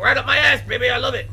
Right up my ass, baby. I love it.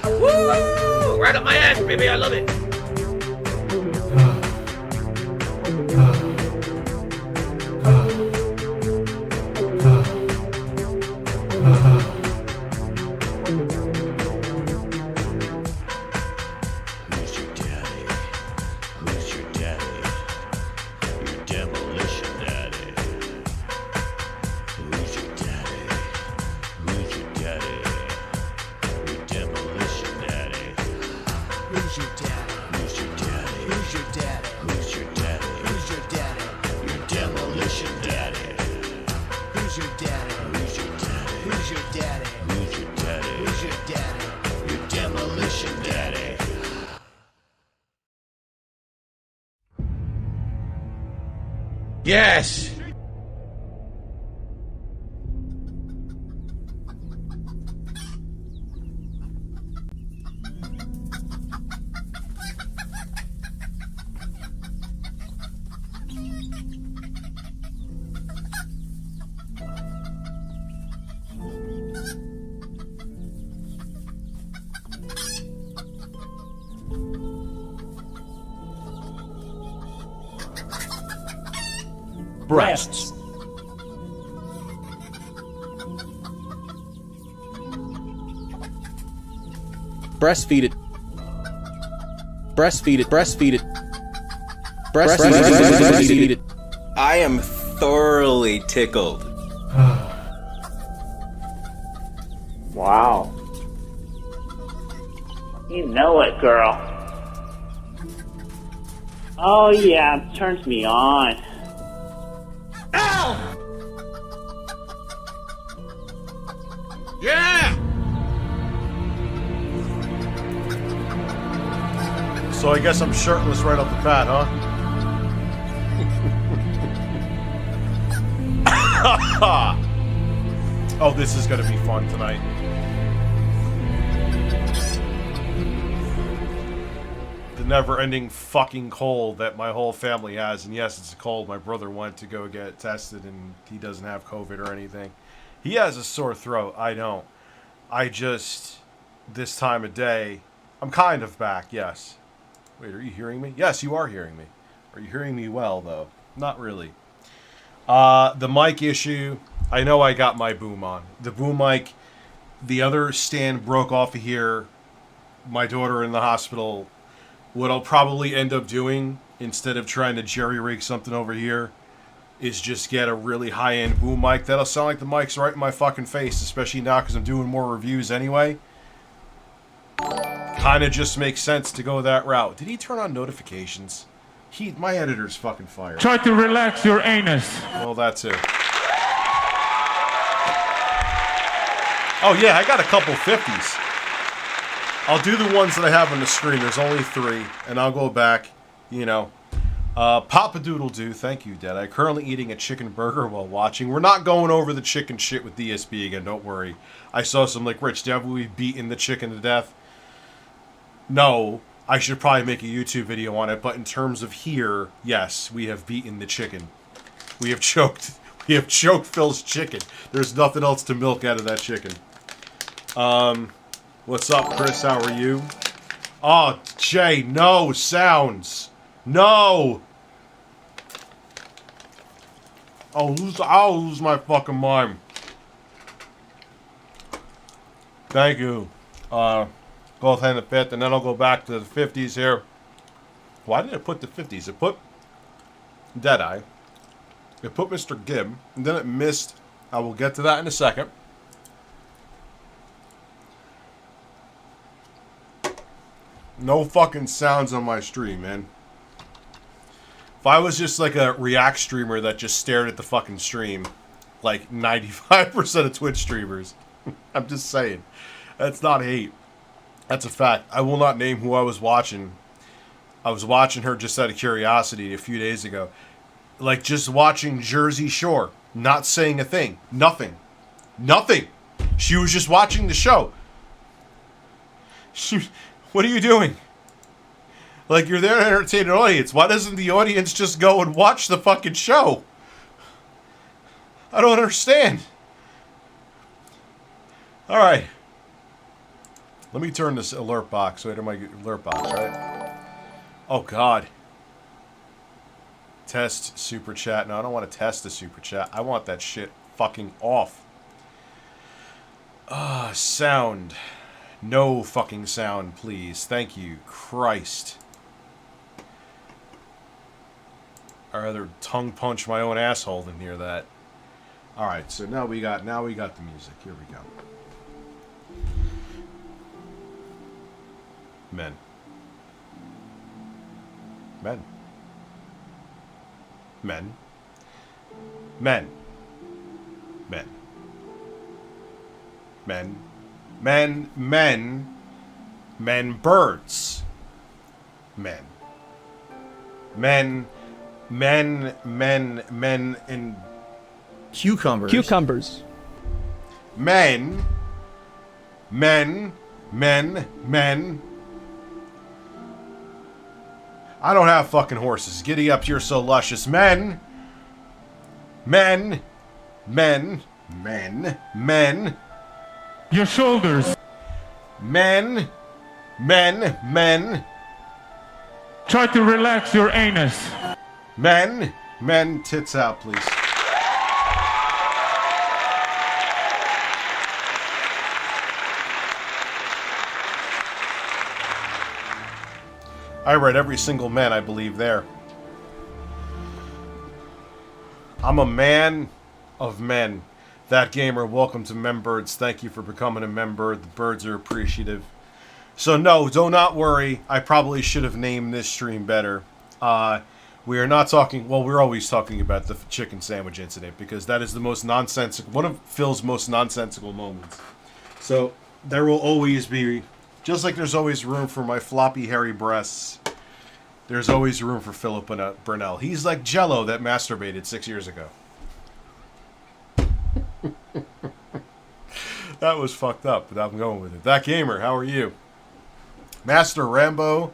Woo! Right up my ass, baby. I love it. Yes! Breasts. Breastfeed it. Breastfeed it. Breastfeed it. Breastfeed it. I am thoroughly tickled. Wow. You know it, girl. Oh yeah, it turns me on. Ow! Yeah! So I guess I'm shirtless right off the bat, huh? Oh, this is gonna be fun tonight. The never-ending fucking cold that my whole family has, and yes, it's a cold. My brother went to go get tested, and he doesn't have COVID or anything. He has a sore throat. I don't. I just, this time of day, I'm kind of back, yes. Wait, are you hearing me? Yes, you are hearing me. Are you hearing me well, though? Not really. The mic issue, I know I got my boom on. The boom mic, the other stand broke off of here. My daughter in the hospital. What I'll probably end up doing, instead of trying to jerry-rig something over here, is just get a really high-end boom mic. That'll sound like the mic's right in my fucking face, especially now because I'm doing more reviews anyway. Kind of just makes sense to go that route. Did he turn on notifications? My editor's fucking fired. Try to relax your anus. Well, that too. Oh yeah, I got a couple 50s. I'll do the ones that I have on the screen. There's only 3, and I'll go back, you know. Papa Doodle Doo, thank you, Dad. I'm currently eating a chicken burger while watching. We're not going over the chicken shit with DSB again, don't worry. I saw some, like, Rich, have we beaten the chicken to death? No, I should probably make a YouTube video on it, but in terms of here, yes, we have beaten the chicken. We have choked Phil's chicken. There's nothing else to milk out of that chicken. What's up, Chris? How are you? Oh, Jay, no sounds. No! I'll lose my fucking mind. Thank you. Go ahead and fit, and then I'll go back to the 50s here. Why did it put the 50s? It put Deadeye. It put Mr. Gibb, and then it missed. I will get to that in a second. No fucking sounds on my stream, man. If I was just like a React streamer that just stared at the fucking stream, like 95% of Twitch streamers, I'm just saying. That's not hate. That's a fact. I will not name who I was watching. I was watching her just out of curiosity a few days ago. Like, just watching Jersey Shore. Not saying a thing. Nothing. Nothing. She was just watching the show. What are you doing? Like, you're there to entertain an audience. Why doesn't the audience just go and watch the fucking show? I don't understand. Alright. Let me turn this alert box. Wait, my alert box, right? Oh, God. Test super chat. No, I don't want to test the super chat. I want that shit fucking off. Sound. No fucking sound, please. Thank you. Christ. I'd rather tongue punch my own asshole than hear that. Alright, so now we got the music. Here we go. Men. Men. Men. Men. Men. Men. Men. Men. Men. Birds. Men. Men. Men. Men. Men. And Cucumbers. Cucumbers. men. Men. Men. Men. I don't have fucking horses. Giddy up, you're so luscious. Men. Men. Men. Men. Men. Your shoulders. Men. Men. Men. Try to relax your anus. Men. Men. Tits out, please. I read every single man, I believe, there. I'm a man of men. That gamer, welcome to Membirds. Thank you for becoming a member. The birds are appreciative. So no, do not worry. I probably should have named this stream better. We are not talking... Well, we're always talking about the chicken sandwich incident because that is the most nonsensical... One of Phil's most nonsensical moments. So there will always be... Just like there's always room for my floppy, hairy breasts, there's always room for Philip Burnell. He's like Jello that masturbated 6 years ago. That was fucked up, but I'm going with it. That gamer, how are you? Master Rambo,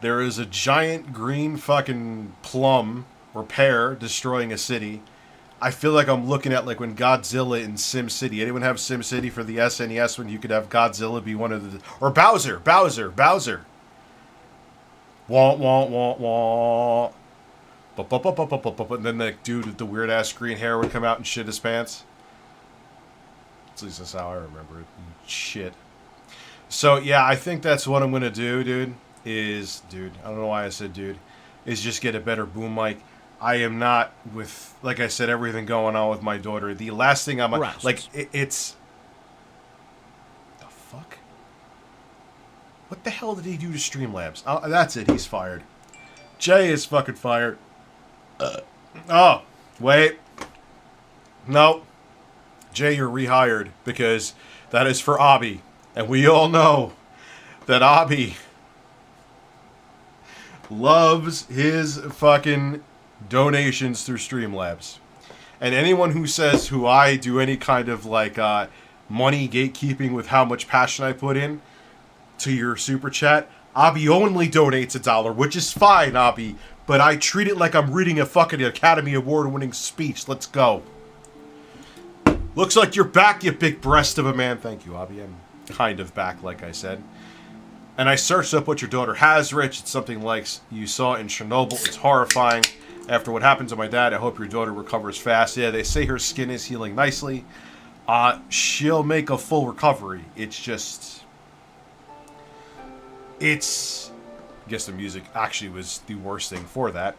there is a giant green fucking plum or pear destroying a city. I feel like I'm looking at like when Godzilla in SimCity. Anyone have SimCity for the SNES when you could have Godzilla be one of the... Or Bowser. Wah, wah, wah, wah. And then the dude with the weird-ass green hair would come out and shit his pants. At least that's how I remember it. Shit. So, yeah, I think that's what I'm going to do, dude. I don't know why I said dude. Is just get a better boom mic. I am not with, like I said, everything going on with my daughter. The last thing I'm... Right. Like, it's... The fuck? What the hell did he do to StreamLabs? Oh, that's it. He's fired. Jay is fucking fired. Oh, wait. No. Jay, you're rehired because that is for Abby. And we all know that Abby loves his fucking donations through StreamLabs. And anyone who says who I do any kind of like money gatekeeping with how much passion I put in to your super chat, Abby only donates $1, which is fine, Abby, but I treat it like I'm reading a fucking Academy Award-winning speech. Let's go. Looks like you're back, you big breast of a man. Thank you, Abby. I'm kind of back, like I said. And I searched up what your daughter has, Rich. It's something like you saw in Chernobyl. It's horrifying. After what happened to my dad, I hope your daughter recovers fast. Yeah, they say her skin is healing nicely. She'll make a full recovery. It's just... It's... I guess the music actually was the worst thing for that.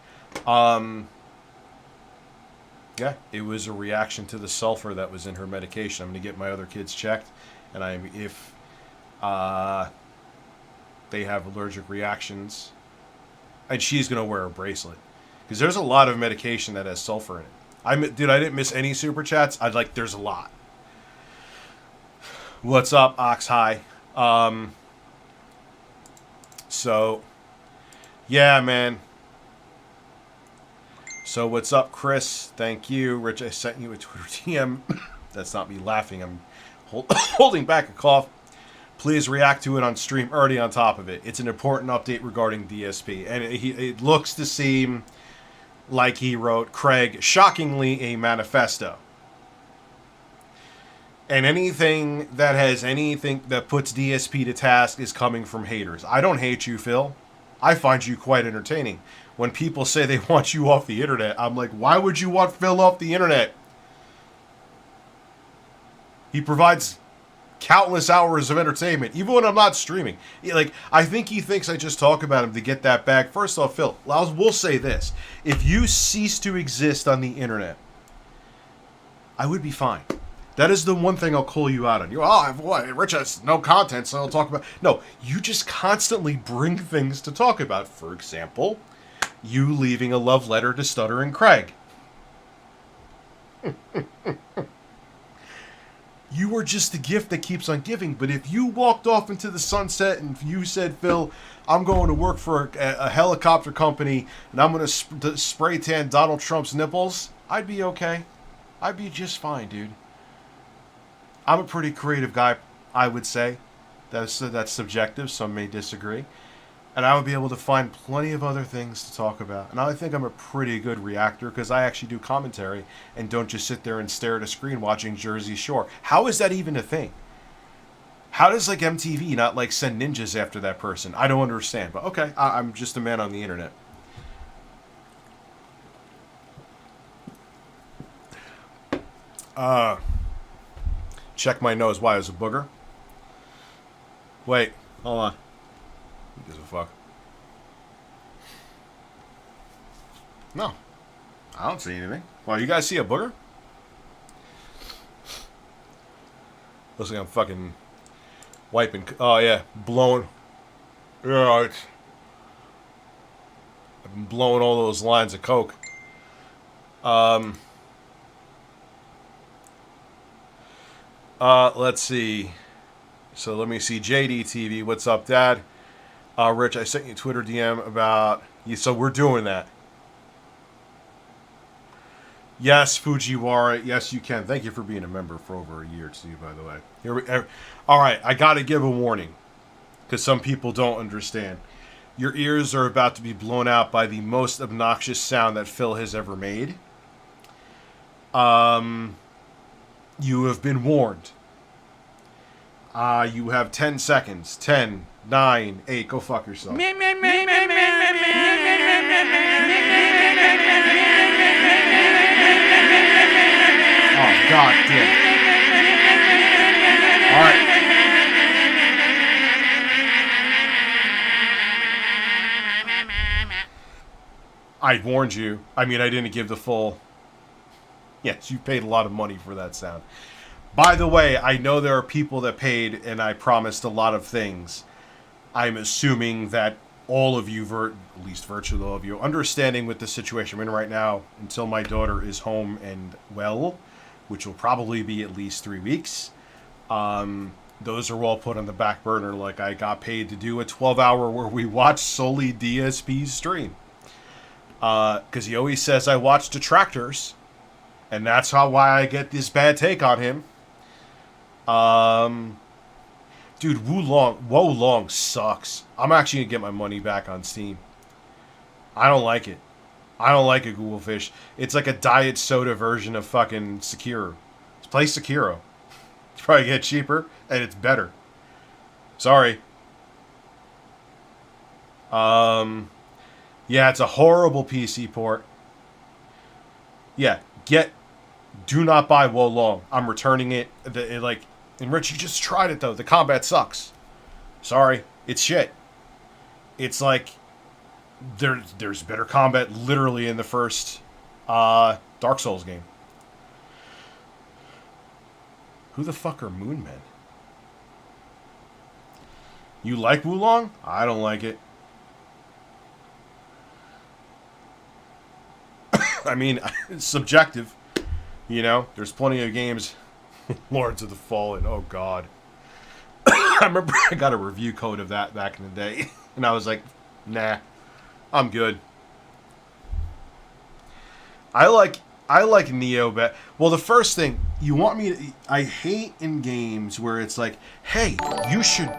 Yeah, it was a reaction to the sulfur that was in her medication. I'm going to get my other kids checked. And if they have allergic reactions, and she's going to wear a bracelet. Because there's a lot of medication that has sulfur in it. Dude, I didn't miss any super chats. There's a lot. What's up, Ox High? So, yeah, man. So, what's up, Chris? Thank you. Rich, I sent you a Twitter DM. That's not me laughing. I'm holding back a cough. Please react to it on stream early on top of it. It's an important update regarding DSP. And it looks to seem like he wrote, Craig, shockingly, a manifesto. And anything that puts DSP to task is coming from haters. I don't hate you, Phil. I find you quite entertaining. When people say they want you off the internet, I'm like, why would you want Phil off the internet? He provides countless hours of entertainment, even when I'm not streaming. I think he thinks I just talk about him to get that back. First off, Phil, we'll say this. If you cease to exist on the internet, I would be fine. That is the one thing I'll call you out on. Rich has no content, so I'll talk about... No, you just constantly bring things to talk about. For example, you leaving a love letter to Stuttering Craig. You are just the gift that keeps on giving. But if you walked off into the sunset and you said, Phil, I'm going to work for a helicopter company and I'm going to spray tan Donald Trump's nipples, I'd be okay. I'd be just fine, dude. I'm a pretty creative guy, I would say. That's subjective. Some may disagree. And I would be able to find plenty of other things to talk about. And I think I'm a pretty good reactor because I actually do commentary and don't just sit there and stare at a screen watching Jersey Shore. How is that even a thing? How does MTV not send ninjas after that person? I don't understand. But okay, I'm just a man on the internet. Check my nose. Why? Is a booger? Wait. Hold on. Who gives a fuck? No. I don't see anything. Well, you guys see a booger? Looks like I'm fucking wiping. Oh, yeah. Blowing. Yeah, I've been blowing all those lines of coke. Let's see. So let me see. JDTV, what's up, Dad? Rich, I sent you a Twitter DM about you. So we're doing that. Yes, Fujiwara. Yes, you can. Thank you for being a member for over a year, too, by the way. All right, I got to give a warning because some people don't understand. Your ears are about to be blown out by the most obnoxious sound that Phil has ever made. You have been warned. You have 10 seconds. 10, 9, 8. Go fuck yourself. Oh, God damn. All right. I warned you. I mean, I didn't give the full... Yes, you paid a lot of money for that sound. By the way, I know there are people that paid, and I promised a lot of things. I'm assuming that all of you, at least virtually all of you, understanding with the situation I'm in right now, until my daughter is home and well, which will probably be at least 3 weeks, those are all put on the back burner. Like, I got paid to do a 12-hour where we watch solely DSP's stream. Because he always says I watch detractors, and that's why I get this bad take on him. Dude, Wo Long sucks. I'm actually gonna get my money back on Steam. I don't like it. I don't like a Google Fish. It's like a diet soda version of fucking Sekiro. Let's play Sekiro. It's probably get cheaper, and it's better. Sorry. Yeah, it's a horrible PC port. Yeah, do not buy Wo Long. I'm returning it. And Rich, you just tried it though. The combat sucks. Sorry, it's shit. It's like there's better combat literally in the first Dark Souls game. Who the fuck are Moonmen? You like Wo Long? I don't like it. I mean, it's subjective. You know, there's plenty of games. Lords of the Fallen, oh god. I remember I got a review code of that back in the day, and I was like, nah, I'm good. I like Neo better. Well, the first thing, you want me to... I hate in games where it's like, hey, you should...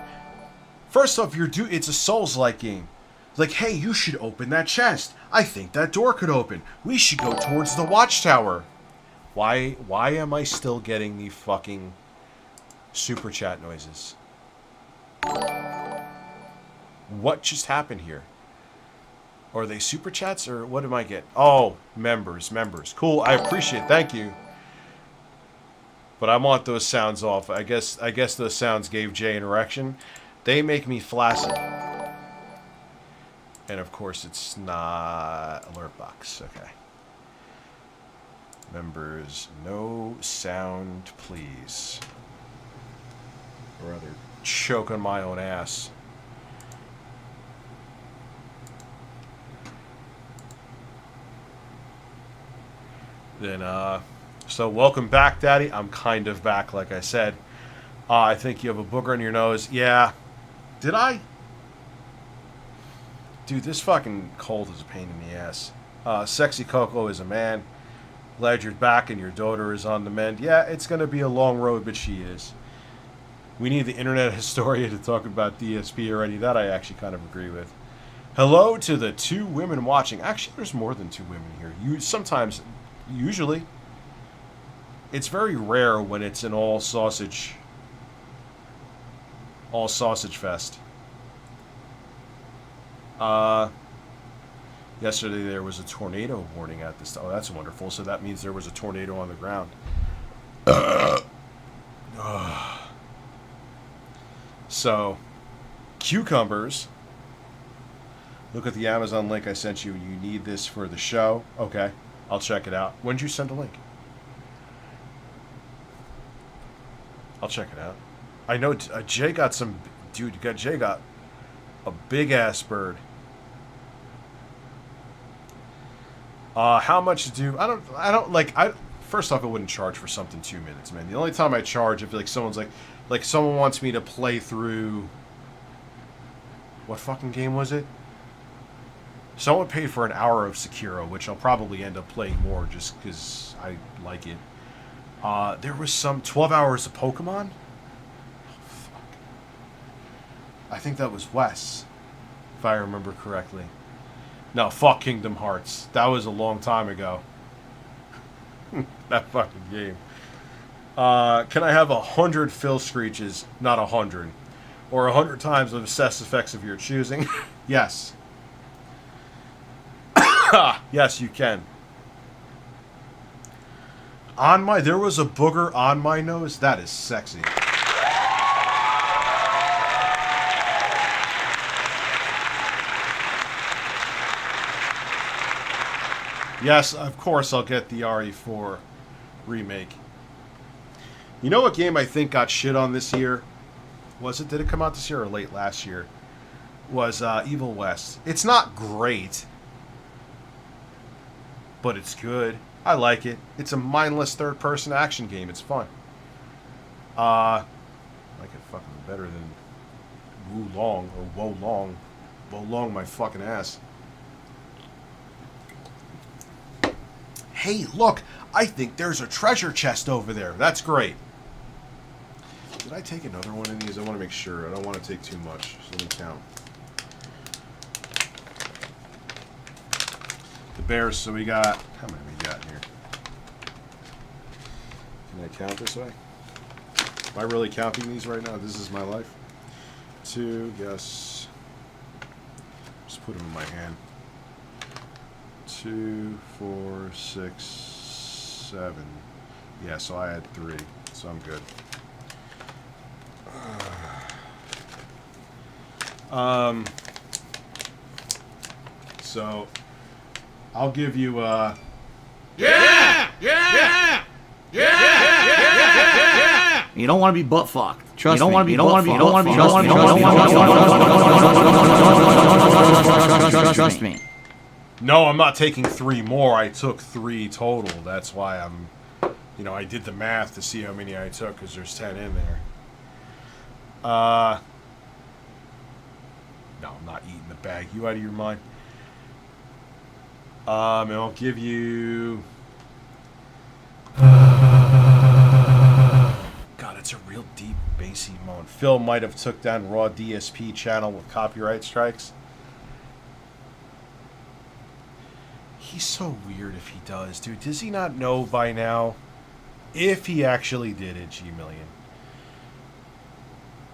First off, it's a Souls-like game. Like, hey, you should open that chest. I think that door could open. We should go towards the watchtower. Why am I still getting the fucking super chat noises? What just happened here? Are they super chats or what am I getting? Oh, members. Cool, I appreciate it. Thank you. But I want those sounds off. I guess those sounds gave Jay an erection. They make me flaccid. And of course it's not alert box. Okay. Members, no sound, please. Or rather, choke on my own ass. Then, so welcome back, Daddy. I'm kind of back, like I said. I think you have a booger in your nose. Yeah. Did I? Dude, this fucking cold is a pain in the ass. Sexy Coco is a man. Glad you're back and your daughter is on the mend. Yeah, it's going to be a long road, but she is. We need the internet historian to talk about DSP already. That I actually kind of agree with. Hello to the 2 women watching. Actually, there's more than 2 women here. Usually. It's very rare when it's an all sausage fest. Yesterday there was a tornado warning at this. Oh, that's wonderful. So that means there was a tornado on the ground. So, cucumbers. Look at the Amazon link I sent you. You need this for the show. Okay, I'll check it out. When did you send a link? I'll check it out. I know Jay got some... Dude, Jay got a big-ass bird. How much do... First off, I wouldn't charge for something 2 minutes, man. The only time I charge if, someone's like, someone wants me to play through... What fucking game was it? Someone paid for an hour of Sekiro, which I'll probably end up playing more just because I like it. There was some 12 hours of Pokemon? Oh, fuck. I think that was Wes, if I remember correctly. No, fuck Kingdom Hearts. That was a long time ago. That fucking game. Can I have 100 Phil Screeches? Not 100. Or 100 times of obsessed effects of your choosing? Yes. Yes, you can. There was a booger on my nose. That is sexy. Yes, of course I'll get the RE4 remake. You know what game I think got shit on this year? Did it come out this year or late last year? Was Evil West. It's not great, but it's good. I like it. It's a mindless third-person action game. It's fun. I like it fucking better than Wulong or Wolong. Wolong my fucking ass. Hey, look! I think there's a treasure chest over there. That's great. Did I take another one of these? I want to make sure. I don't want to take too much. So let me count. The bears, so we got... How many we got here? Can I count this way? Am I really counting these right now? This is my life. 2, yes. Just put them in my hand. 2, 4, 6, 7. Yeah, so I had 3. So I'm good. So I'll give you You don't want to be butt fucked. Trust you don't me. want to be. You don't want to be. You don't want to be. You don't want to be. Trust me. No, I'm not taking 3 more. I took 3 total. That's why I'm, I did the math to see how many I took because there's 10 in there. No, I'm not eating the bag. You out of your mind? And I'll give you... God, it's a real deep, bassy moan. Phil might have took down Raw DSP channel with copyright strikes. He's so weird if he does, dude. Does he not know by now, if he actually did it, G-Million,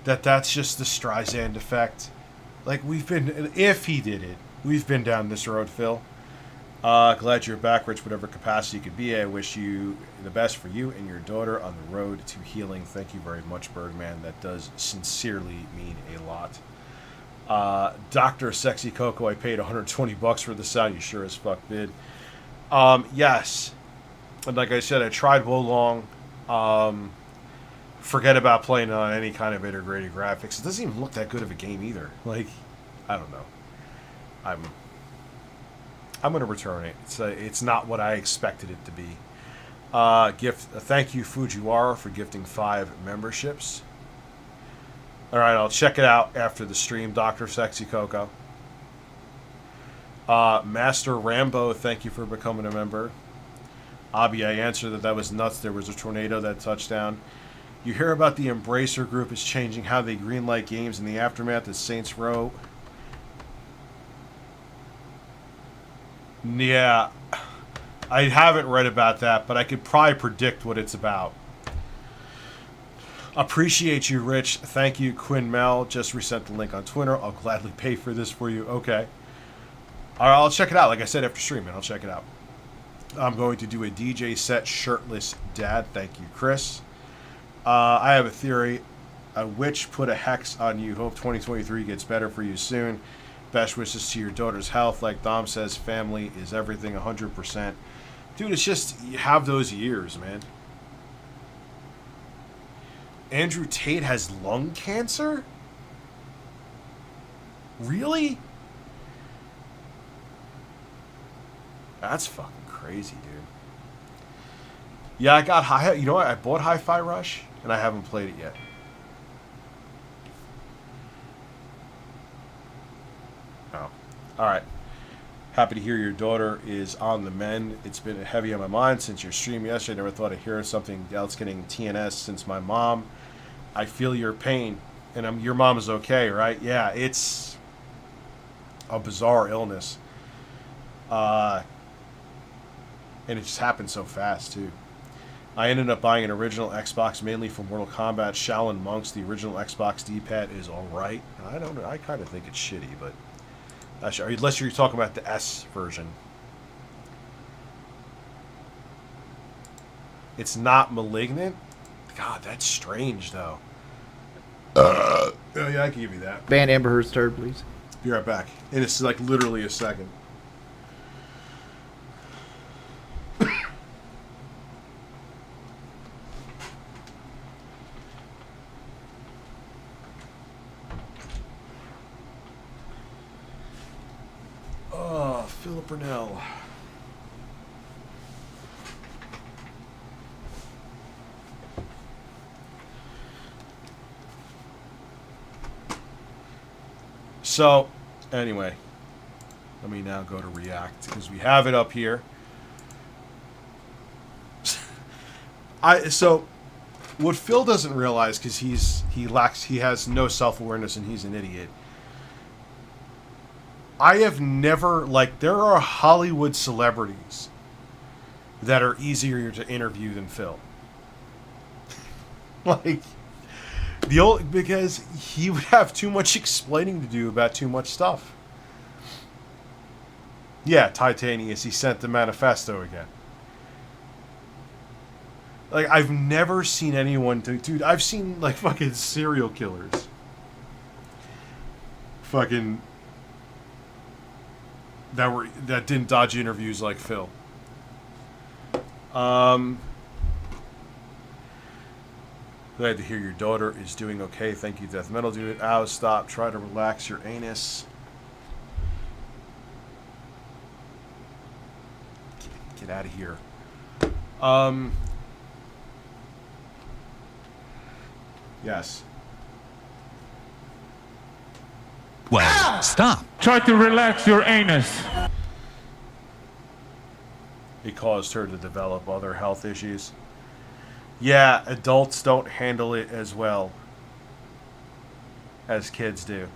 that's just the Streisand effect? Like, if he did it, we've been down this road, Phil. Glad you're back, Rich, whatever capacity you could be. I wish you the best for you and your daughter on the road to healing. Thank you very much, Birdman. That does sincerely mean a lot. Dr. Sexy Coco, I paid $120 for the sound. You sure as fuck did. Yes. And like I said, I tried Wolong. Forget about playing on any kind of integrated graphics. It doesn't even look that good of a game either. Like, I don't know. I'm going to return it. It's not what I expected it to be. Thank you, Fujiwara, for gifting 5 memberships. All right, I'll check it out after the stream, Dr. Sexy Coco. Master Rambo, thank you for becoming a member. Abby, I answered that was nuts. There was a tornado that touched down. You hear about the Embracer Group is changing how they greenlight games in the aftermath of Saints Row. Yeah, I haven't read about that, but I could probably predict what it's about. Appreciate you, Rich. Thank you, Quinn Mel. Just resent the link on Twitter. I'll gladly pay for this for you. Okay. All right, I'll check it out. Like I said, after streaming, I'll check it out. I'm going to do a DJ set shirtless dad. Thank you, Chris. I have a theory. A witch put a hex on you. Hope 2023 gets better for you soon. Best wishes to your daughter's health. Like Dom says, family is everything, 100%. Dude, it's just, you have those years, man. Andrew Tate has lung cancer? Really? That's fucking crazy, dude. Yeah, I got high. You know what? I bought Hi-Fi Rush, and I haven't played it yet. Oh. Alright. Happy to hear your daughter is on the mend. It's been heavy on my mind since your stream yesterday. I never thought I'd hear something else getting TNS since my mom. I feel your pain. And your mom is okay, right? Yeah, it's a bizarre illness. And it just happened so fast, too. I ended up buying an original Xbox mainly for Mortal Kombat. Shaolin Monks, the original Xbox D-pad is alright. I don't know. I kind of think it's shitty, but... unless you're talking about the S version. it's not malignant. God, that's strange, though. Oh, yeah, I can give you that. Ban Amber Heard's turd, please. Be right back. And it's like literally a second. Oh, Philip Burnell. So, anyway, let me now go to React because we have it up here. So what Phil doesn't realize, because he has no self-awareness and he's an idiot. I have never, like, there are Hollywood celebrities that are easier to interview than Phil. Like, because he would have too much explaining to do about too much stuff. Yeah, Titanius, he sent the manifesto again. Like, I've never seen anyone dude, I've seen, like, fucking serial killers. Fucking that didn't dodge interviews like Phil. Glad to hear your daughter is doing okay. Thank you, Death Metal Dude. Ow, stop. Try to relax your anus. Get out of here. Yes. Well, stop. Try to relax your anus. It caused her to develop other health issues. Yeah, adults don't handle it as well as kids do.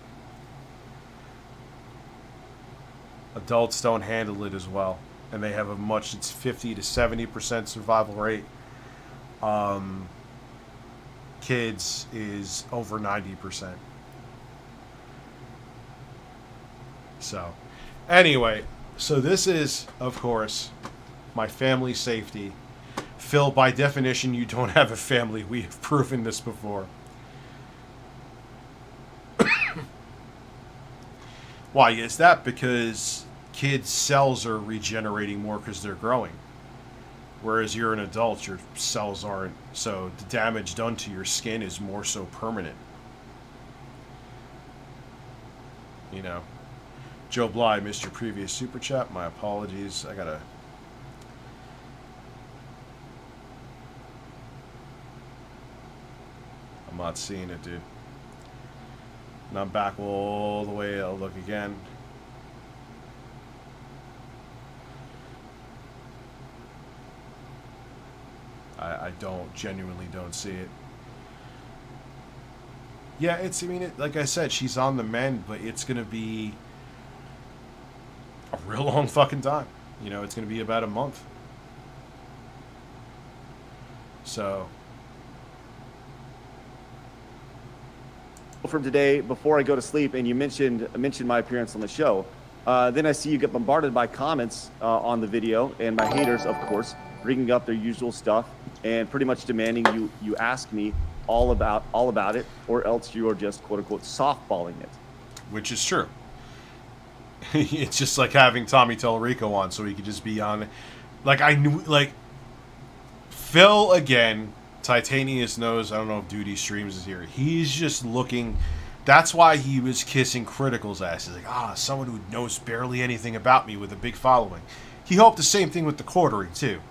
Adults don't handle it as well. And they have it's 50 to 70% survival rate. Kids is over 90%. So, anyway, so this is, of course, my family safety. Phil, by definition, you don't have a family. We have proven this before. Why is that? Because kids' cells are regenerating more because they're growing. Whereas you're an adult, your cells aren't. So the damage done to your skin is more so permanent. You know. Joe Bly, missed your previous super chat. My apologies. I'm not seeing it, dude. And I'm back all the way. I'll look again. I genuinely don't see it. Yeah, like I said, she's on the mend, but it's going to be a real long fucking time. You know, it's going to be about a month. So. From today, before I go to sleep, and you mentioned my appearance on the show. Then I see you get bombarded by comments on the video, and by haters, of course, bringing up their usual stuff and pretty much demanding you ask me all about it, or else you are just quote unquote softballing it. Which is true. It's just like having Tommy Tellerico on, so he could just be on. Like, I knew, like, Phil again. Titanius knows. I don't know if Duty Streams is here. He's just looking. That's why he was kissing Critical's ass. He's like, someone who knows barely anything about me with a big following. He hoped the same thing with the quartering too.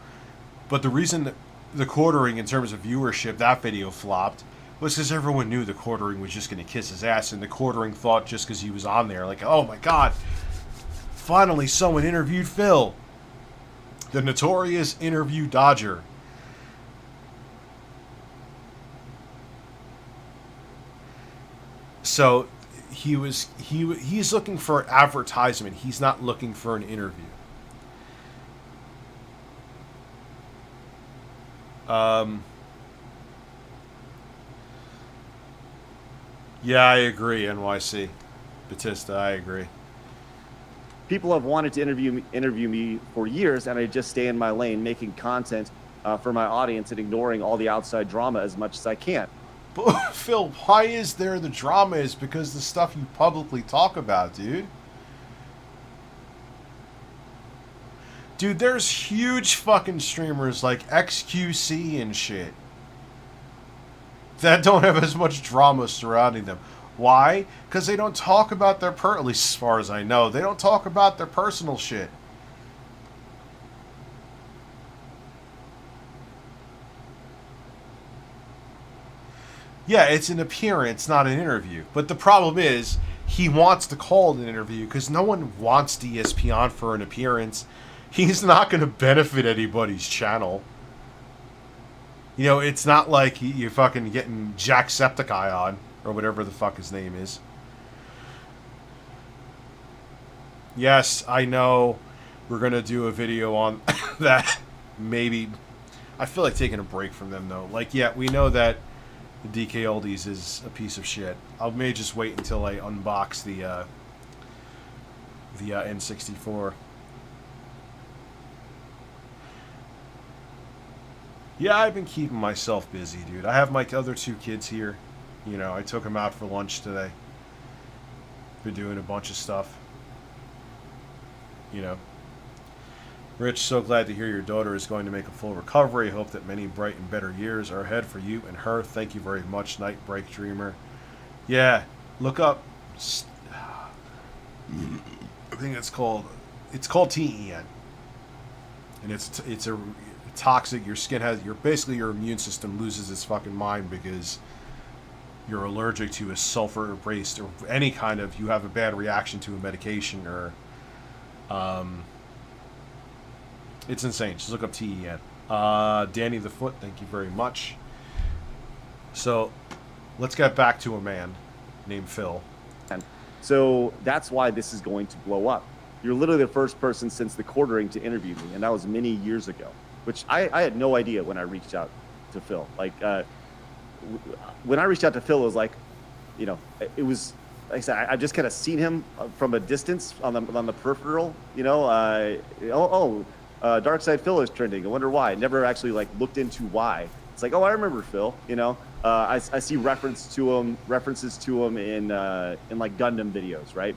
But the reason that the quartering, in terms of viewership, that video flopped, was because everyone knew the quartering was just going to kiss his ass, and the quartering thought just because he was on there, like, oh my god, finally someone interviewed Phil, the notorious interview dodger. So he's looking for advertisement. He's not looking for an interview. Yeah, I agree, NYC. Batista, I agree. People have wanted to interview me for years, and I just stay in my lane making content for my audience and ignoring all the outside drama as much as I can. But, Phil, why is there the drama? Is because the stuff you publicly talk about, dude. Dude, there's huge fucking streamers like XQC and shit that don't have as much drama surrounding them. Why? Because they don't talk about their at least as far as I know, they don't talk about their personal shit. Yeah, it's an appearance, not an interview. But the problem is, he wants to call it an interview because no one wants DSP on for an appearance. He's not going to benefit anybody's channel. You know, it's not like you're fucking getting Jacksepticeye on, or whatever the fuck his name is. Yes, I know we're going to do a video on that. Maybe. I feel like taking a break from them, though. Like, yeah, we know that the DK Oldies is a piece of shit. I may just wait until I unbox the N64. Yeah, I've been keeping myself busy, dude. I have my other 2 kids here. You know, I took them out for lunch today. Been doing a bunch of stuff. You know. Rich, so glad to hear your daughter is going to make a full recovery. Hope that many bright and better years are ahead for you and her. Thank you very much, Night Break Dreamer. Yeah, look up. I think it's called TEN, and it's a toxic. Your skin has basically your immune system loses its fucking mind because you're allergic to a sulfur-based or any kind of, you have a bad reaction to a medication or it's insane. Just look up TEN. Danny the Foot, thank you very much. So let's get back to a man named Phil. So that's why this is going to blow up. You're literally the first person since the quartering to interview me, and that was many years ago, which I had no idea when I reached out to Phil. Like, when I reached out to Phil, it was like, you know, it was, like I said, I just kind of seen him from a distance on the peripheral, you know, Dark Side Phil is trending. I wonder why. I never actually like looked into why. It's like, oh, I remember Phil, you know. I see references to him in like Gundam videos, right?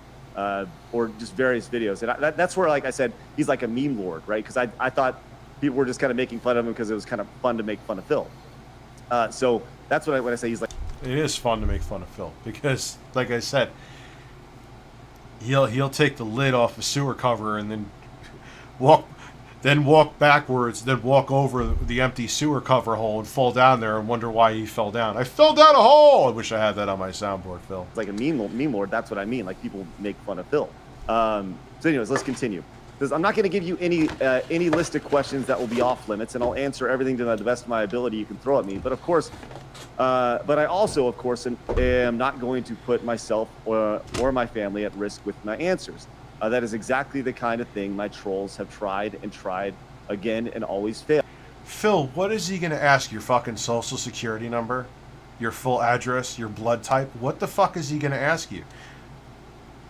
Or just various videos. And that's where, like I said, he's like a meme lord, right? Because I thought people were just kind of making fun of him because it was kind of fun to make fun of Phil. So that's when I say he's like. It is fun to make fun of Phil because, like I said, he'll take the lid off a sewer cover and then walk backwards, then walk over the empty sewer cover hole and fall down there and wonder why he fell down. I fell down a hole! I wish I had that on my soundboard, Phil. It's like a meme lord, that's what I mean. Like, people make fun of Phil. So anyways, let's continue. Because I'm not going to give you any list of questions that will be off limits, and I'll answer everything to the best of my ability you can throw at me. But of course, but I also, of course, am not going to put myself or my family at risk with my answers. That is exactly the kind of thing my trolls have tried again and always failed. Phil, what is he going to ask? Your fucking social security number? Your full address? Your blood type? What the fuck is he going to ask you?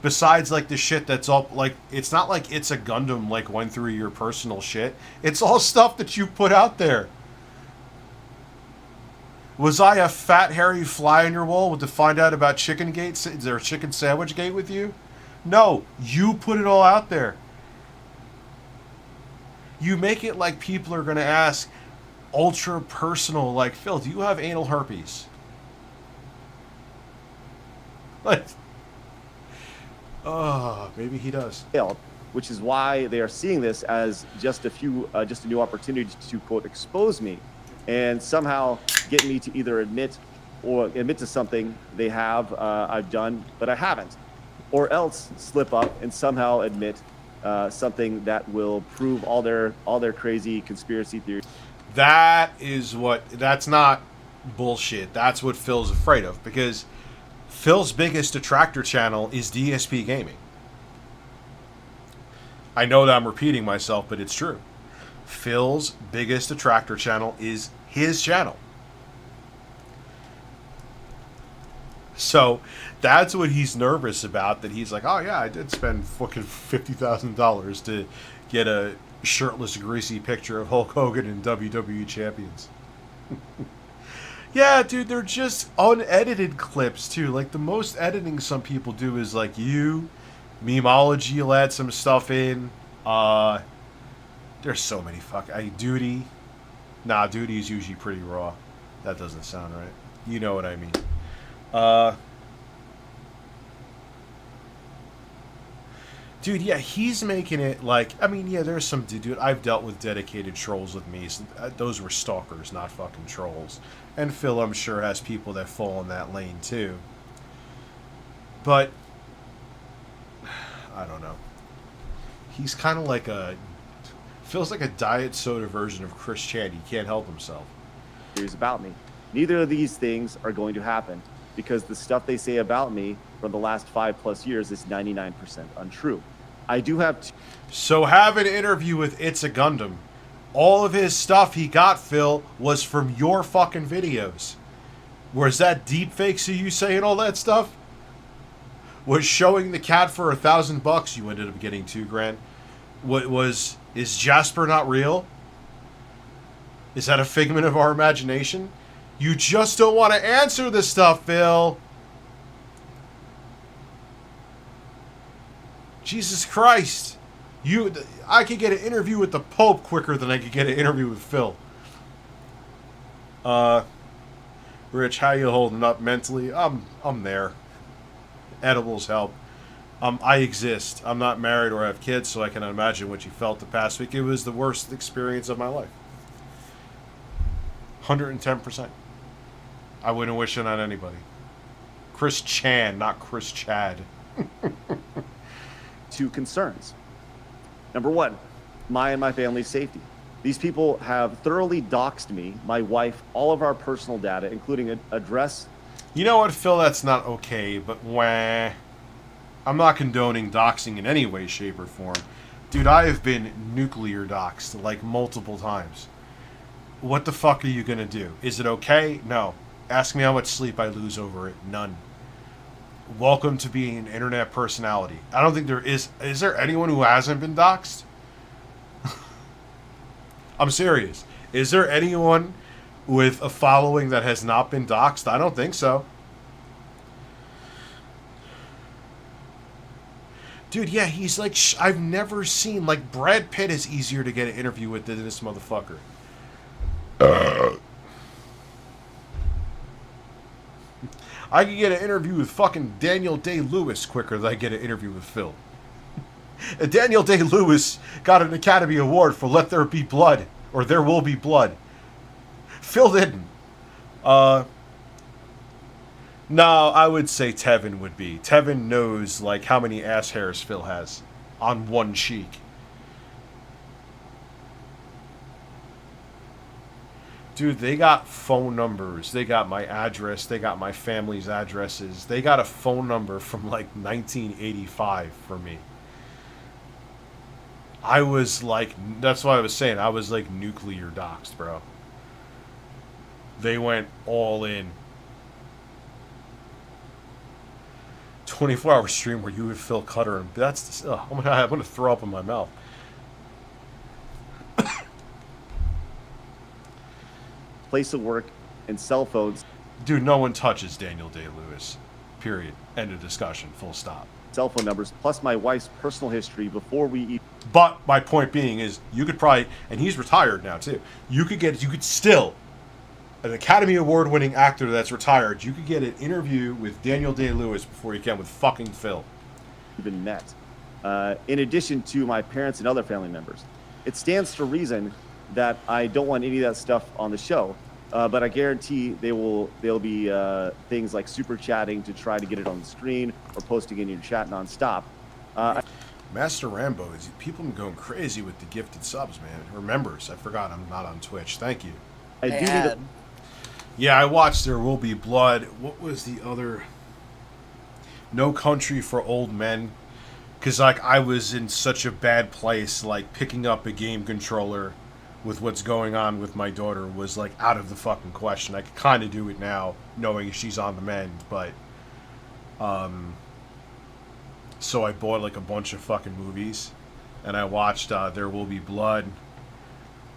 Besides, like, the shit that's all, like, it's not like It's a Gundam, like, went through your personal shit. It's all stuff that you put out there. Was I a fat, hairy fly on your wall to find out about Chicken Gate? Is there a Chicken Sandwich Gate with you? No, you put it all out there. You make it like people are going to ask ultra personal, like, Phil, do you have anal herpes? Like, maybe he does. Which is why they are seeing this as just a new opportunity to, quote, expose me and somehow get me to either admit to something I've done, but I haven't. Or else slip up and somehow admit something that will prove all their crazy conspiracy theories. That's not bullshit. That's what Phil's afraid of, because Phil's biggest detractor channel is DSP Gaming. I know that I'm repeating myself, but it's true. Phil's biggest detractor channel is his channel. So that's what he's nervous about, that he's like, oh yeah, I did spend fucking $50,000 to get a shirtless, greasy picture of Hulk Hogan and WWE champions. Yeah, dude, they're just unedited clips, too. Like, the most editing some people do is, like, Memeology will add some stuff in. There's so many Duty. Nah, Duty is usually pretty raw. That doesn't sound right. You know what I mean. Dude, yeah, he's making it like... I mean, yeah, there's some... Dude, I've dealt with dedicated trolls with me. So those were stalkers, not fucking trolls. And Phil, I'm sure, has people that fall in that lane, too. But... I don't know. He's kind of like a... Feels like a diet soda version of Chris Chan. He can't help himself. Here's about me. Neither of these things are going to happen because the stuff they say about me from the last 5+ years is 99% untrue. I do have... So have an interview with It's a Gundam. All of his stuff he got, Phil, was from your fucking videos. Whereas that deep fakes of you saying all that stuff was showing the cat for $1,000. You ended up getting $2,000. What was... Is Jasper not real? Is that a figment of our imagination? You just don't want to answer this stuff, Phil. Jesus Christ. I could get an interview with the Pope quicker than I could get an interview with Phil. Rich, how you holding up mentally? I'm there. Edibles help. I exist. I'm not married or have kids, so I can imagine what you felt the past week. It was the worst experience of my life. 110%. I wouldn't wish it on anybody. Chris Chan, not Chris Chad. 2 concerns. Number 1, my and my family's safety. These people have thoroughly doxed me, my wife, all of our personal data, including an address. You know what, Phil? That's not okay, but wah. I'm not condoning doxing in any way, shape, or form. Dude, I have been nuclear doxed, like, multiple times. What the fuck are you gonna do? Is it okay? No. Ask me how much sleep I lose over it. None. Welcome to being an internet personality. I don't think there is... Is there anyone who hasn't been doxed? I'm serious. Is there anyone with a following that has not been doxed? I don't think so. Dude, yeah, he's like... I've never seen... Like, Brad Pitt is easier to get an interview with than this motherfucker. I could get an interview with fucking Daniel Day-Lewis quicker than I get an interview with Phil. And Daniel Day-Lewis got an Academy Award for Let There Be Blood, or There Will Be Blood. Phil didn't. No, I would say Tevin would be. Tevin knows, like, how many ass hairs Phil has on one cheek. Dude, they got phone numbers. They got my address. They got my family's addresses. They got a phone number from, like, 1985 for me. I was, like... That's what I was saying. I was, like, nuclear doxed, bro. They went all in. 24-hour stream where you and Phil Cutter and... That's... I'm gonna throw up in my mouth. Place of work, and cell phones. Dude, no one touches Daniel Day-Lewis. Period. End of discussion. Full stop. Cell phone numbers, plus my wife's personal history before we eat. But my point being is, you could probably, and he's retired now too. You could still, an Academy Award-winning actor that's retired. You could get an interview with Daniel Day-Lewis before you can with fucking Phil. Even met. In addition to my parents and other family members, it stands to reason that I don't want any of that stuff on the show. But I guarantee there'll be things like super chatting to try to get it on the screen or posting in your chat nonstop. Master Rambo, people have been going crazy with the gifted subs, man. Or members. I forgot I'm not on Twitch. Thank you. I do need to... Yeah, I watched There Will Be Blood. What was the other? No Country for Old Men. Because, like, I was in such a bad place, like, picking up a game controller with what's going on with my daughter was, like, out of the fucking question. I could kind of do it now, knowing she's on the mend, but, so I bought, like, a bunch of fucking movies. and I watched There Will Be Blood.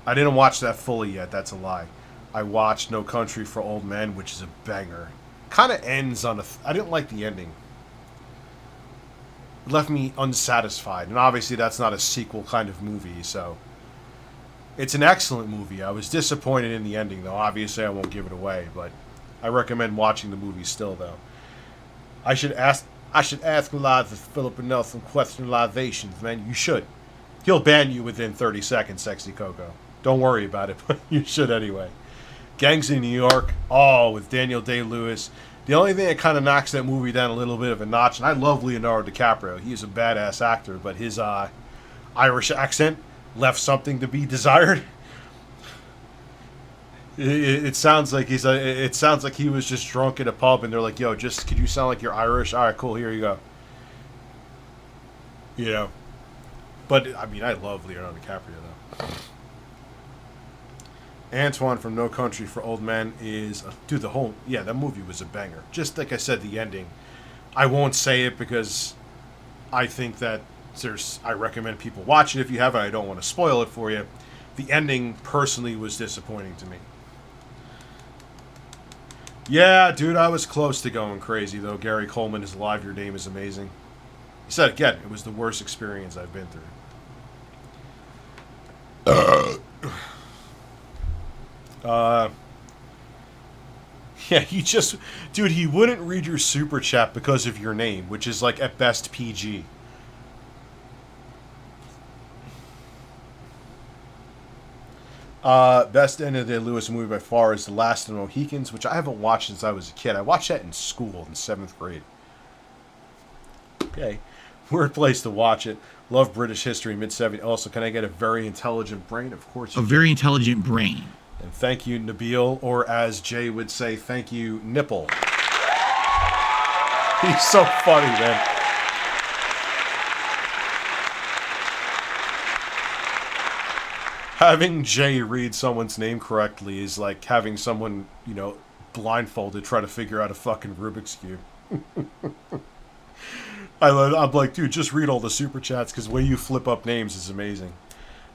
I didn't watch that fully yet. That's a lie. I watched No Country for Old Men, which is a banger. Kind of ends on I didn't like the ending. It left me unsatisfied, and obviously that's not a sequel kind of movie, so it's an excellent movie. I was disappointed in the ending, though. Obviously, I won't give it away, but I recommend watching the movie still, though. I should ask Liza Philip Burnell some questionalizations, man. You should. He'll ban you within 30 seconds, Sexy Coco. Don't worry about it, but you should anyway. Gangs in New York, with Daniel Day-Lewis. The only thing that kind of knocks that movie down a little bit of a notch, and I love Leonardo DiCaprio. He's a badass actor, but his Irish accent left something to be desired. It sounds like it sounds like he was just drunk in a pub, and they're like, "Yo, could you sound like you're Irish? All right, cool. Here you go." You know, but I mean, I love Leonardo DiCaprio though. Antoine from No Country for Old Men is dude. That movie was a banger. Just like I said, the ending. I won't say it because I think that I recommend people watch it if you haven't. I don't want to spoil it for you. The ending personally was disappointing to me. Yeah, dude, I was close to going crazy, though. Gary Coleman is alive. Your name is amazing. He said again, it was the worst experience I've been through. Yeah, dude, he wouldn't read your super chat because of your name, which is like at best PG. Best end of the Lewis movie by far is The Last of the Mohicans, which I haven't watched since I was a kid. I watched that in school in 7th grade. Okay. Weird place to watch it. Love British history, mid-70s. Also, can I get a very intelligent brain? Of course you can. very intelligent brain. And thank you, Nabil, or as Jay would say, thank you, Nipple. He's so funny, man. Having Jay read someone's name correctly is like having someone, blindfolded try to figure out a fucking Rubik's Cube. I'm like, dude, just read all the super chats because the way you flip up names is amazing.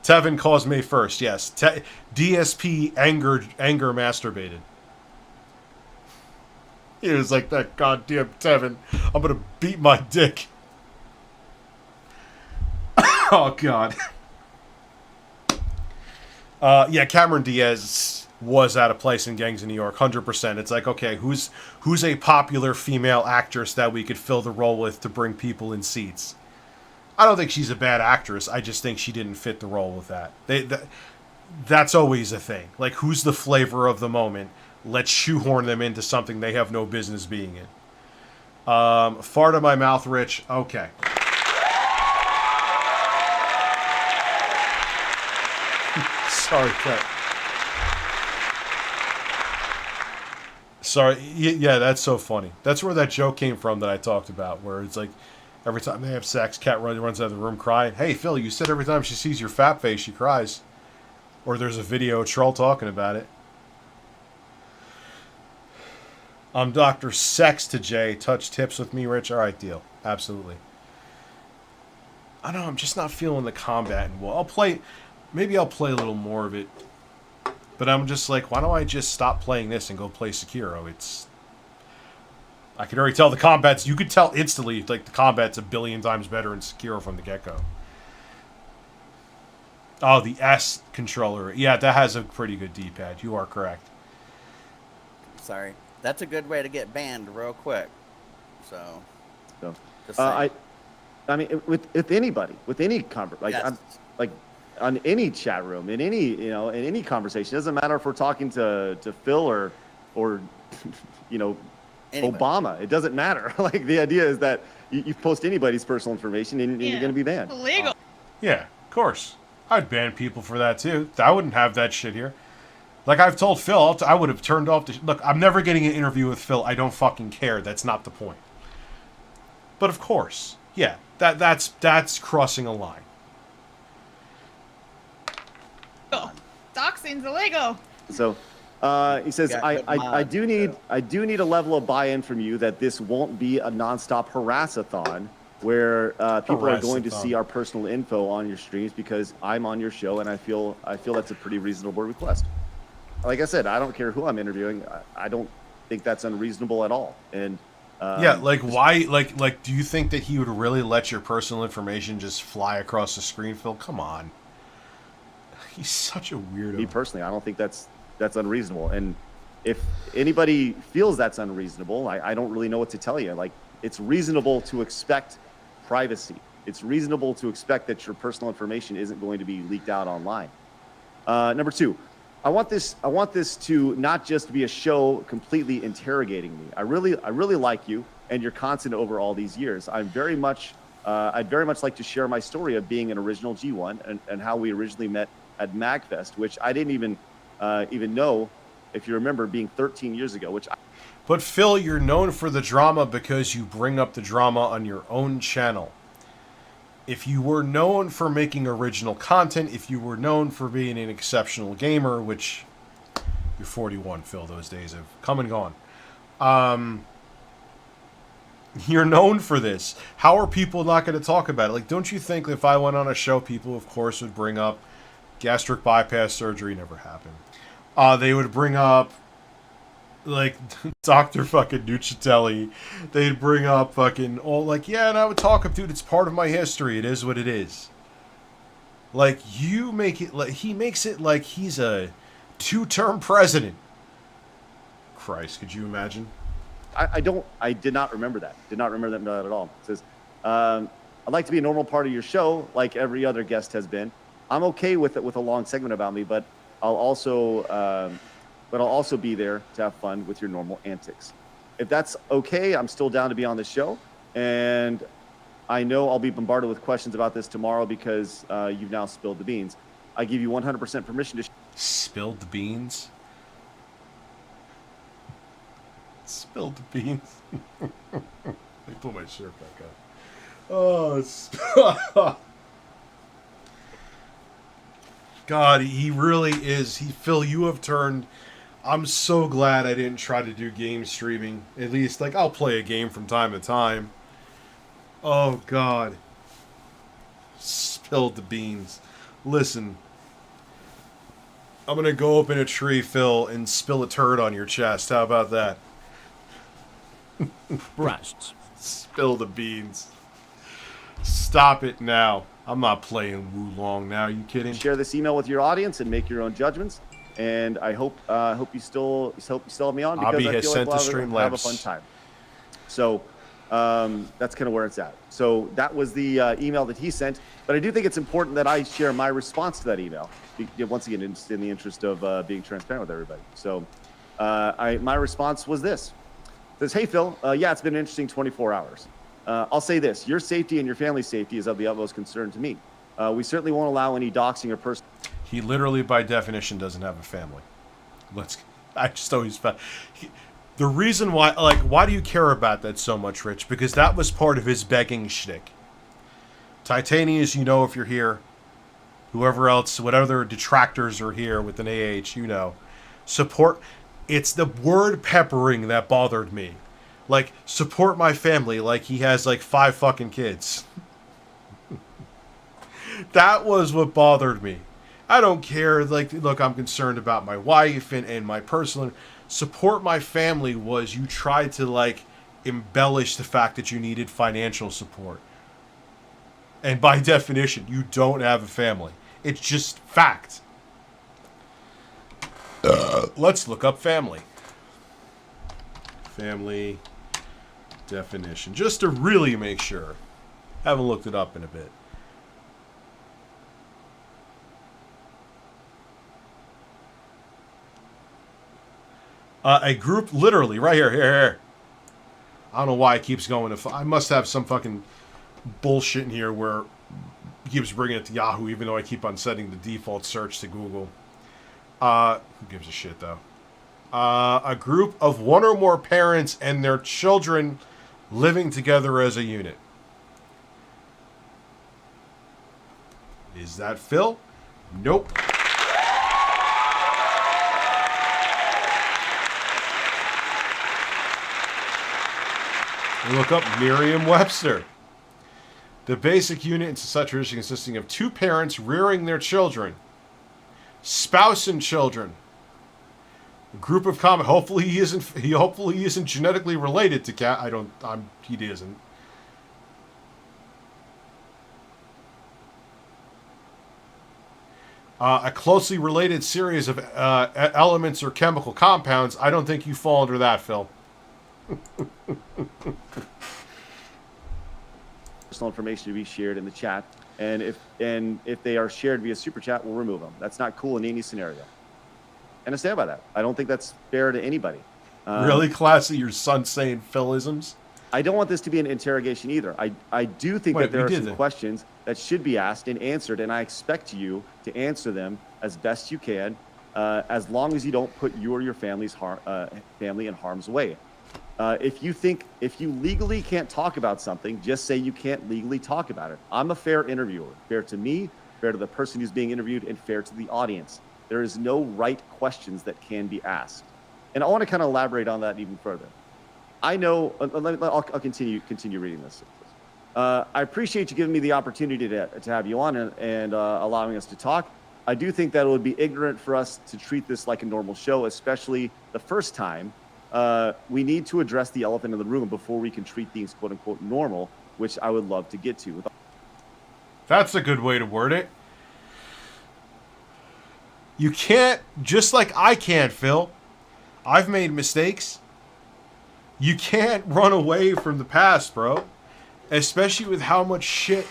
Tevin calls May 1st, yes. DSP anger masturbated. He was like, that goddamn Tevin, I'm gonna beat my dick. Oh, God. Yeah, Cameron Diaz was out of place in Gangs in New York, 100%. It's like, okay, who's a popular female actress that we could fill the role with to bring people in seats? I don't think she's a bad actress. I just think she didn't fit the role with that. That's always a thing. Like, who's the flavor of the moment? Let's shoehorn them into something they have no business being in. Fart in my mouth, Rich. Okay. Sorry, Kat. Sorry. Yeah, that's so funny. That's where that joke came from that I talked about, where it's like, every time they have sex, Kat runs out of the room crying. Hey, Phil, you said every time she sees your fat face, she cries. Or there's a video of Troll talking about it. I'm Dr. Sex to Jay. Touch tips with me, Rich. All right, deal. Absolutely. I don't know. I'm just not feeling the combat. Well, maybe I'll play a little more of it. But I'm just like, why don't I just stop playing this and go play Sekiro? I can already tell the combat's... You could tell instantly, like, the combat's 1 billion times better in Sekiro from the get-go. Oh, the S controller. Yeah, that has a pretty good D-pad. You are correct. Sorry. That's a good way to get banned real quick. So just I mean, with anybody, with any conversation, like on any chat room, in any in any conversation, it doesn't matter if we're talking to Phil or anybody. Obama. It doesn't matter. Like, the idea is that you post anybody's personal information and you're going to be banned. Illegal. Yeah, of course. I'd ban people for that too. I wouldn't have that shit here. Like I've told Phil, I would have turned off the... Look, I'm never getting an interview with Phil. I don't fucking care. That's not the point. But of course, yeah, that's crossing a line. Doxing's illegal. So, he says, I do need a level of buy-in from you that this won't be a nonstop harass-a-thon. where people are Harass going the to thumb. see our personal info on your streams because I'm on your show, and I feel that's a pretty reasonable request. Like I said, I don't care who I'm interviewing. I don't think that's unreasonable at all. And yeah, like why? Like, do you think that he would really let your personal information just fly across the screen, Phil? Come on, he's such a weirdo. me personally, I don't think that's unreasonable. And if anybody feels that's unreasonable, I don't really know what to tell you. Like, it's reasonable to expect privacy. It's reasonable to expect that your personal information isn't going to be leaked out online. Number two, I want this to not just be a show completely interrogating me. I really like you and your content over all these years. I'd very much like to share my story of being an original G1 and how we originally met at MagFest, which I didn't even know, if you remember, being 13 years ago. But Phil, you're known for the drama because you bring up the drama on your own channel. If you were known for making original content, if you were known for being an exceptional gamer, which you're 41, Phil, those days have come and gone. You're known for this. How are people not going to talk about it? Like, don't you think if I went on a show, people, of course, would bring up gastric bypass surgery never happened. They would bring up, like, Dr. fucking Nucitelli. They'd bring up fucking all, like, yeah, and I would talk up, dude, it's part of my history. It is what it is. Like, you make it, like, he makes it like he's a 2-term president. Christ, could you imagine? I did not remember that. Did not remember that at all. It says, I'd like to be a normal part of your show, like every other guest has been. I'm okay with it, with a long segment about me, but I'll also be there to have fun with your normal antics. If that's okay, I'm still down to be on the show. And I know I'll be bombarded with questions about this tomorrow because you've now spilled the beans. I give you 100% permission to... Spilled the beans? Spilled the beans? Let me put my shirt back up. Oh, God, he really is. Phil, you have turned... I'm so glad I didn't try to do game streaming. At least, like, I'll play a game from time to time. Oh, God. Spilled the beans. Listen. I'm going to go up in a tree, Phil, and spill a turd on your chest. How about that? Breasts. Spill the beans. Stop it now. I'm not playing Wulong now. You kidding? share this email with your audience and make your own judgments. And I hope you still have me on because Abby I has feel sent like to we'll have a StreamLabs. fun time. So that's kind of where it's at. So that was the email that he sent. But I do think it's important that I share my response to that email. Once again, in the interest of being transparent with everybody. So my response was this. It says, hey, Phil, yeah, it's been an interesting 24 hours. I'll say this. Your safety and your family's safety is of the utmost concern to me. We certainly won't allow any doxing or personal... He literally, by definition, doesn't have a family. I just always found... The reason why... Like, why do you care about that so much, Rich? Because that was part of his begging shtick. Titanius, you know if you're here. Whoever else, whatever detractors are here with an AH, you know. Support... It's the word peppering that bothered me. Like, support my family like he has, like, 5 fucking kids. That was what bothered me. I don't care. Like, look, I'm concerned about my wife and my personal... Support my family was you tried to, like, embellish the fact that you needed financial support. And by definition, you don't have a family. It's just fact. Let's look up family. Family definition. Just to really make sure. Haven't looked it up in a bit. A group, literally, right here. I don't know why it keeps going to... I must have some fucking bullshit in here where it keeps bringing it to Yahoo, even though I keep on setting the default search to Google. Who gives a shit, though? A group of 1 or more parents and their children living together as a unit. Is that Phil? Nope. Look up Merriam-Webster. The basic unit in such tradition consisting of 2 parents rearing their children, spouse and children. A group of common. Hopefully he isn't genetically related to Cat. He isn't. A closely related series of elements or chemical compounds. I don't think you fall under that, Phil. Personal information to be shared in the chat, and if they are shared via super chat, we'll remove them. That's not cool in any scenario. And I stand by that. I don't think that's fair to anybody. Really classy, your son saying Philisms. I don't want this to be an interrogation either. I do think that there are some questions that should be asked and answered, and I expect you to answer them as best you can, as long as you don't put you or your family's family in harm's way. If you legally can't talk about something, just say you can't legally talk about it. I'm a fair interviewer, fair to me, fair to the person who's being interviewed, and fair to the audience. There is no right questions that can be asked. And I want to kind of elaborate on that even further. I know, I'll continue reading this. I appreciate you giving me the opportunity to have you on and allowing us to talk. I do think that it would be ignorant for us to treat this like a normal show, especially the first time. We need to address the elephant in the room before we can treat things quote unquote normal, which I would love to get to. That's a good way to word it. You can't, just like I can't, Phil. I've made mistakes. You can't run away from the past, bro. Especially with how much shit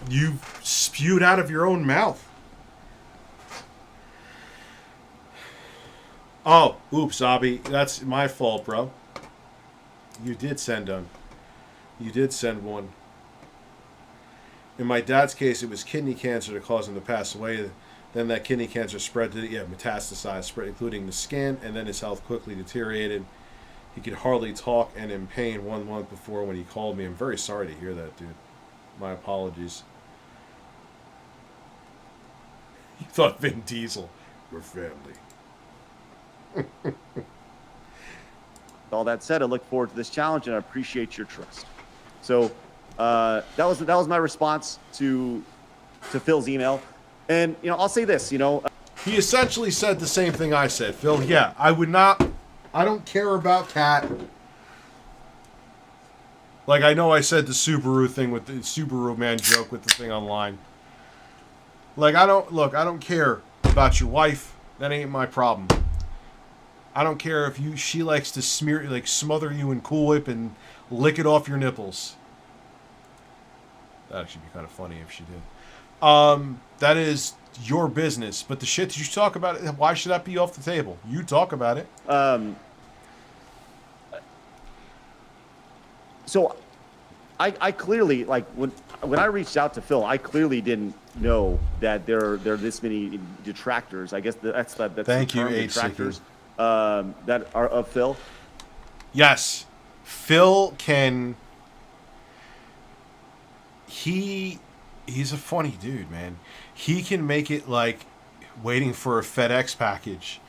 you've spewed out of your own mouth. Oh, oops, Abby. That's my fault, bro. You did send one. You did send one. In my dad's case, it was kidney cancer that caused him to pass away. Then that kidney cancer spread to, metastasized, spread, including the skin, and then his health quickly deteriorated. He could hardly talk and in pain 1 month before when he called me. I'm very sorry to hear that, dude. My apologies. You thought Vin Diesel were family. With all that said, I look forward to this challenge and I appreciate your trust. So that was my response to Phil's email. And I'll say this, He essentially said the same thing I said, Phil. Yeah, I don't care about Cat. Like, I know I said the Subaru thing with the Subaru man joke with the thing online. Like, I don't care about your wife. That ain't my problem. I don't care if she likes to smother you in Cool Whip and lick it off your nipples. That'd actually be kind of funny if she did. That is your business. But the shit that you talk about, why should that be off the table? You talk about it. So I clearly, when I reached out to Phil, I clearly didn't know that there are this many detractors. I guess that's Thank the term, you, detractors that are of Phil. Yes. Phil can... He's a funny dude, man. He can make it like waiting for a FedEx package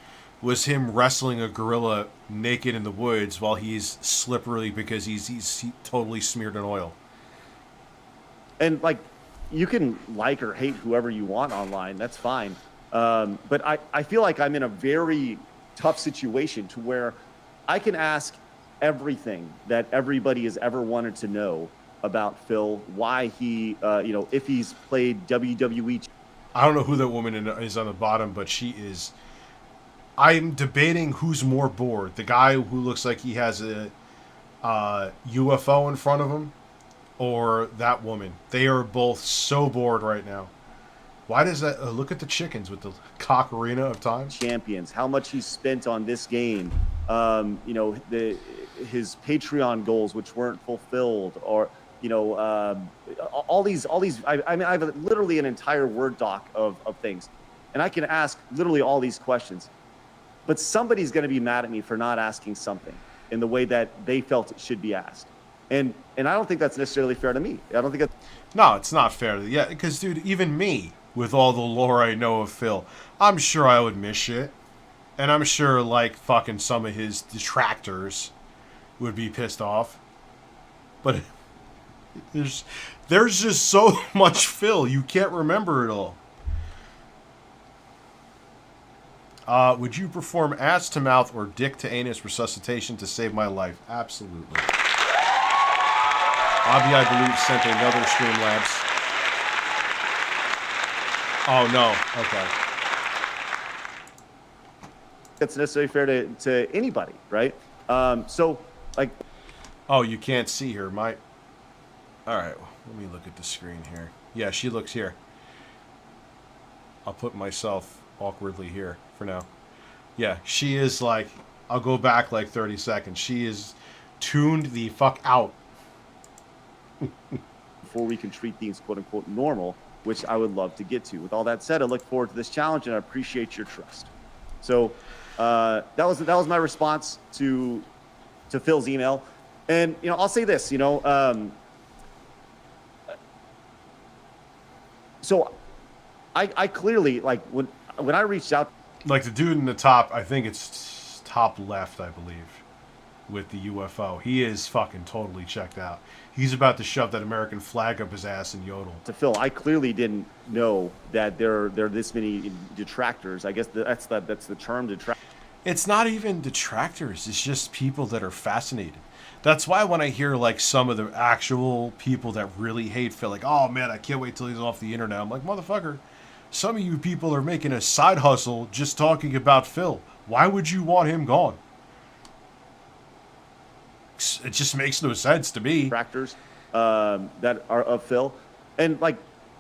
was him wrestling a gorilla naked in the woods while he's slippery because he's totally smeared in oil. And you can like or hate whoever you want online. That's fine. But I feel like I'm in a very tough situation to where I can ask everything that everybody has ever wanted to know about Phil, why he, if he's played WWE. I don't know who that woman is on the bottom, but she is. I'm debating who's more bored. The guy who looks like he has a UFO in front of him, or that woman. They are both so bored right now. Why does that... look at the chickens with the Cock-Arena of Time. Champions, how much he spent on this game. His Patreon goals, which weren't fulfilled, or... all these. I have literally an entire Word doc of things, and I can ask literally all these questions, but somebody's going to be mad at me for not asking something in the way that they felt it should be asked, and I don't think that's necessarily fair to me. I don't think No, it's not fair. Yeah, because dude, even me, with all the lore I know of Phil, I'm sure I would miss shit, and I'm sure fucking some of his detractors would be pissed off, but. There's just so much Phil, you can't remember it all. Would you perform ass to mouth or dick to anus resuscitation to save my life? Absolutely. Avi, I believe, sent another StreamLabs. Oh, no. Okay. That's necessarily fair to anybody, right? So, like... Oh, you can't see her. All right, let me look at the screen here. Yeah, she looks here. I'll put myself awkwardly here for now. Yeah, she is like... I'll go back like 30 seconds. She is tuned the fuck out. Before we can treat things quote-unquote normal, which I would love to get to. With all that said, I look forward to this challenge, and I appreciate your trust. So that was my response to Phil's email. And, you know, I'll say this, you know, so I clearly, like, when I reached out... Like the dude in the top, I think it's top left, I believe, with the UFO. He is fucking totally checked out. He's about to shove that American flag up his ass and yodel. To Phil, I clearly didn't know that there are this many detractors. I guess that's the term, detractor. It's not even detractors. It's just people that are fascinated. That's why when I hear like some of the actual people that really hate Phil, like, oh man, I can't wait till he's off the internet. I'm like, motherfucker, some of you people are making a side hustle just talking about Phil. Why would you want him gone? It just makes no sense to me. Detractors that are of Phil, and like,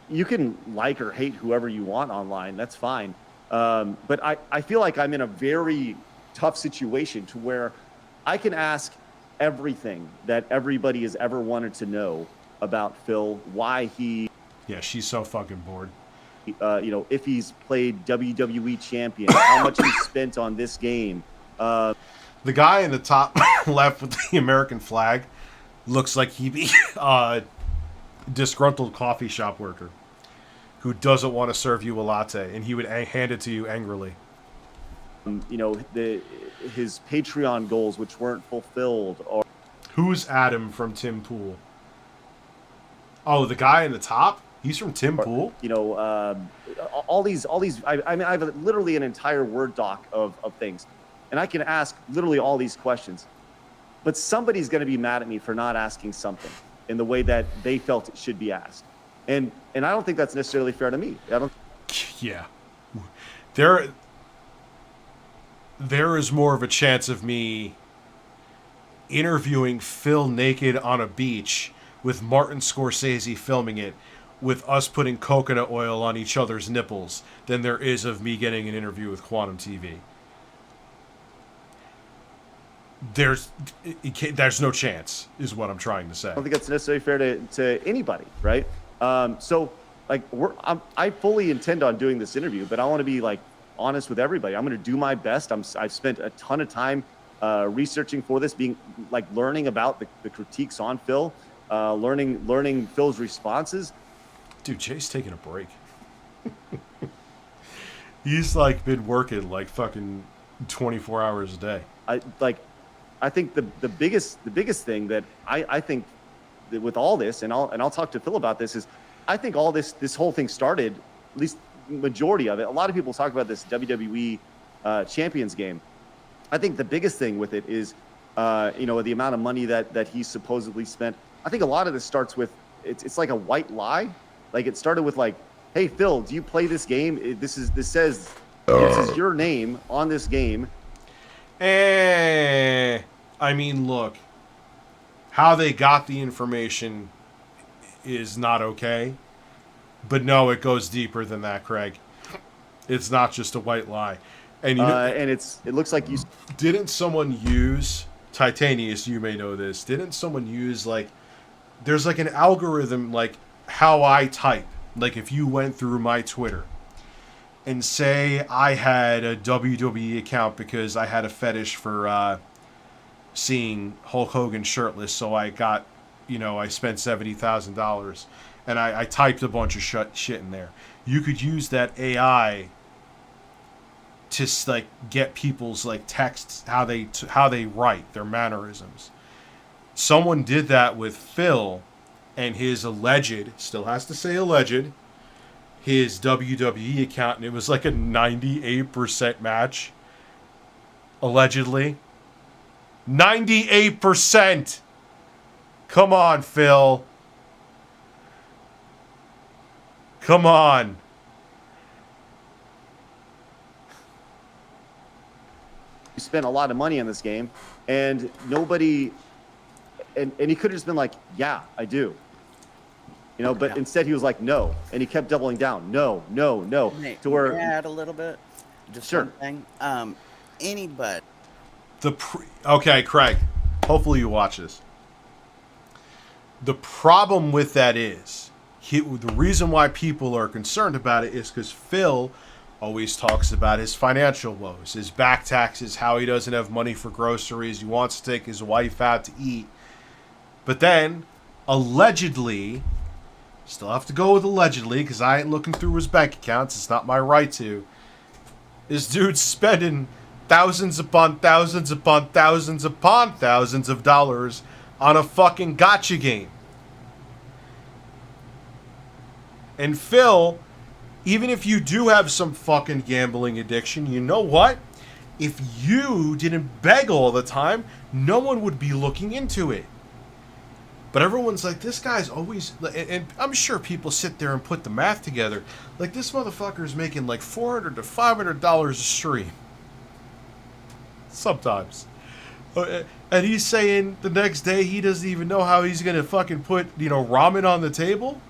you can like or hate whoever you want online. That's fine. But I feel like I'm in a very tough situation to where I can ask everything that everybody has ever wanted to know about Phil. Why he... Yeah, she's so fucking bored. You know, if he's played WWE champion, how much he spent on this game. The guy in the top left with the American flag looks like he be a disgruntled coffee shop worker who doesn't want to serve you a latte, and he would hand it to you angrily. You know, his Patreon goals, which weren't fulfilled. Or who's Adam from Tim Pool? Oh, the guy in the top? He's from Tim Pool? You know, all these. I mean, I have literally an entire Word doc of things. And I can ask literally all these questions. But somebody's going to be mad at me for not asking something in the way that they felt it should be asked. And I don't think that's necessarily fair to me. I don't. Yeah. There is more of a chance of me interviewing Phil naked on a beach with Martin Scorsese filming it with us putting coconut oil on each other's nipples than there is of me getting an interview with Quantum TV. There's no chance, is what I'm trying to say. I don't think that's necessarily fair to anybody, right? So, like, I fully intend on doing this interview, but I want to be like honest with everybody. I'm going to do my best. I've spent a ton of time researching for this, being like learning about the critiques on Phil, learning Phil's responses. Dude, Jay's taking a break. He's like been working like fucking 24 hours a day. I think the biggest thing that I think that with all this, and I'll talk to Phil about this, is I think all this whole thing started, at least majority of it. A lot of people talk about this WWE Champions game. I think the biggest thing with it is, you know, the amount of money that he supposedly spent. I think a lot of this starts with it's like a white lie. Like, it started with like, hey Phil, do you play this game? This says your name on this game. I mean, look, how they got the information is not okay, but no, it goes deeper than that, Craig. It's not just a white lie, and you know, and it looks like you didn't someone use Titanius. You may know this. Didn't someone use like there's like an algorithm like how I type. Like if you went through my Twitter and say I had a WWE account because I had a fetish for seeing Hulk Hogan shirtless, so I got, you know, I spent $70,000 and I typed a bunch of shit in there. You could use that AI to like get people's like texts, how they write, their mannerisms. Someone did that with Phil, and his alleged, still has to say alleged, his WWE account, and it was like a 98% match. Allegedly. 98%! Come on, Phil. Come on. You spent a lot of money on this game, and nobody, and he could have just been like, yeah, I do. You know, but instead he was like, no, and he kept doubling down. No. Hey, To where, add a little bit. Just Sure. one thing. Anybody. Okay, Craig. Hopefully you watch this. The problem with that is, the reason why people are concerned about it is because Phil always talks about his financial woes, his back taxes, how he doesn't have money for groceries, he wants to take his wife out to eat. But then, allegedly, still have to go with allegedly because I ain't looking through his bank accounts, it's not my right to. This dude's spending thousands upon thousands upon thousands upon thousands of dollars on a fucking gotcha game. And Phil, even if you do have some fucking gambling addiction, you know what? If you didn't beg all the time, no one would be looking into it. But everyone's like, this guy's always... And I'm sure people sit there and put the math together. Like, this motherfucker's making like $400 to $500 a stream. Sometimes. And he's saying the next day he doesn't even know how he's going to fucking put, ramen on the table?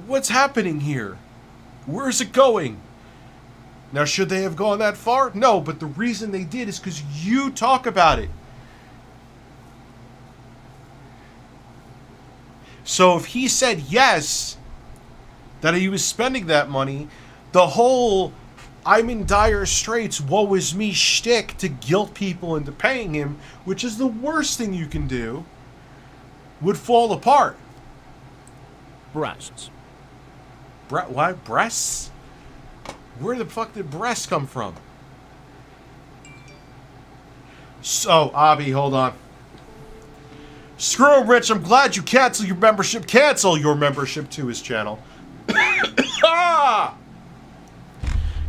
What's happening here? Where's it going? Now, should they have gone that far? No, but the reason they did is because you talk about it. So if he said yes, that he was spending that money, the whole I'm in dire straits, woe is me shtick to guilt people into paying him, which is the worst thing you can do, would fall apart. Breasts. Why breasts? Where the fuck did breasts come from? So, Abby, hold on. Screw him, Rich. I'm glad you cancel your membership. Cancel your membership to his channel.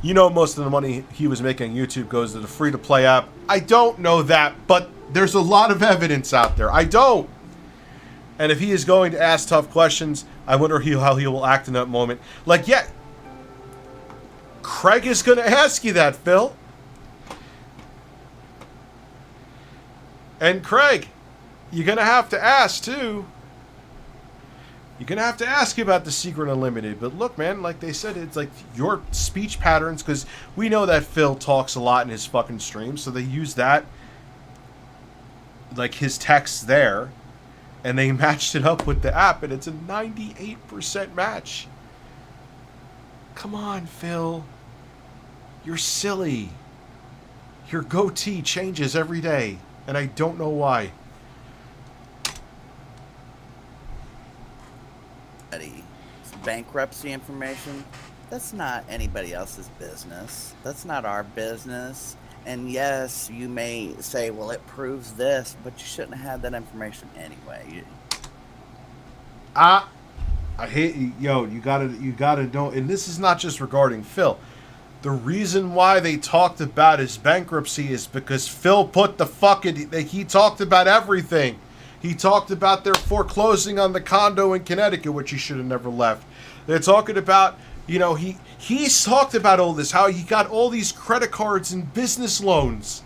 You know most of the money he was making on YouTube goes to the free-to-play app. I don't know that, but there's a lot of evidence out there. I don't. And if he is going to ask tough questions, I wonder how he will act in that moment. Like, yeah, Craig is going to ask you that, Phil. And Craig, you're going to have to ask, too. You're going to have to ask about the Secret Unlimited. But look, man, like they said, it's like your speech patterns, because we know that Phil talks a lot in his fucking streams, so they use that, like his text there, and they matched it up with the app, and it's a 98% match. Come on, Phil. You're silly. Your goatee changes every day, and I don't know why. Bankruptcy information, that's not anybody else's business. That's not our business. And yes, you may say, well, it proves this, but you shouldn't have had that information anyway. I hate you. Yo, you gotta know, and this is not just regarding Phil. The reason why they talked about his bankruptcy is because Phil put the fucking, he talked about everything. He talked about their foreclosing on the condo in Connecticut, which he should have never left. They're talking about, he's talked about all this, how he got all these credit cards and business loans.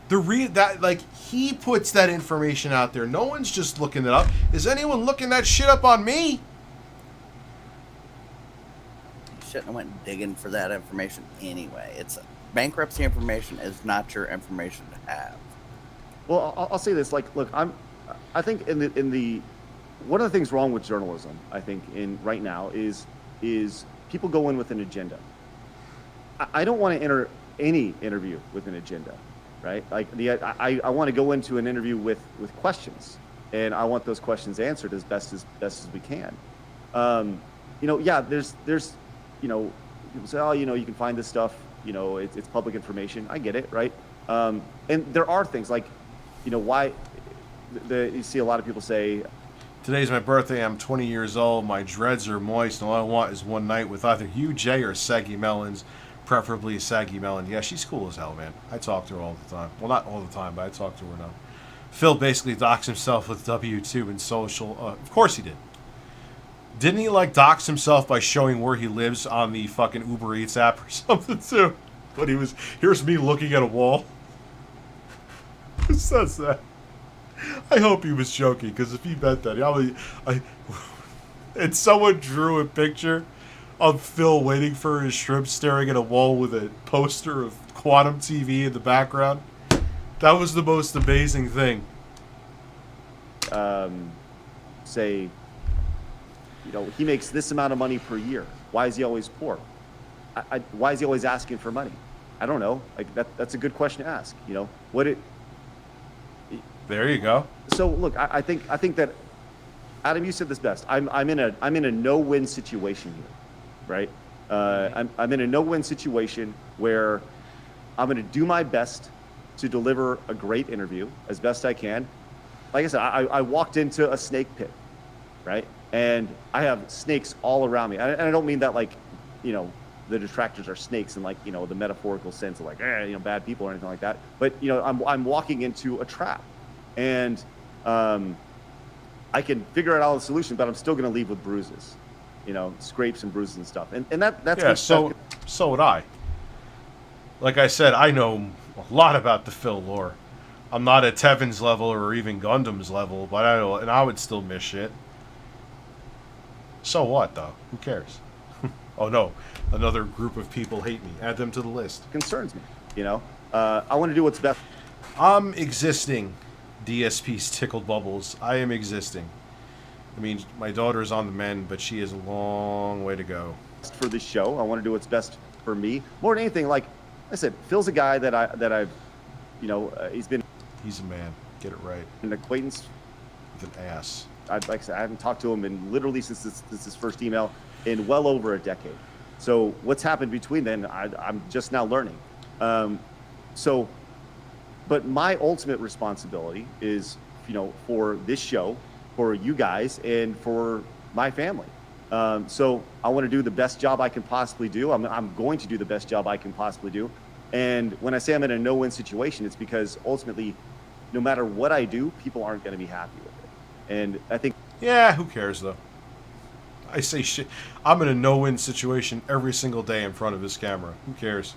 He puts that information out there. No one's just looking it up. Is anyone looking that shit up on me? You shouldn't have went digging for that information anyway. Bankruptcy information is not your information to have. Well, I'll say this. Like, look, I think in the one of the things wrong with journalism, I think, right now is people go in with an agenda. I don't want to enter any interview with an agenda, right? Like I want to go into an interview with questions, and I want those questions answered as best as we can. Yeah, there's people say, oh, you can find this stuff, it's public information. I get it, right? And there are things like, why you see a lot of people say, Today's my birthday. I'm 20 years old. My dreads are moist, and all I want is one night with either you, Jay, or Saggy Melons, preferably a Saggy Melon. Yeah, she's cool as hell, man. I talk to her all the time. Well, not all the time, but I talk to her now. Phil basically doxed himself with W2 and social. Of course he did. Didn't he, like, dox himself by showing where he lives on the fucking Uber Eats app or something, too? But here's me looking at a wall. Who says that? I hope he was joking, because if he meant that, and someone drew a picture of Phil waiting for his shrimp staring at a wall with a poster of Quantum TV in the background. That was the most amazing thing. Say, he makes this amount of money per year. Why is he always poor? Why is he always asking for money? I don't know. Like that's a good question to ask. There you go. So look, I think that, Adam, you said this best. I'm in a no-win situation here, right? I'm in a no-win situation where I'm going to do my best to deliver a great interview as best I can. Like I said, I walked into a snake pit, right? And I have snakes all around me. And I don't mean that like, the detractors are snakes in like, the metaphorical sense of like, bad people or anything like that. But, I'm walking into a trap. And I can figure out all the solution, but I'm still going to leave with bruises, scrapes and bruises and stuff. And that's yeah. So would I. Like I said, I know a lot about the Phil lore. I'm not at Tevin's level or even Gundam's level, but I would still miss shit. So what, though? Who cares? Oh no, another group of people hate me. Add them to the list. Concerns me. I want to do what's best. I'm existing. DSP's tickled bubbles. I am existing. I mean, my daughter's on the mend, but she has a long way to go. For this show, I want to do what's best for me. More than anything, like I said, Phil's a guy that I've, He's a man. Get it right. An acquaintance with an ass. Like I said, I haven't talked to him in literally since his first email in well over a decade. So what's happened between then, I'm just now learning. But my ultimate responsibility is, for this show, for you guys, and for my family. So I want to do the best job I can possibly do. I'm going to do the best job I can possibly do. And when I say I'm in a no-win situation, it's because ultimately, no matter what I do, people aren't going to be happy with it. And I think... Yeah, who cares, though? I say shit. I'm in a no-win situation every single day in front of this camera. Who cares?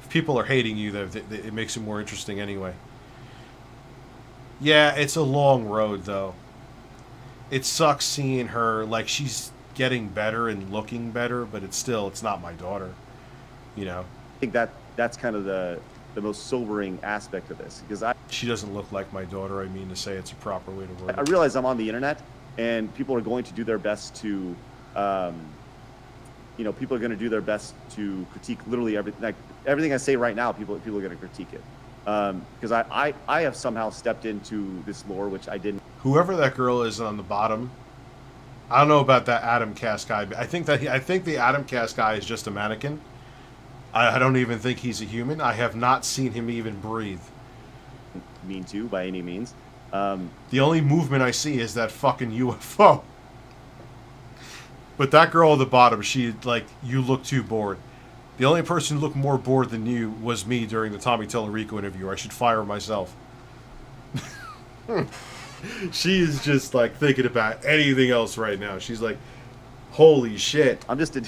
People are hating you, it makes it more interesting anyway. Yeah, it's a long road, though. It sucks seeing her, like, she's getting better and looking better, but it's not my daughter, I think that's kind of the most sobering aspect of this, because she doesn't look like my daughter. I mean to say it's a proper way to word it. I realize I'm on the internet, and people are going to do their best to, people are going to do their best to critique literally everything. Like everything I say right now, people are going to critique it, because I have somehow stepped into this lore, which I didn't. Whoever that girl is on the bottom, I don't know about that Adam Cast guy. But I think the Adam Cast guy is just a mannequin. I don't even think he's a human. I have not seen him even breathe. Mean to by any means. The only movement I see is that fucking UFO. But that girl at the bottom, you look too bored. The only person who looked more bored than you was me during the Tommy Tellerico interview. I should fire myself. She is just, thinking about anything else right now. She's like, holy shit. I'm just a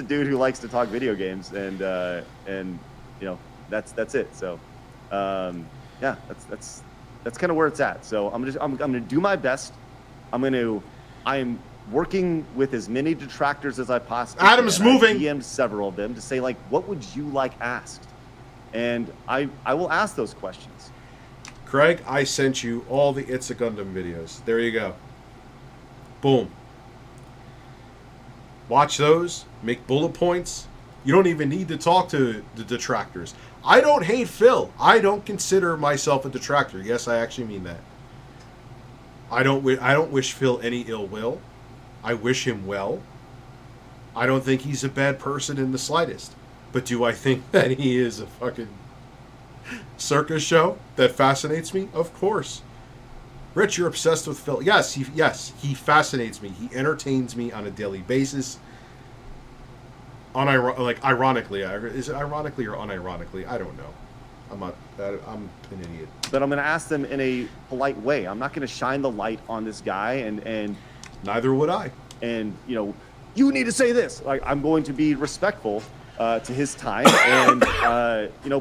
dude who likes to talk video games, and that's it. So, yeah, that's kind of where it's at. So I'm going to do my best. I'm working with as many detractors as I possibly can. Adam's moving. I DM'd several of them to say, what would you like asked? And I will ask those questions. Craig, I sent you all the It's a Gundam videos. There you go. Boom. Watch those. Make bullet points. You don't even need to talk to the detractors. I don't hate Phil. I don't consider myself a detractor. Yes, I actually mean that. I don't wish Phil any ill will. I wish him well. I don't think he's a bad person in the slightest. But do I think that he is a fucking Circus show that fascinates me? Of course. Rich, you're obsessed with Phil. Yes, he fascinates me. He entertains me on a daily basis. Ironically, is it ironically or unironically? I don't know. I'm an idiot. But I'm going to ask them in a polite way. I'm not going to shine the light on this guy and neither would I. And you need to say this. Like, I'm going to be respectful to his time, and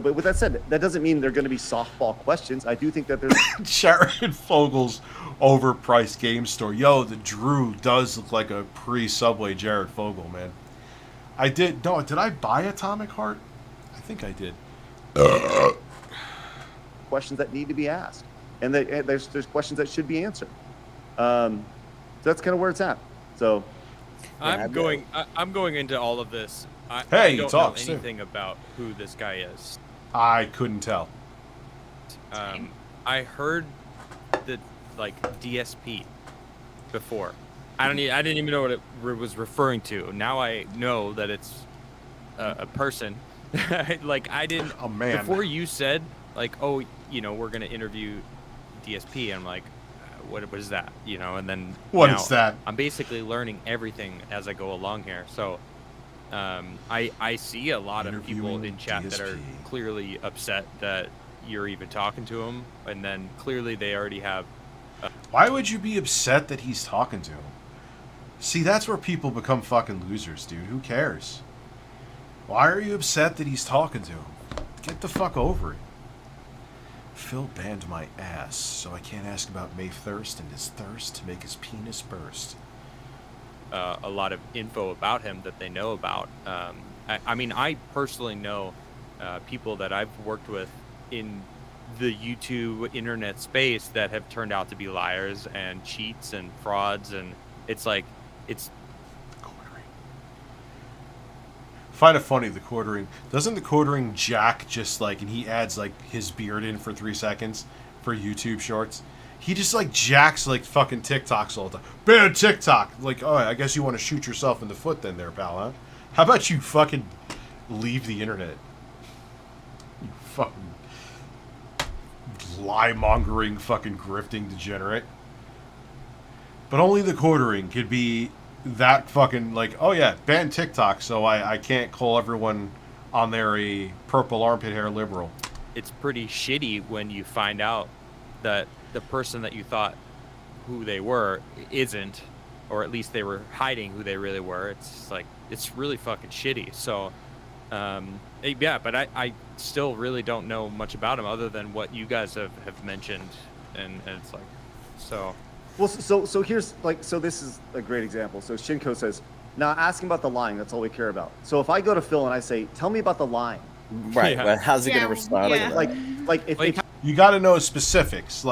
but with that said, that doesn't mean they're going to be softball questions. I do think that there's Sharon Fogel's overpriced game store. Yo, the Drew does look like a pre-Subway Jared Fogle, man. Did I buy Atomic Heart? I think I did. questions that need to be asked, and there's questions that should be answered. So that's kind of where it's at. So I'm going into all of this. I don't know anything about who this guy is. I couldn't tell. I heard the DSP before. I didn't even know what it was referring to. Now I know that it's a person. I didn't. A man. Before you said we're gonna interview DSP. I'm like, what is that? And then what is that? I'm basically learning everything as I go along here. So. I see a lot of people in chat that are clearly upset that you're even talking to him, and then clearly they already have. Why would you be upset that he's talking to him? See, that's where people become fucking losers, dude. Who cares? Why are you upset that he's talking to him? Get the fuck over it. Phil banned my ass, so I can't ask about May thirst and his thirst to make his penis burst. A lot of info about him that they know about. I personally know people that I've worked with in the YouTube internet space that have turned out to be liars and cheats and frauds, and it's quartering. Find it funny, the quartering. Doesn't the quartering jack just and he adds his beard in for 3 seconds for YouTube shorts? He just jacks fucking TikToks all the time. Ban TikTok! Oh, I guess you want to shoot yourself in the foot then there, pal, huh? How about you fucking leave the internet? You fucking lie-mongering fucking grifting degenerate. But only the quartering could be that fucking oh yeah, ban TikTok so I can't call everyone on there a purple armpit hair liberal. It's pretty shitty when you find out that the person that you thought who they were isn't, or at least they were hiding who they really were. It's really fucking shitty. So, yeah, but I still really don't know much about him other than what you guys have mentioned, and it's so. Well, so here's so this is a great example. So Shinko says, now ask him about the line. That's all we care about. So if I go to Phil and I say, tell me about the line. Right, Yeah. but how's he gonna respond? If You got to know specifics.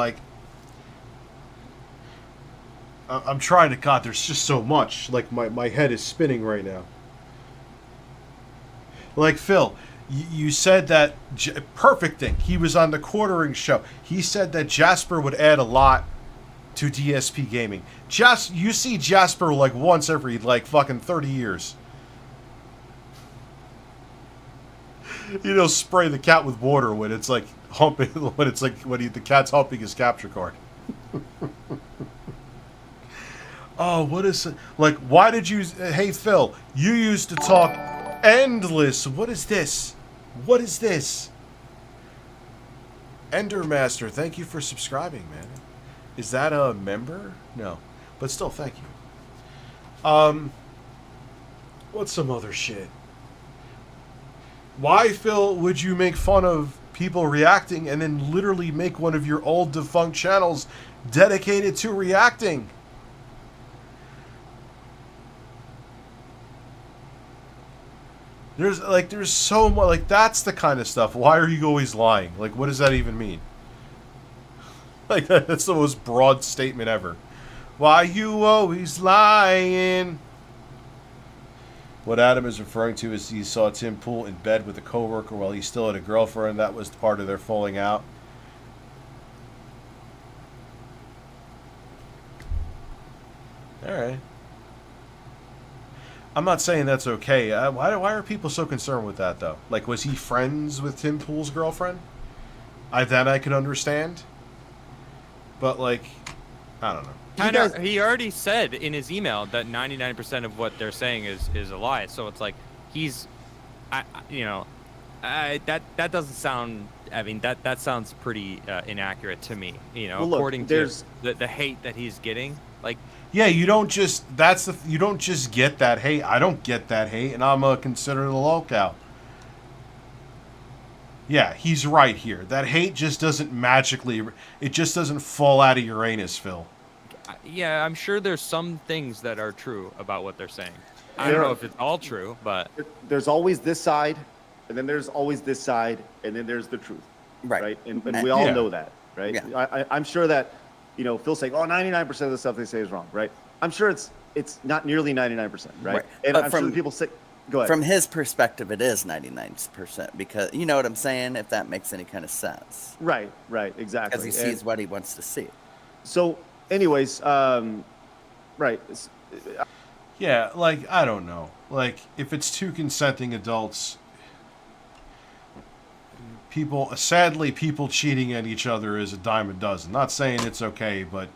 I'm trying to. God, there's just so much. My head is spinning right now. Phil, you said that perfect thing. He was on the quartering show. He said that Jasper would add a lot to DSP gaming. You see Jasper once every fucking 30 years. Spray the cat with water when it's humping, when it's the cat's humping his capture card. Oh, what is it? Why did you... Hey, Phil, you used to talk endless. What is this? What is this? Endermaster, thank you for subscribing, man. Is that a member? No. But still, thank you. What's some other shit? Why, Phil, would you make fun of people reacting and then literally make one of your old defunct channels dedicated to reacting? There's so much, that's the kind of stuff. Why are you always lying? What does that even mean? That's the most broad statement ever. Why you always lying? What Adam is referring to is he saw Tim Pool in bed with a coworker while he still had a girlfriend. That was part of their falling out. All right. I'm not saying that's okay. Why are people so concerned with that, though? Was he friends with Tim Pool's girlfriend? I could understand. But like, I don't know. He already said in his email that 99% of what they're saying is a lie. So it's like that doesn't sound. I mean, that sounds pretty inaccurate to me. You know, Well, look, according to the hate that he's getting, like. Yeah, you don't just get that hate. I don't get that hate, and I'm consider the locale. Yeah, he's right here. That hate just doesn't magically. It just doesn't fall out of Uranus, Phil. Yeah, I'm sure there's some things that are true about what they're saying. I don't know if it's all true, but there's always this side, and then there's always this side, and then there's the truth. Right. And we all Yeah. know that, right? Yeah. I'm sure that, Phil's saying, 99% of the stuff they say is wrong, right? I'm sure it's not nearly 99%, right? And But I'm sure the people say, go ahead. From his perspective, it is 99% because you know what I'm saying. If that makes any kind of sense. Right, exactly. Because he sees what he wants to see. So, anyways, right. Yeah, like, I don't know. Like, if it's two consenting adults, sadly, people cheating at each other is a dime a dozen. Not saying it's okay, but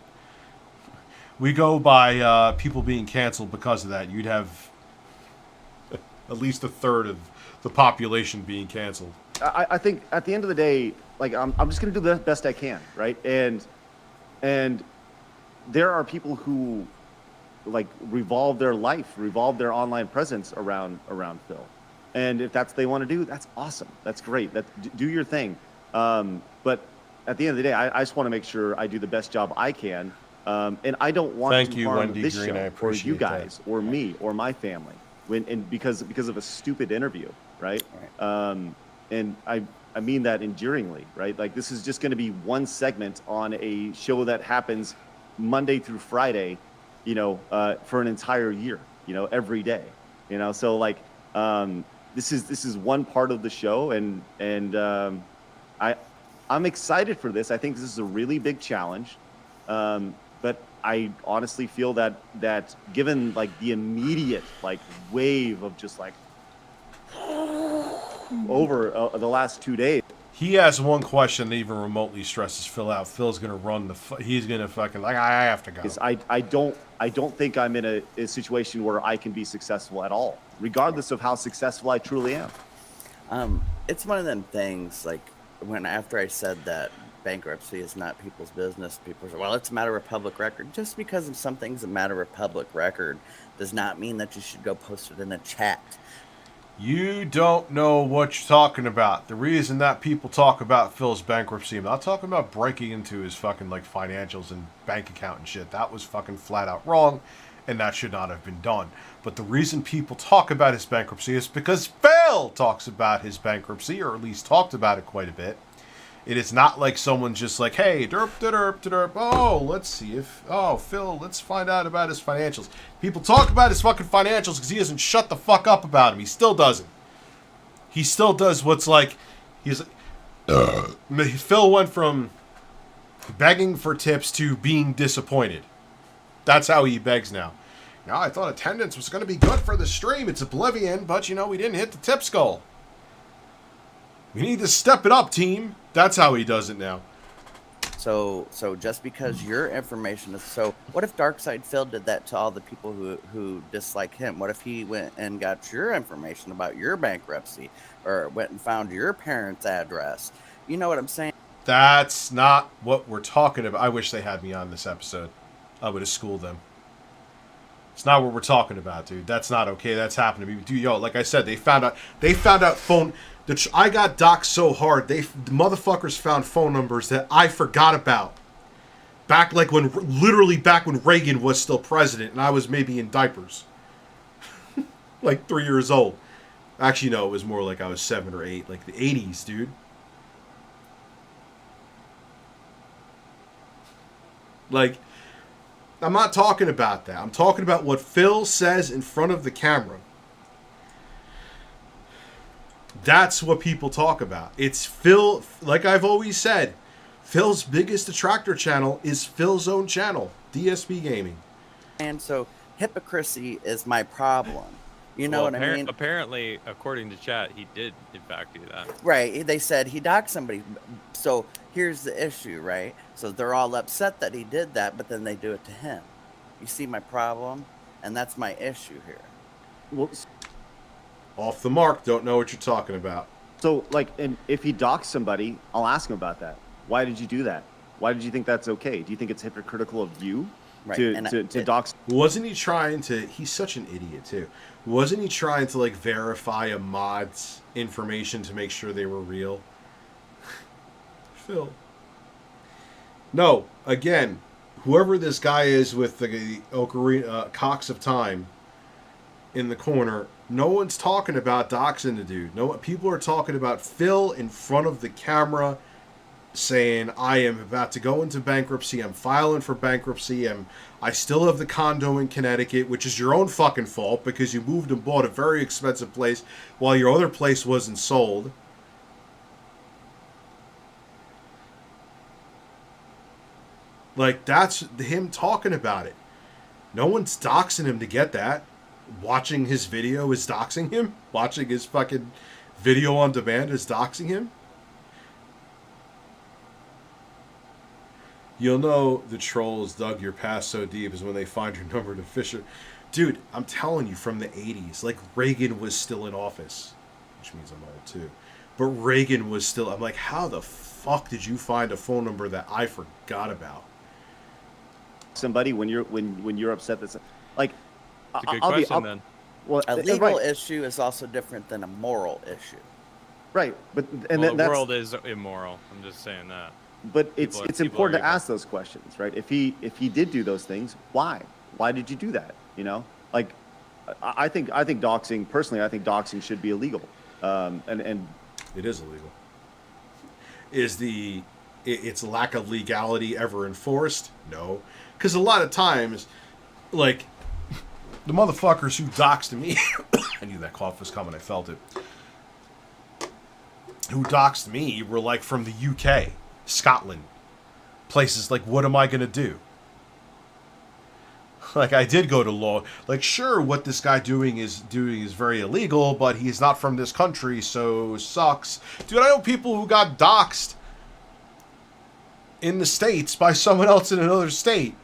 we go by people being canceled because of that. You'd have at least a third of the population being canceled. I think at the end of the day, like, I'm just going to do the best I can, right? And there are people who, like, revolve their online presence around Phil. And if that's what they want to do, that's awesome. That's great. Do your thing. But at the end of the day, I just want to make sure I do the best job I can. And I don't want to harm Wendy this Green, I show or appreciate you guys or me or my family because of a stupid interview, right? And I mean that endearingly, right? Like, this is just going to be one segment on a show that happens Monday through Friday, for an entire year, every day, So like, this is one part of the show, and I'm excited for this. I think this is a really big challenge, but I honestly feel that given like the immediate like wave of just like over the last 2 days. He has one question that even remotely stresses Phil out. Phil's gonna run he's gonna fucking like, I have to go. I don't think I'm in a situation where I can be successful at all, regardless of how successful I truly am. It's one of them things, like, after I said that bankruptcy is not people's business, people say, well, it's a matter of public record. Just because something's a matter of public record does not mean that you should go post it in a chat. You don't know what you're talking about. The reason that people talk about Phil's bankruptcy, I'm not talking about breaking into his fucking like financials and bank account and shit. That was fucking flat out wrong, and that should not have been done. But the reason people talk about his bankruptcy is because Phil talks about his bankruptcy, or at least talked about it quite a bit. It is not like someone's just like, hey, derp, derp, derp, let's see Phil, let's find out about his financials. People talk about his fucking financials because he doesn't shut the fuck up about them. He still doesn't. He still does what's like, Phil went from begging for tips to being disappointed. That's how he begs now. Now, I thought attendance was going to be good for the stream. It's Oblivion, but, we didn't hit the tip skull. We need to step it up, team. That's how he does it now. So just because your information is what if Darkseid Phil did that to all the people who dislike him? What if he went and got your information about your bankruptcy, or went and found your parents' address? You know what I'm saying? That's not what we're talking about. I wish they had me on this episode. I would have schooled them. It's not what we're talking about, dude. That's not okay. That's happened to me. Dude, like I said, they found out phone. I got doxxed so hard. The motherfuckers found phone numbers that I forgot about. Literally back when Reagan was still president and I was maybe in diapers. Like 3 years old. Actually, no, it was more like I was 7 or 8. Like the 80s, dude. Like, I'm not talking about that. I'm talking about what Phil says in front of the camera. That's what people talk about. It's Phil, like I've always said, Phil's biggest attractor channel is Phil's own channel, DSP Gaming. And so hypocrisy is my problem. You know what I mean? Apparently, according to chat, he did in fact do that. Right. They said he doxed somebody. So here's the issue, right? So they're all upset that he did that, but then they do it to him. You see my problem? And that's my issue here. Well, Off the mark. Don't know what you're talking about. so, like, and if he doxed somebody, I'll ask him about that. Why did you do that? Why did you think that's okay? Do you think it's hypocritical of you Right. to dox? Wasn't he trying to... He's such an idiot, too. Wasn't he trying to, like, verify a mod's information to make sure they were real? Phil. No, again, whoever this guy is with the Ocarina, Cox of Time in the corner, no one's talking about doxing the dude. No, people are talking about Phil in front of the camera saying, I am about to go into bankruptcy, I'm filing for bankruptcy, I still have the condo in Connecticut, which is your own fucking fault because you moved and bought a very expensive place while your other place wasn't sold. Like, that's him talking about it. No one's doxing him to get that. Watching his video is doxing him. Watching his fucking video on demand is doxing him. You'll know the trolls dug your past so deep is when they find your number to Fisher. Dude, I'm telling you, from the 80s, like, Reagan was still in office. Which means I'm old, too. But Reagan was still... I'm like, how the fuck did you find a phone number that I forgot about? Somebody when you're upset, that's like... It's a good question, then. Well, A legal right. issue is also different than a moral issue. Right, but Well, the world is immoral. I'm just saying that. But it's People are important to evil. ask those questions, right? If he did do those things, why? Why did you do that? You know, like I think doxing personally. I think doxing should be illegal. And It is illegal. Is its lack of legality ever enforced? No, because a lot of times, like the motherfuckers who doxed me, I knew that cough was coming. I felt it. Who doxed me were like from the UK. Scotland, places like, what am I gonna do? Like, I did go to law. Like, sure, what this guy doing is very illegal, but he's not from this country, so sucks. Dude, I know people who got doxed in the States by someone else in another state,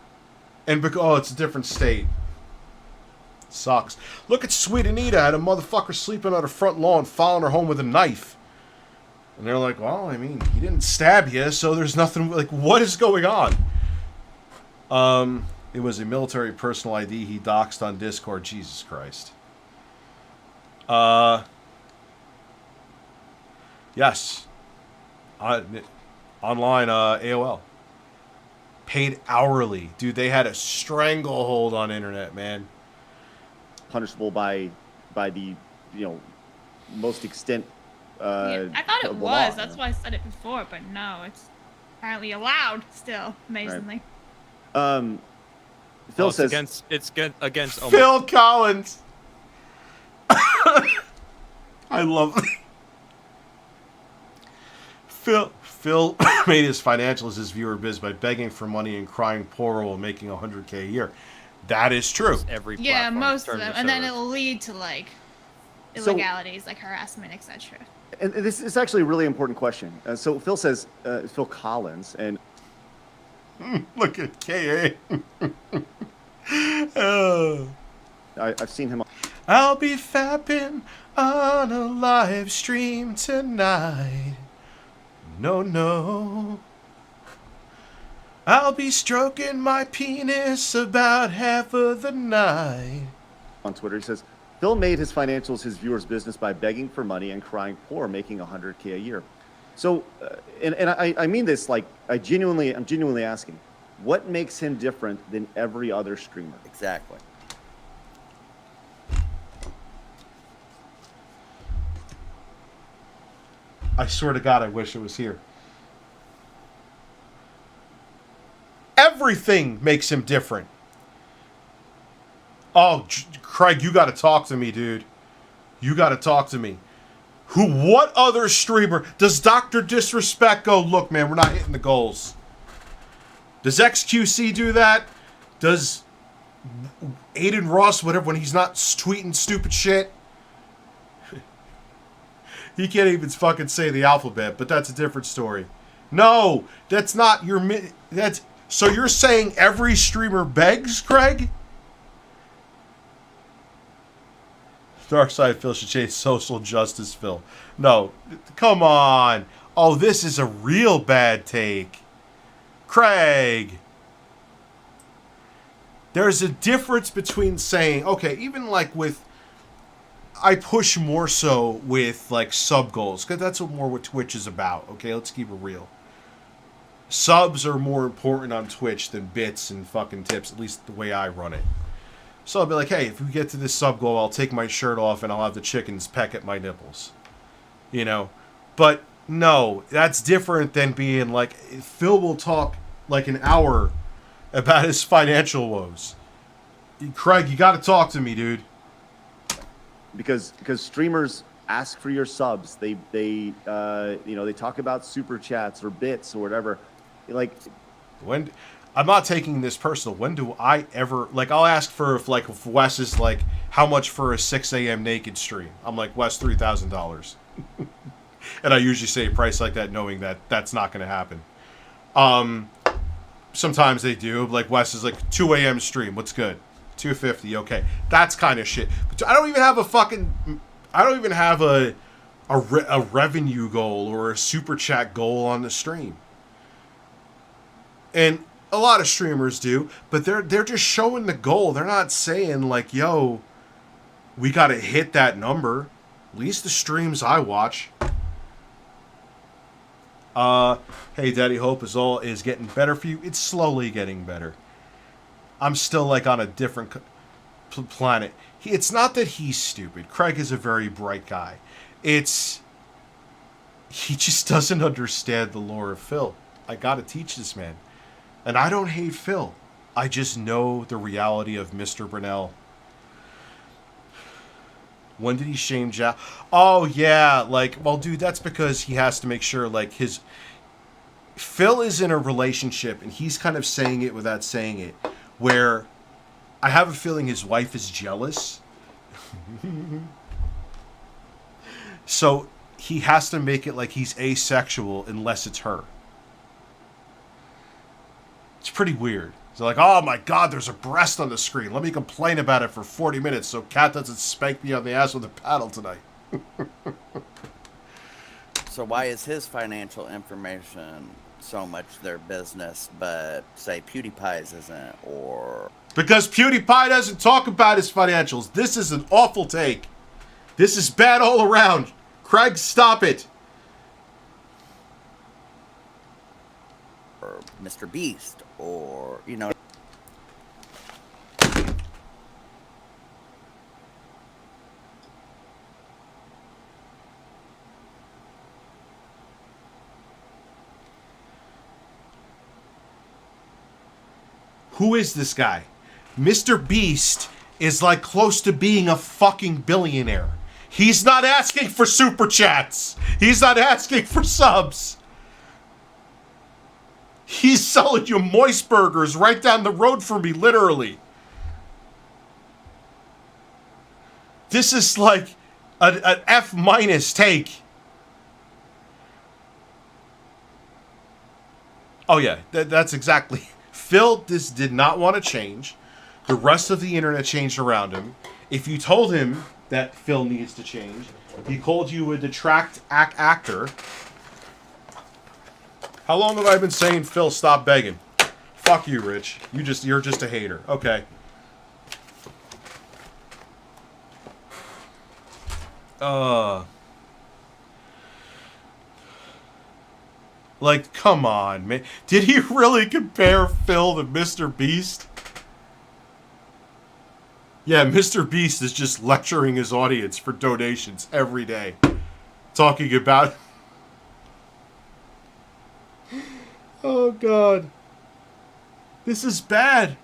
and it's a different state. Sucks. Look at Sweet Anita, had a motherfucker sleeping on her front lawn, following her home with a knife. And they're like, well, I mean, he didn't stab you, so there's nothing... Like, what is going on? It was a military personal ID he doxed on Discord. Jesus Christ. Yes. Online, AOL. Paid hourly. Dude, they had a stranglehold on internet, man. punishable by the most extent. I thought it of the was. law, That's why I said it before, but no, it's apparently allowed still. Amazingly. Phil Well, says it's against Phil Collins. I love Phil made his financials his viewer biz by begging for money and crying poor while making $100K a year. That is true. every Yeah, platform, most of terms them, and then service. it'll lead to like So- illegalities, like harassment, etc. and this is actually a really important question. So Phil says, Phil Collins, and Look at KA. Oh. I've seen him. I'll be fapping on a live stream tonight. No. I'll be stroking my penis about half of the night. On Twitter, he says, Phil made his financials his viewers' business by begging for money and crying poor, making $100K a year. So, and I mean this, like, I'm genuinely asking, what makes him different than every other streamer? Exactly. I swear to God, I wish it was here. Everything makes him different. Oh, Craig, you got to talk to me, dude. You got to talk to me. What other streamer does Dr. Disrespect go, look, man, we're not hitting the goals? Does XQC do that? Does Aiden Ross, whatever, when he's not tweeting stupid shit. He can't even fucking say the alphabet, but that's a different story. No, that's not your... That's... So you're saying every streamer begs, Craig? Darkside Phil should change social justice Phil. No, come on. Oh, this is a real bad take. Craig. There's a difference between saying, okay, even like with... I push more so with like sub goals, because that's what Twitch is about. Okay, let's keep it real. Subs are more important on Twitch than bits and fucking tips, at least the way I run it. So I'll be like, hey, if we get to this sub goal, I'll take my shirt off and I'll have the chickens peck at my nipples. You know? But no, that's different than being like, Phil will talk like an hour about his financial woes. Craig, you gotta talk to me, dude. Because streamers ask for your subs. They you know, they talk about super chats or bits or whatever. Like, when I'm not taking this personal. When do I ever, like, I'll ask for if Wes is like, how much for a 6 a.m. naked stream? I'm like, Wes, $3,000. And I usually say a price like that knowing that that's not going to happen. Sometimes they do. Like, Wes is like, 2 a.m. stream. What's good? $250. Okay. That's kind of shit. But I don't even have a revenue goal or a super chat goal on the stream. And a lot of streamers do, but they're just showing the goal. They're not saying like, yo, we got to hit that number. At least the streams I watch. Hey, Daddy Hope is getting better for you. It's slowly getting better. I'm still like on a different planet. It's not that he's stupid. Craig is a very bright guy. He just doesn't understand the lore of Phil. I gotta teach this man. And I don't hate Phil. I just know the reality of Mr. Burnell. When did he shame Jack? Oh, yeah. Like, well, dude, that's because he has to make sure, like, Phil is in a relationship, and he's kind of saying it without saying it, where I have a feeling his wife is jealous. So he has to make it like he's asexual unless it's her. It's pretty weird. It's like, oh my god, there's a breast on the screen. Let me complain about it for 40 minutes so Kat doesn't spank me on the ass with a paddle tonight. So why is his financial information so much their business, but say PewDiePie's isn't, or... Because PewDiePie doesn't talk about his financials. This is an awful take. This is bad all around. Craig, stop it. Or Mr. Beast, or, you know... Who is this guy? Mr. Beast is like close to being a fucking billionaire. He's not asking for super chats. He's not asking for subs. He's selling you moist burgers right down the road from me, literally. This is like an F- take. Oh yeah, that's exactly... Phil did not want to change. The rest of the internet changed around him. If you told him that Phil needs to change, he called you a detract actor. How long have I been saying, Phil, stop begging? Fuck you, Rich. You're just a hater. Okay. Like, come on, man. Did he really compare Phil to Mr. Beast? Yeah, Mr. Beast is just lecturing his audience for donations every day. Talking about... Oh, God. This is bad.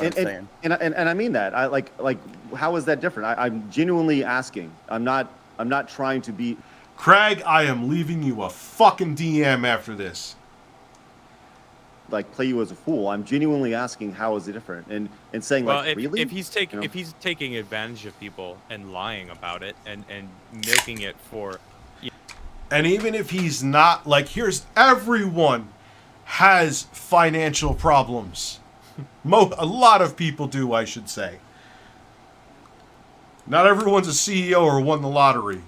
And I mean that. I like how is that different? I'm genuinely asking. I'm not trying to be... Craig, I am leaving you a fucking DM after this. like play you as a fool. I'm genuinely asking how is it different, and saying Well, like really if he's taking You know? if he's taking advantage of people and lying about it and milking it for, And even if he's not, like, everyone has financial problems. A lot of people do, I should say. Not everyone's a CEO or won the lottery.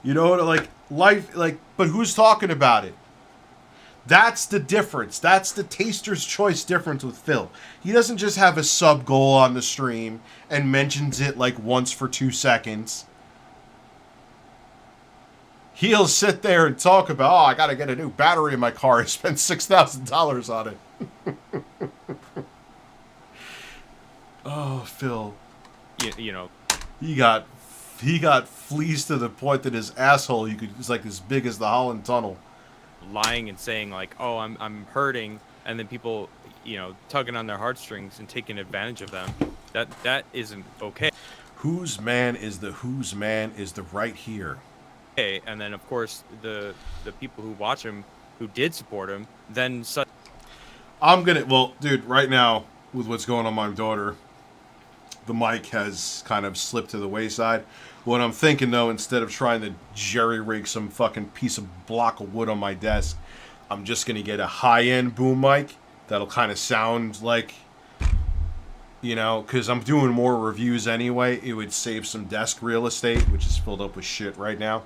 You know, like, life, like, but who's talking about it? That's the difference. That's the taster's choice difference with Phil. He doesn't just have a sub goal on the stream and mentions it like once for 2 seconds. He'll sit there and talk about, oh, I got to get a new battery in my car. I spent $6,000 on it. Oh, Phil. you know, He got fleeced to the point that his asshole was like as big as the Holland Tunnel. lying and saying like, oh, I'm hurting, and then people, you know, tugging on their heartstrings and taking advantage of them. That isn't okay. Whose man is the right here? Okay, and then of course the people who watch him, who did support him, then Well, dude, right now with what's going on with my daughter, the mic has kind of slipped to the wayside. What I'm thinking though, instead of trying to jerry rig some fucking piece of block of wood on my desk, I'm just gonna get a high-end boom mic that'll kind of sound like, you know, because I'm doing more reviews anyway. It would save some desk real estate, which is filled up with shit right now.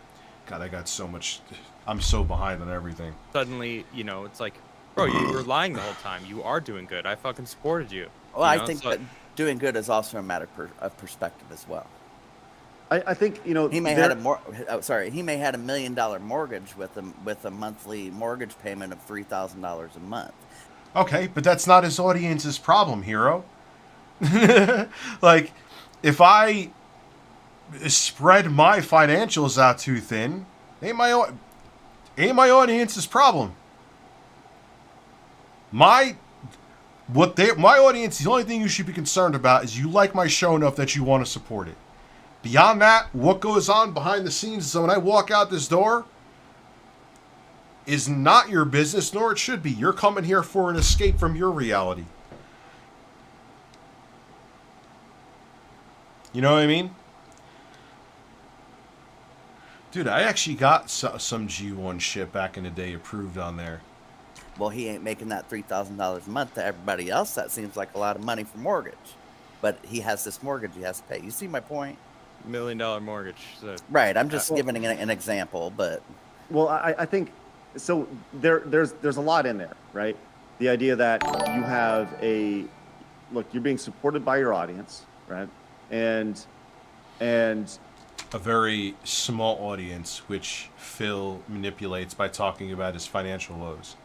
God, I got so much. I'm so behind on everything. suddenly, you know, it's like, bro, you were lying the whole time. You are doing good. I fucking supported you. Well, I You know, think so- that doing good is also a matter of perspective as well. I think, you know, He may had he may had $1 million mortgage with a monthly mortgage payment of $3,000 a month. Okay, but that's not his audience's problem, hero. Like, if I spread my financials out too thin, ain't my audience's problem. My audience, the only thing you should be concerned about is you like my show enough that you want to support it. Beyond that, what goes on behind the scenes, so when I walk out this door, is not your business, nor it should be. You're coming here for an escape from your reality. You know what I mean? Dude, I actually got some G1 shit back in the day approved on there. Well, he ain't making that $3,000 a month to everybody else. That seems like a lot of money for mortgage. But he has this mortgage he has to pay. You see my point? $1 million mortgage. So, Right. I'm just giving an example, but Well, I think so. There's a lot in there, right? The idea that you have you're being supported by your audience, right? And A very small audience, which Phil manipulates by talking about his financial woes.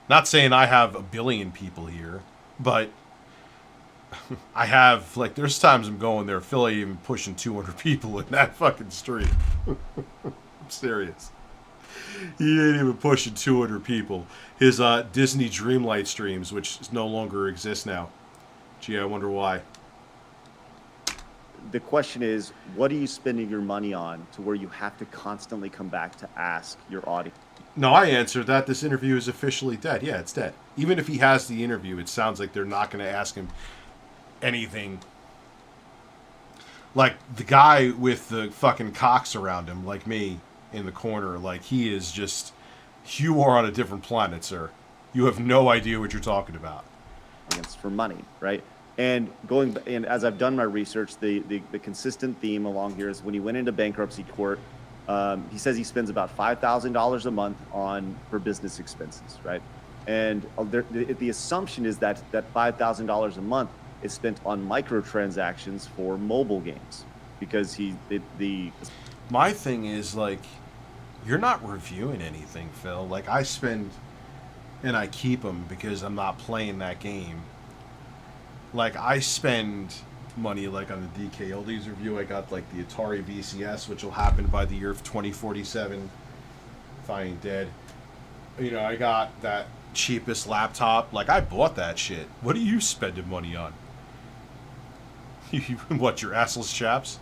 Not saying I have 1 billion people here, but I have, like, there's times I'm going there, Phil ain't even pushing 200 people in that fucking street. I'm serious. He ain't even pushing 200 people. His Disney Dreamlight streams, which no longer exist now. Gee, I wonder why. the question is, what are you spending your money on to where you have to constantly come back to ask your audience? No, I answered that. This interview is officially dead. Yeah, it's dead. Even if he has the interview, it sounds like they're not going to ask him anything. Like the guy with the fucking cocks around him, like me in the corner, like he is just, you are on a different planet, sir. You have no idea what you're talking about. For money, right? And as I've done my research, the consistent theme along here is when he went into bankruptcy court, he says he spends about $5,000 a month for business expenses, right? And the assumption is that $5,000 a month is spent on microtransactions for mobile games, because My thing is, like, you're not reviewing anything, Phil. Like, I spend and I keep them because I'm not playing that game. Like, I spend money, like, on the DK Oldies review. I got, like, the Atari VCS, which will happen by the year of 2047, if I ain't dead. You know, I got that cheapest laptop. Like, I bought that shit. What are you spending money on? What, your assless chaps?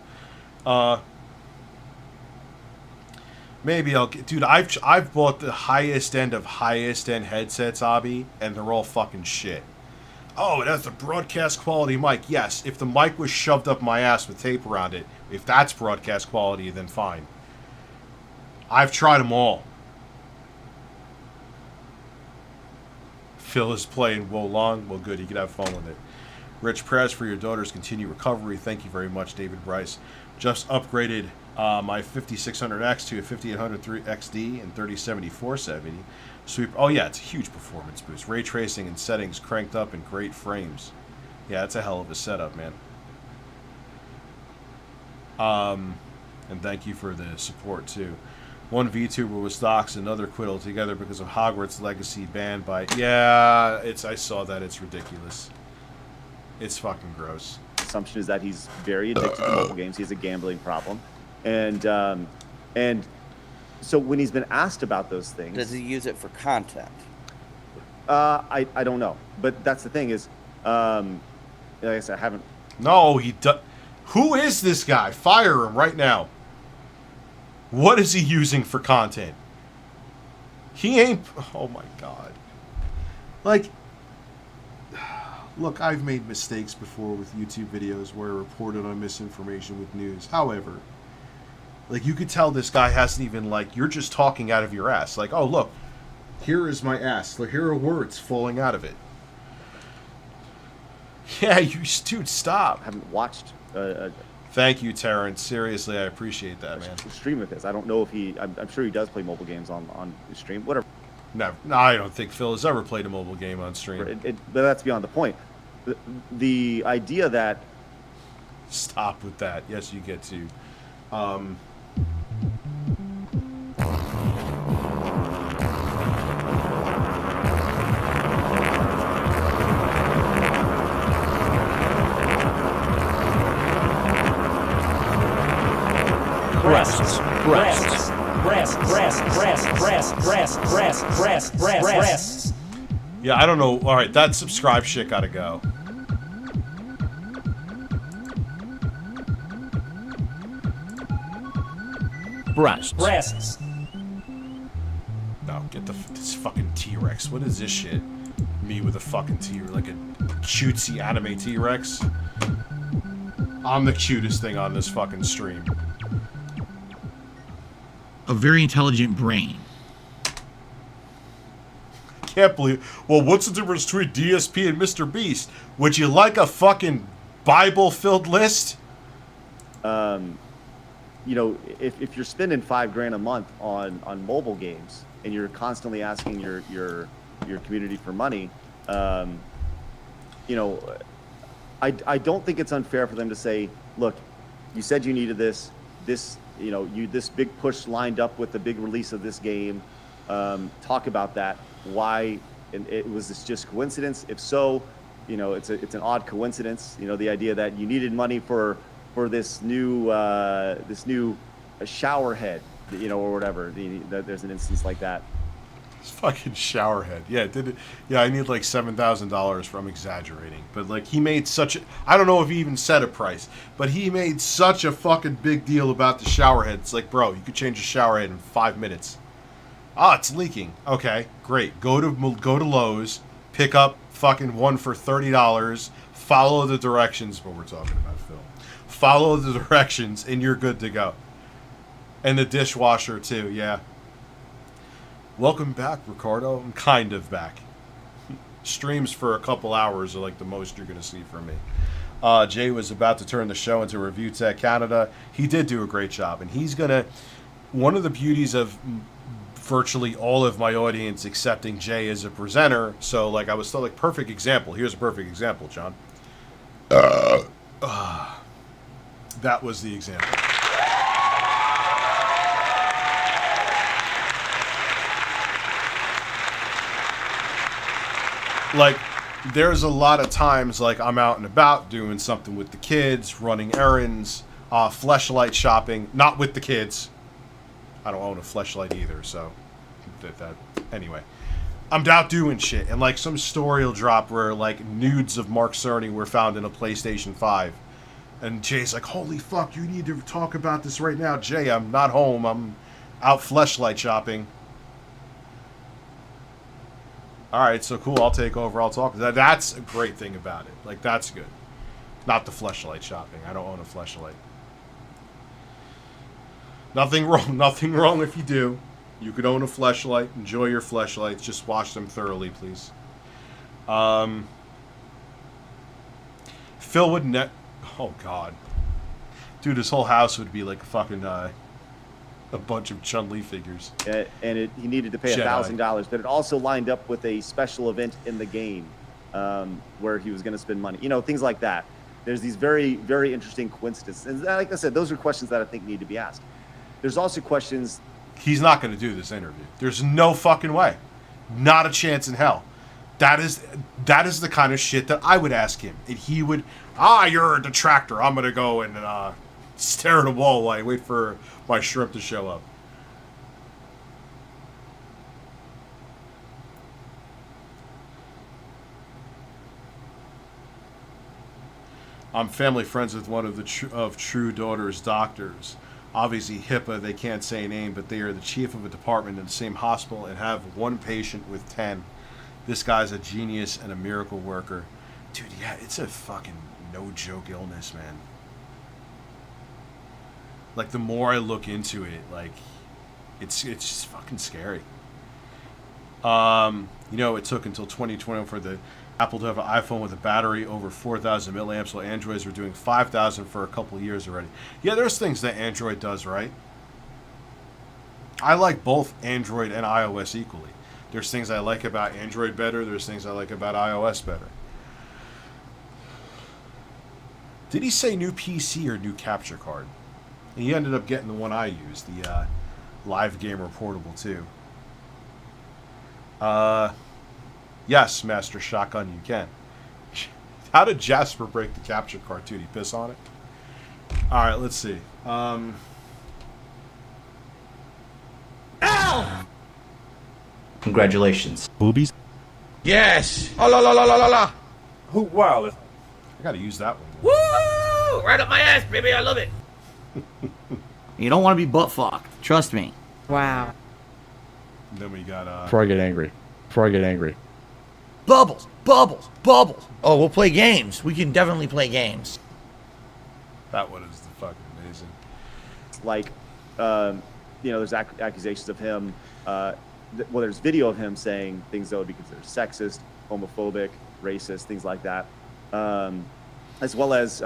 Maybe I'll get... Dude, I've bought the highest end headsets, Abby, and they're all fucking shit. Oh, it has the broadcast quality mic. Yes, if the mic was shoved up my ass with tape around it, if that's broadcast quality, then fine. I've tried them all. Phil is playing Wolong. Well, good. He can have fun with it. Rich, prayers for your daughter's continued recovery. Thank you very much, David Bryce. Just upgraded my 5600X to a 5800 XD and 3070 470. Sweep. Oh, yeah, it's a huge performance boost. Ray tracing and settings cranked up in great frames. Yeah, it's a hell of a setup, man. And thank you for the support, too. One VTuber was doxxed, another quit altogether because of Hogwarts Legacy banned by... Yeah, I saw that. It's ridiculous. It's fucking gross. Assumption is that he's very addicted to mobile games. He has a gambling problem. And so when he's been asked about those things... Does he use it for content? I don't know. But that's the thing is, like I said, I haven't... No, he does... Who is this guy? Fire him right now. What is he using for content? He ain't... Oh, my God. Like... Look, I've made mistakes before with YouTube videos where I reported on misinformation with news. However, like, you could tell this guy hasn't even, like, you're just talking out of your ass. Like, oh, look, here is my ass. Like, here are words falling out of it. Yeah, dude, stop. I haven't watched... Thank you, Terrence. Seriously, I appreciate that, man. Stream of his. I don't know if he... I'm sure he does play mobile games on his stream. Whatever. No, I don't think Phil has ever played a mobile game on stream. But that's beyond the point. The idea that... Stop with that. Yes, you get to. Yeah, I don't know. All right, that subscribe shit gotta go. Breasts. No, get this fucking T-Rex. What is this shit? Me with a fucking T-Rex, like a cutesy anime T-Rex. I'm the cutest thing on this fucking stream. A very intelligent brain. Can't believe. Well, what's the difference between DSP and Mr. Beast? Would you like a fucking Bible-filled list? You know, if you're spending $5,000 a month on mobile games and you're constantly asking your community for money, you know, I don't think it's unfair for them to say, look, you said you needed this, you know, this big push lined up with the big release of this game. Talk about that. Why? And was this just coincidence? If so, you know, it's an odd coincidence. You know, the idea that you needed money for this new shower head, you know, or whatever. There's an instance like that. This fucking shower head. Yeah, yeah, I need like $7,000 for. I'm exaggerating, but like he made such a. I don't know if he even said a price, but he made such a fucking big deal about the shower head. It's like, bro, you could change a shower head in 5 minutes. Ah, it's leaking. Okay, great. Go to Lowe's, pick up fucking one for $30. Follow the directions. What we're talking about, Phil. Follow the directions, and you're good to go. And the dishwasher too. Yeah. Welcome back, Ricardo. I'm kind of back. Streams for a couple hours are like the most you're going to see from me. Jay was about to turn the show into Review Tech Canada. He did do a great job, and he's going to... One of the beauties of virtually all of my audience accepting Jay as a presenter, so like I was still like, perfect example. Here's a perfect example, John. That was the example. Like, there's a lot of times, like, I'm out and about doing something with the kids, running errands, fleshlight shopping. Not with the kids. I don't own a fleshlight either, so... Anyway. I'm out doing shit, and, like, some story will drop where, like, nudes of Mark Cerny were found in a PlayStation 5. And Jay's like, holy fuck, you need to talk about this right now. Jay, I'm not home. I'm Out fleshlight shopping. Alright, so cool. I'll take over. I'll talk. That's a great thing about it. Like, that's good. Not the fleshlight shopping. I don't own a fleshlight. Nothing wrong. Nothing wrong if you do. You could own a fleshlight. Enjoy your fleshlights. Just wash them thoroughly, please. Phil would oh, God. Dude, his whole house would be like fucking, a bunch of Chun-Li figures. And he needed to pay $1,000, but it also lined up with a special event in the game where he was going to spend money. You know, things like that. There's these very, very interesting coincidences. And like I said, those are questions that I think need to be asked. There's also questions... He's not going to do this interview. There's no fucking way. Not a chance in hell. That is the kind of shit that I would ask him. And he would, you're a detractor. I'm going to go and stare at a wall while I wait for my shrimp to show up. I'm family friends with one of the True Daughter's doctors. Obviously HIPAA, they can't say a name, but they are the chief of a department in the same hospital and have one patient with 10. This guy's a genius and a miracle worker. Dude, yeah, it's a fucking no-joke illness, man. Like, the more I look into it, like, it's just fucking scary. You know, it took until 2020 for the Apple to have an iPhone with a battery over 4,000 milliamps, while Androids were doing 5,000 for a couple of years already. Yeah, there's things that Android does right. I like both Android and iOS equally. There's things I like about Android better. There's things I like about iOS better. Did he say new PC or new capture card? And he ended up getting the one I used, the Live Gamer Portable 2. Yes, Master Shotgun, you can. How did Jasper break the capture card, too? Did he piss on it? Alright, let's see. Ow! Congratulations. Boobies? Yes! Oh, la la la la la la! Who wow. I gotta use that one. Woo! Right up my ass, baby, I love it! You don't want to be butt fucked. Trust me. Wow. And then we got, Before I get angry. Bubbles, bubbles, bubbles. Oh, we'll play games. We can definitely play games. That one is the fucking amazing. Like, you know, there's accusations of him. Well, there's video of him saying things that would be considered sexist, homophobic, racist, things like that, as well as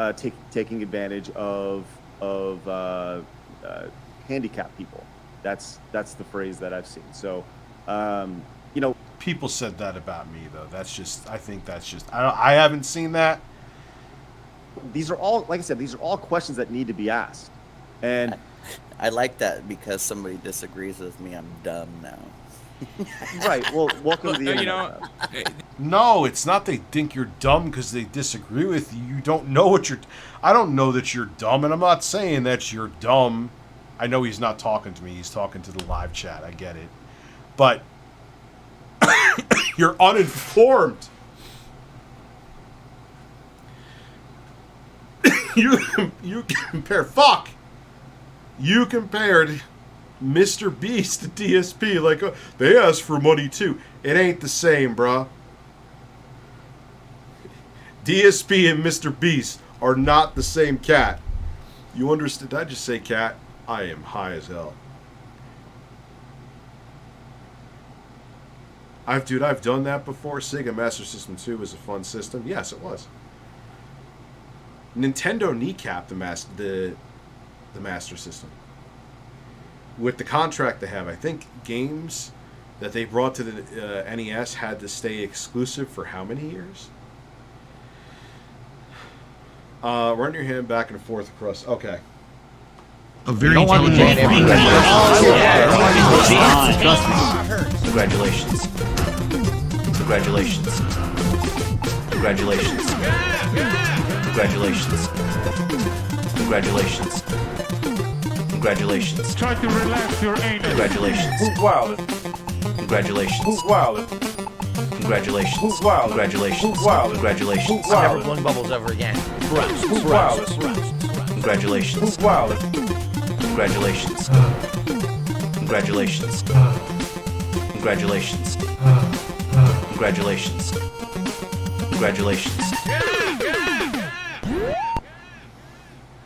taking advantage of handicapped people. That's the phrase that I've seen. So, you know, people said that about me, though. That's just, I think that's just, I haven't seen that. These are all, like I said, these are all questions that need to be asked. And I like that because somebody disagrees with me. I'm dumb now. Right. Well, welcome to the internet. You know, No, it's not they think you're dumb because they disagree with you. You don't know what you're... I don't know that you're dumb, and I'm not saying that you're dumb. I know he's not talking to me. He's talking to the live chat. I get it. But you're uninformed. You compare... Fuck! You compared Mr. Beast to DSP. Like, they asked for money, too. It ain't the same, bruh. DSP and Mr. Beast are not the same cat. You understand? Did I just say cat? I am high as hell. I've done that before. Sega Master System 2 was a fun system. Yes, it was. Nintendo kneecapped the Master System. With the contract they have, I think games that they brought to the NES had to stay exclusive for how many years? Run your hand back and forth across. Okay. A very intelligent brain. Trust me. Congratulations. Congratulations. Congratulations. Congratulations. Congratulations. Congratulations. Try to relax your anus. Congratulations. Who's wild? Congratulations. Who's wild? Congratulations. Who's wild? Congratulations. Who's wild? Congratulations. Who's I'm never wild? blowing bubbles ever again. Who's wild? Congratulations. Who's wild? Congratulations. Congratulations. Congratulations. Congratulations. Congratulations.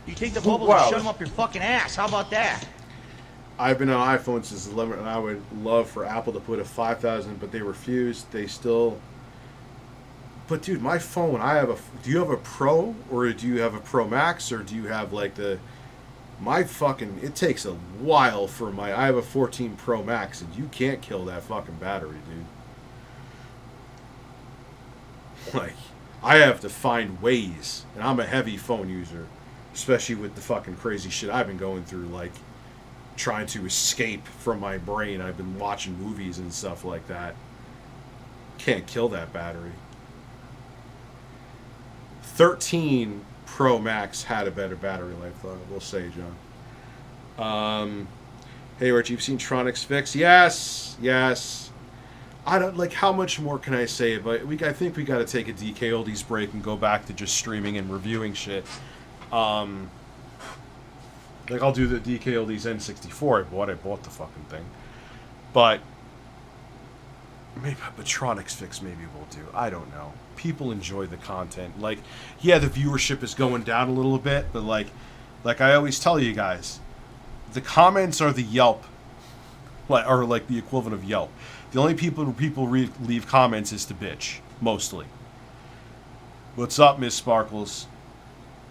You take the bubble and shove them up your fucking ass. How about that? I've been on iPhone since 11, and I would love for Apple to put a 5,000, but they refused. They still... But dude, my phone, do you have a Pro, or do you have a Pro Max, or do you have like it takes a while for I have a 14 Pro Max, and you can't kill that fucking battery, dude. Like, I have to find ways, and I'm a heavy phone user, especially with the fucking crazy shit I've been going through, like trying to escape from my brain. I've been watching movies and stuff like that. Can't kill that battery. 13 Pro Max had a better battery life, though, we'll say, John. Hey, Rich, you've seen Tronic's fix? Yes. I don't, like, how much more can I say? But I think we got to take a DK Oldies break and go back to just streaming and reviewing shit. Like, I'll do the DK Oldies N64 I bought the fucking thing. But maybe a Tronic's fix maybe we'll do. I don't know. People enjoy the content. Like, yeah, the viewership is going down a little bit, but like I always tell you guys, the comments are the Yelp, or like the equivalent of Yelp. The only people leave comments is to bitch, mostly. What's up, Miss Sparkles?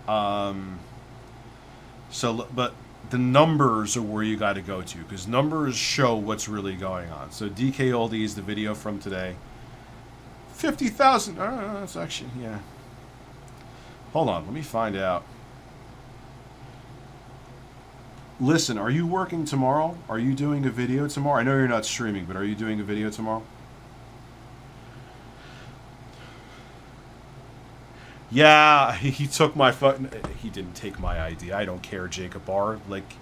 But the numbers are where you got to go to, because numbers show what's really going on. So DK Oldies, the video from today. 50,000. That's actually, yeah. Hold on, let me find out. Listen, are you working tomorrow? Are you doing a video tomorrow? I know you're not streaming, but are you doing a video tomorrow? Yeah, he took my phone. He didn't take my idea. I don't care, Jacob R. Like,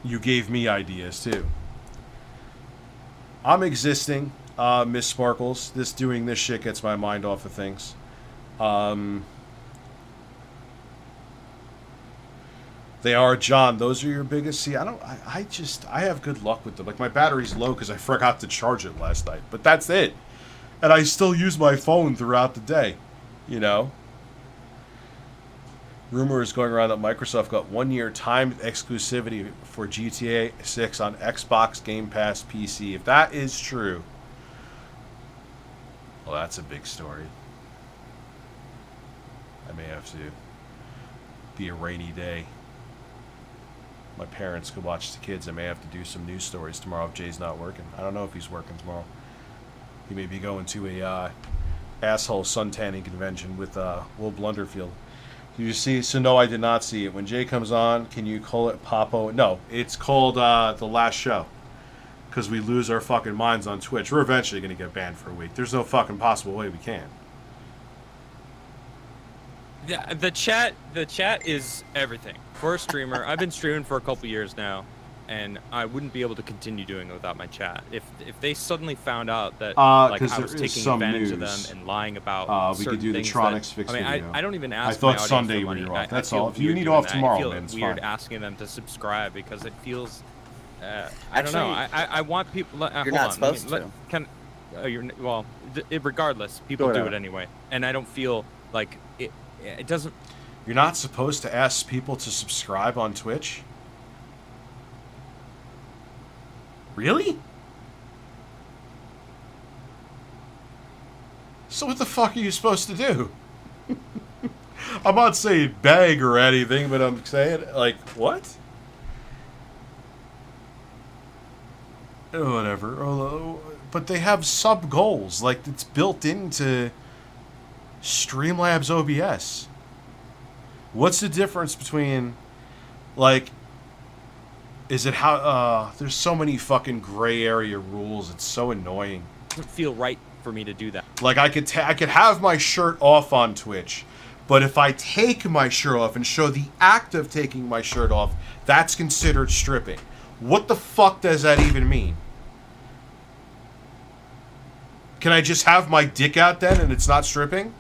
you gave me ideas too. I'm existing. Miss Sparkles, doing this shit gets my mind off of things. They are, John, those are your biggest. See, I have good luck with them. Like, my battery's low because I forgot to charge it last night, but that's it. And I still use my phone throughout the day, you know. Rumor is going around that Microsoft got 1 year timed exclusivity for GTA 6 on Xbox Game Pass PC. If that is true, well, that's a big story. I may have to be a rainy day. My parents could watch the kids. I may have to do some news stories tomorrow if Jay's not working. I don't know if he's working tomorrow. He may be going to a asshole suntanning convention with Will Blunderfield. Did you see? So no, I did not see it. When Jay comes on, can you call it Popo? No, it's called The Last Show. Because we lose our fucking minds on Twitch. We're eventually going to get banned for a week. There's no fucking possible way we can. The chat is everything for a streamer. I've been streaming for a couple years now, and I wouldn't be able to continue doing it without my chat. If they suddenly found out that like I was taking advantage of them and lying about we could do the things Tronic's fix I mean, video. I don't even ask. I thought my audience Sunday for when money. you're off. That's I all. If you weird need doing off that. tomorrow, I feel then it's weird fine. asking them to subscribe because it feels. I Actually, don't know. I want people. You're hold not on, supposed to. Regardless, people do it anyway, and I don't feel like it doesn't. You're not supposed to ask people to subscribe on Twitch? Really? So what the fuck are you supposed to do? I'm not saying beg or anything, but I'm saying, like, what? Whatever. But they have sub goals. Like, it's built into StreamLabs OBS. What's the difference between, like, is it how, there's so many fucking gray area rules. It's so annoying. It doesn't feel right for me to do that. Like, I could have my shirt off on Twitch, but if I take my shirt off and show the act of taking my shirt off, that's considered stripping. What the fuck does that even mean? Can I just have my dick out then and it's not stripping?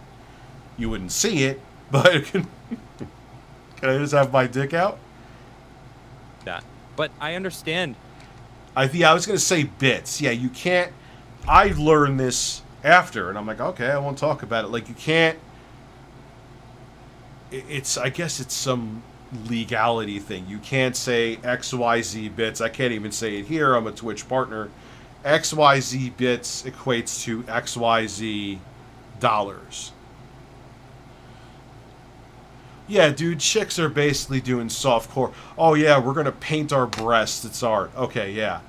You wouldn't see it, but can I just have my dick out? That. But I understand I was going to say bits. Yeah, you can't. I learned this after, and I'm like, okay, I won't talk about it. Like, you can't. I guess it's some legality thing. You can't say XYZ bits. I can't even say it here. I'm a Twitch partner. XYZ bits equates to XYZ dollars. Yeah, dude, chicks are basically doing softcore. Oh, yeah, we're going to paint our breasts. It's art. Okay, yeah.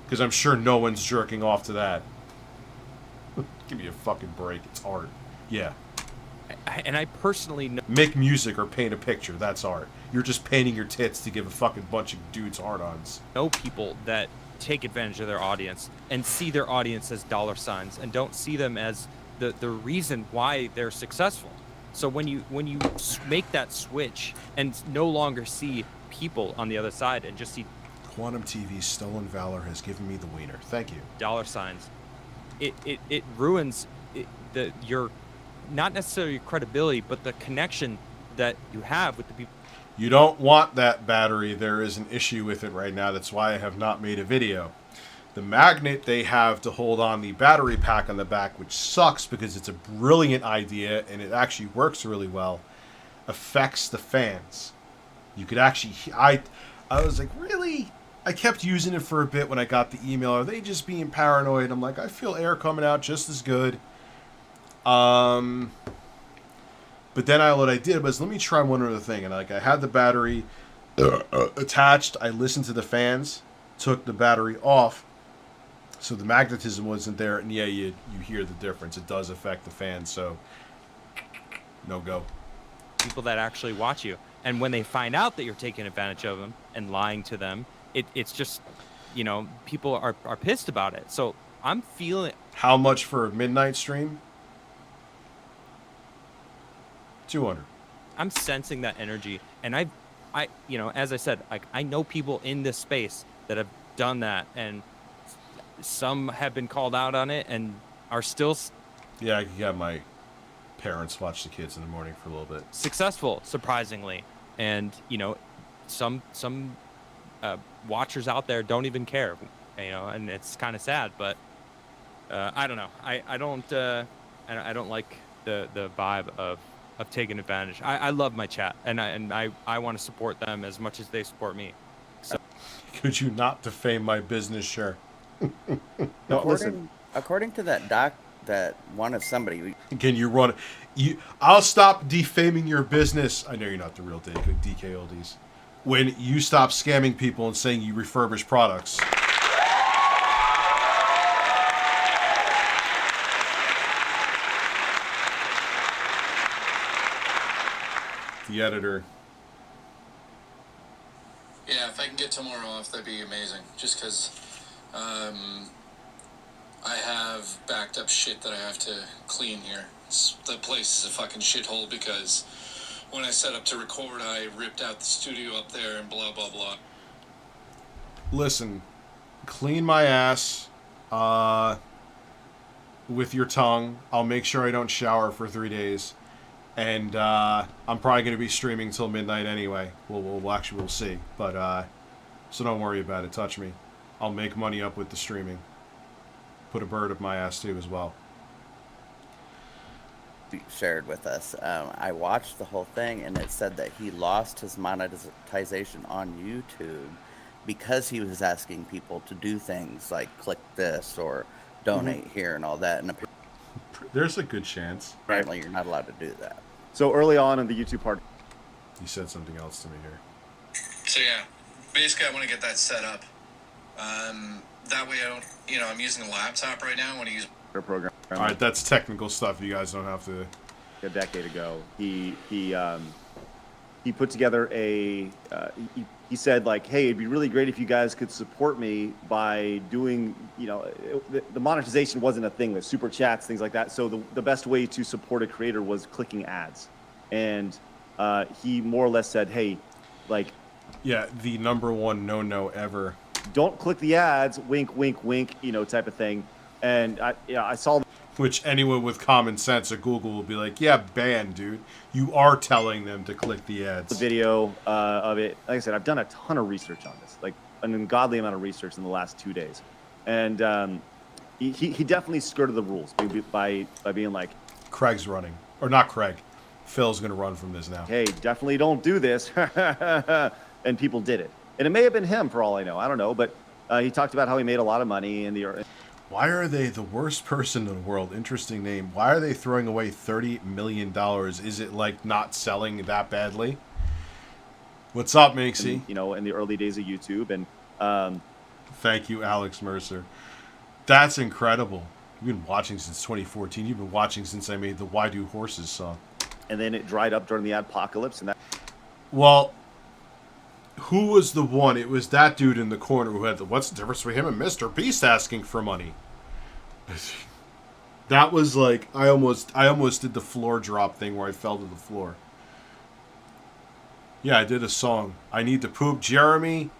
Because I'm sure no one's jerking off to that. Give me a fucking break. It's art. Yeah. And I personally know... Make music or paint a picture. That's art. You're just painting your tits to give a fucking bunch of dudes hard-ons. Know people that take advantage of their audience and see their audience as dollar signs and don't see them as the reason why they're successful. So when you make that switch and no longer see people on the other side and just see Quantum TV's stolen valor has given me the wiener. Thank you. dollar signs, it ruins your not necessarily your credibility, but the connection that you have with the people. You don't want that battery. There is an issue with it right now. That's why I have not made a video. The magnet they have to hold on the battery pack on the back, which sucks because it's a brilliant idea and it actually works really well, affects the fans. You could actually... I was like, really? I kept using it for a bit when I got the email. Are they just being paranoid? I'm like, I feel air coming out just as good. But then what I did was, let me try one other thing. And like, I had the battery attached. I listened to the fans, took the battery off, so the magnetism wasn't there. And yeah, you hear the difference. It does affect the fans. So no go. People that actually watch you, and when they find out that you're taking advantage of them and lying to them, it's just, you know, people are pissed about it. So I'm feeling... How much for a midnight stream? 200. I'm sensing that energy, and I, you know, as I said, I know people in this space that have done that, and some have been called out on it and are still... Yeah, I could have my parents watch the kids in the morning for a little bit. Successful, surprisingly, and you know, some watchers out there don't even care, you know, and it's kind of sad, but I don't know. I don't like the vibe of taking advantage. I love my chat, and I want to support them as much as they support me. So could you not defame my business? Sure. No, listen. According to that doc that one of somebody... Can you run... I'll stop defaming your business. I know you're not the real DK Oldies. When you stop scamming people and saying you refurbish products. The editor. Yeah, if I can get tomorrow off, that'd be amazing. Just because I have backed up shit that I have to clean here. The place is a fucking shithole because when I set up to record, I ripped out the studio up there and blah, blah, blah. Listen, clean my ass with your tongue. I'll make sure I don't shower for 3 days. And I'm probably going to be streaming till midnight anyway. We'll see. But so don't worry about it. Touch me. I'll make money up with the streaming. Put a bird up my ass too as well. Shared with us. I watched the whole thing, and it said that he lost his monetization on YouTube because he was asking people to do things like click this or donate here and all that. And there's a good chance. Apparently, you're not allowed to do that. So early on in the YouTube part, you said something else to me here. So yeah, basically I want to get that set up. That way I don't, you know, I'm using a laptop right now. I want to use a program. All right, that's technical stuff. You guys don't have to. A decade ago, he put together a. He said like, hey, it'd be really great if you guys could support me by doing, you know, the monetization wasn't a thing with super chats, things like that. So the best way to support a creator was clicking ads, and he more or less said, hey, like, yeah, the #1 no ever. Don't click the ads, wink, wink, wink, you know, type of thing. And I saw. Which anyone with common sense at Google will be like, yeah, ban, dude. You are telling them to click the ads. The video of it. Like I said, I've done a ton of research on this. Like, an ungodly amount of research in the last 2 days, and he definitely skirted the rules by being like, Craig's running, or not Craig. Phil's gonna run from this now. hey, definitely don't do this, and people did it, and it may have been him for all I know. I don't know, but he talked about how he made a lot of money in the. Why are they the worst person in the world? Interesting name. Why are they throwing away $30 million? Is it like not selling that badly? What's up, Minxy? You know, in the early days of YouTube, and thank you, Alex Mercer. That's incredible. You've been watching since 2014. You've been watching since I made the Why Do Horses song. And then it dried up during the apocalypse, and that. Well, who was the one? It was that dude in the corner who had the, what's the difference between him and Mr. Beast asking for money? That was like, I almost did the floor drop thing where I fell to the floor. Yeah, I did a song. I need to poop. Jeremy,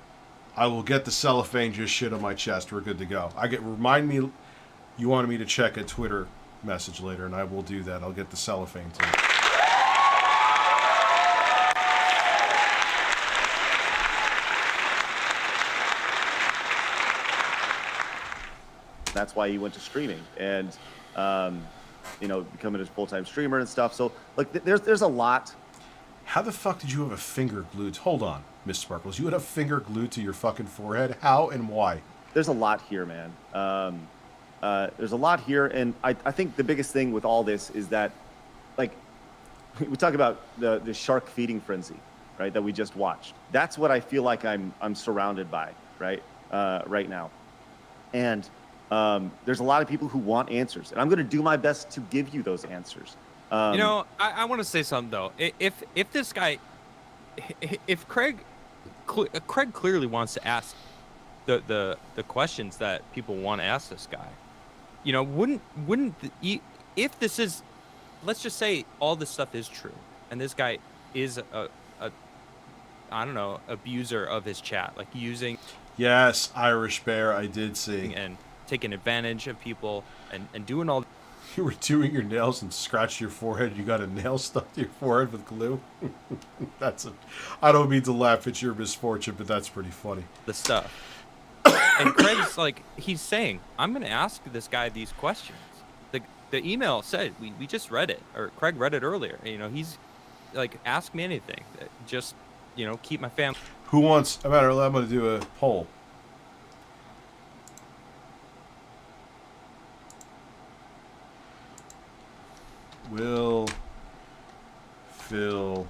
I will get the cellophane just shit on my chest. We're good to go. Remind me, you wanted me to check a Twitter message later, and I will do that. I'll get the cellophane too. That's why he went to streaming and, you know, becoming a full-time streamer and stuff. So, like, there's a lot. How the fuck did you have a finger glued? Hold on, Miss Sparkles. You had a finger glued to your fucking forehead? How and why? There's a lot here, man. There's a lot here, and I think the biggest thing with all this is that, like, we talk about the shark feeding frenzy, right, that we just watched. That's what I feel like I'm surrounded by, right, right now. And there's a lot of people who want answers, and I'm going to do my best to give you those answers. You know, I want to say something though. If this guy, if Craig clearly wants to ask the questions that people want to ask this guy, you know, if this is, let's just say all this stuff is true, and this guy is a I don't know, abuser of his chat, like using. Yes, Irish Bear, I did see. And taking advantage of people and doing all. You were doing your nails and scratched your forehead. You got a nail stuck to your forehead with glue. I don't mean to laugh at your misfortune, but that's pretty funny. The stuff. And Craig's like, he's saying, I'm going to ask this guy these questions. The email said, we just read it, or Craig read it earlier. You know, he's like, ask me anything. Just, you know, keep my family. Who wants, I'm going to do a poll. Will Phil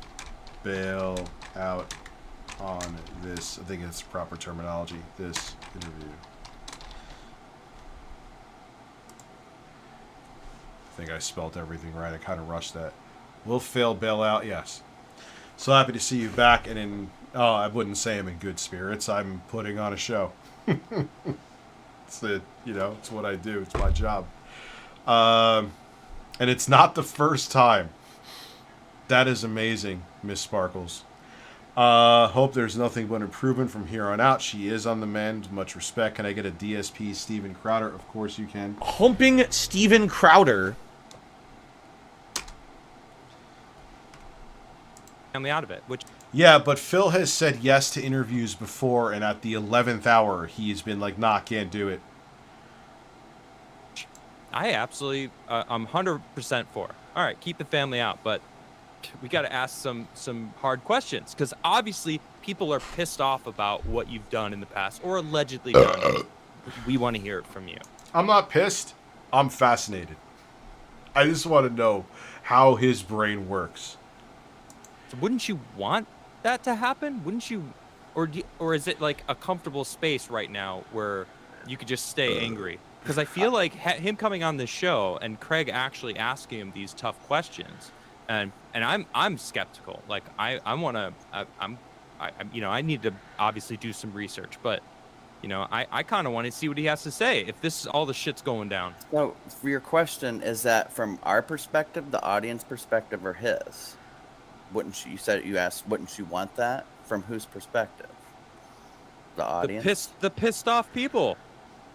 bail out on this? I think it's proper terminology. This interview. I think I spelled everything right. I kind of rushed that. Will Phil bail out? Yes. So happy to see you back, and in I wouldn't say I'm in good spirits. I'm putting on a show. It's it's what I do. It's my job. And it's not the first time. That is amazing, Miss Sparkles. Hope there's nothing but improvement from here on out. She is on the mend. Much respect. Can I get a DSP Steven Crowder? Of course you can. Humping Steven Crowder. Family out of it, which. Yeah, but Phil has said yes to interviews before, and at the 11th hour, he's been like, nah, can't do it. I absolutely, I'm 100% for. All right, keep the family out, but we got to ask some hard questions, because obviously people are pissed off about what you've done in the past or allegedly done. We want to hear it from you. I'm not pissed. I'm fascinated. I just want to know how his brain works. So wouldn't you want that to happen? Wouldn't you, or is it like a comfortable space right now where you could just stay angry? Because I feel like him coming on the show and Craig actually asking him these tough questions, and I'm skeptical. Like I need to obviously do some research, but I kind of want to see what he has to say if this is all the shit's going down. So for your question, is that from our perspective, the audience perspective, or his? Wouldn't you asked, wouldn't you want that from whose perspective? The audience. The pissed off people.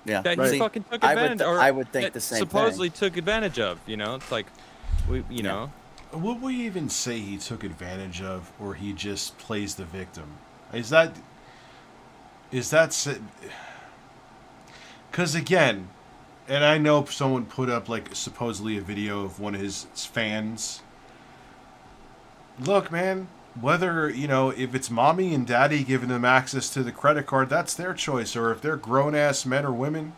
Yeah, that he fucking took advantage. I would think the same supposedly thing. took advantage of. It's like, know. Would we even say he took advantage of, or he just plays the victim? Is that is that... Because, again, and I know someone put up, like, supposedly a video of one of his fans. Look, man, whether, you know, if it's mommy and daddy giving them access to the credit card, that's their choice. Or if they're grown-ass men or women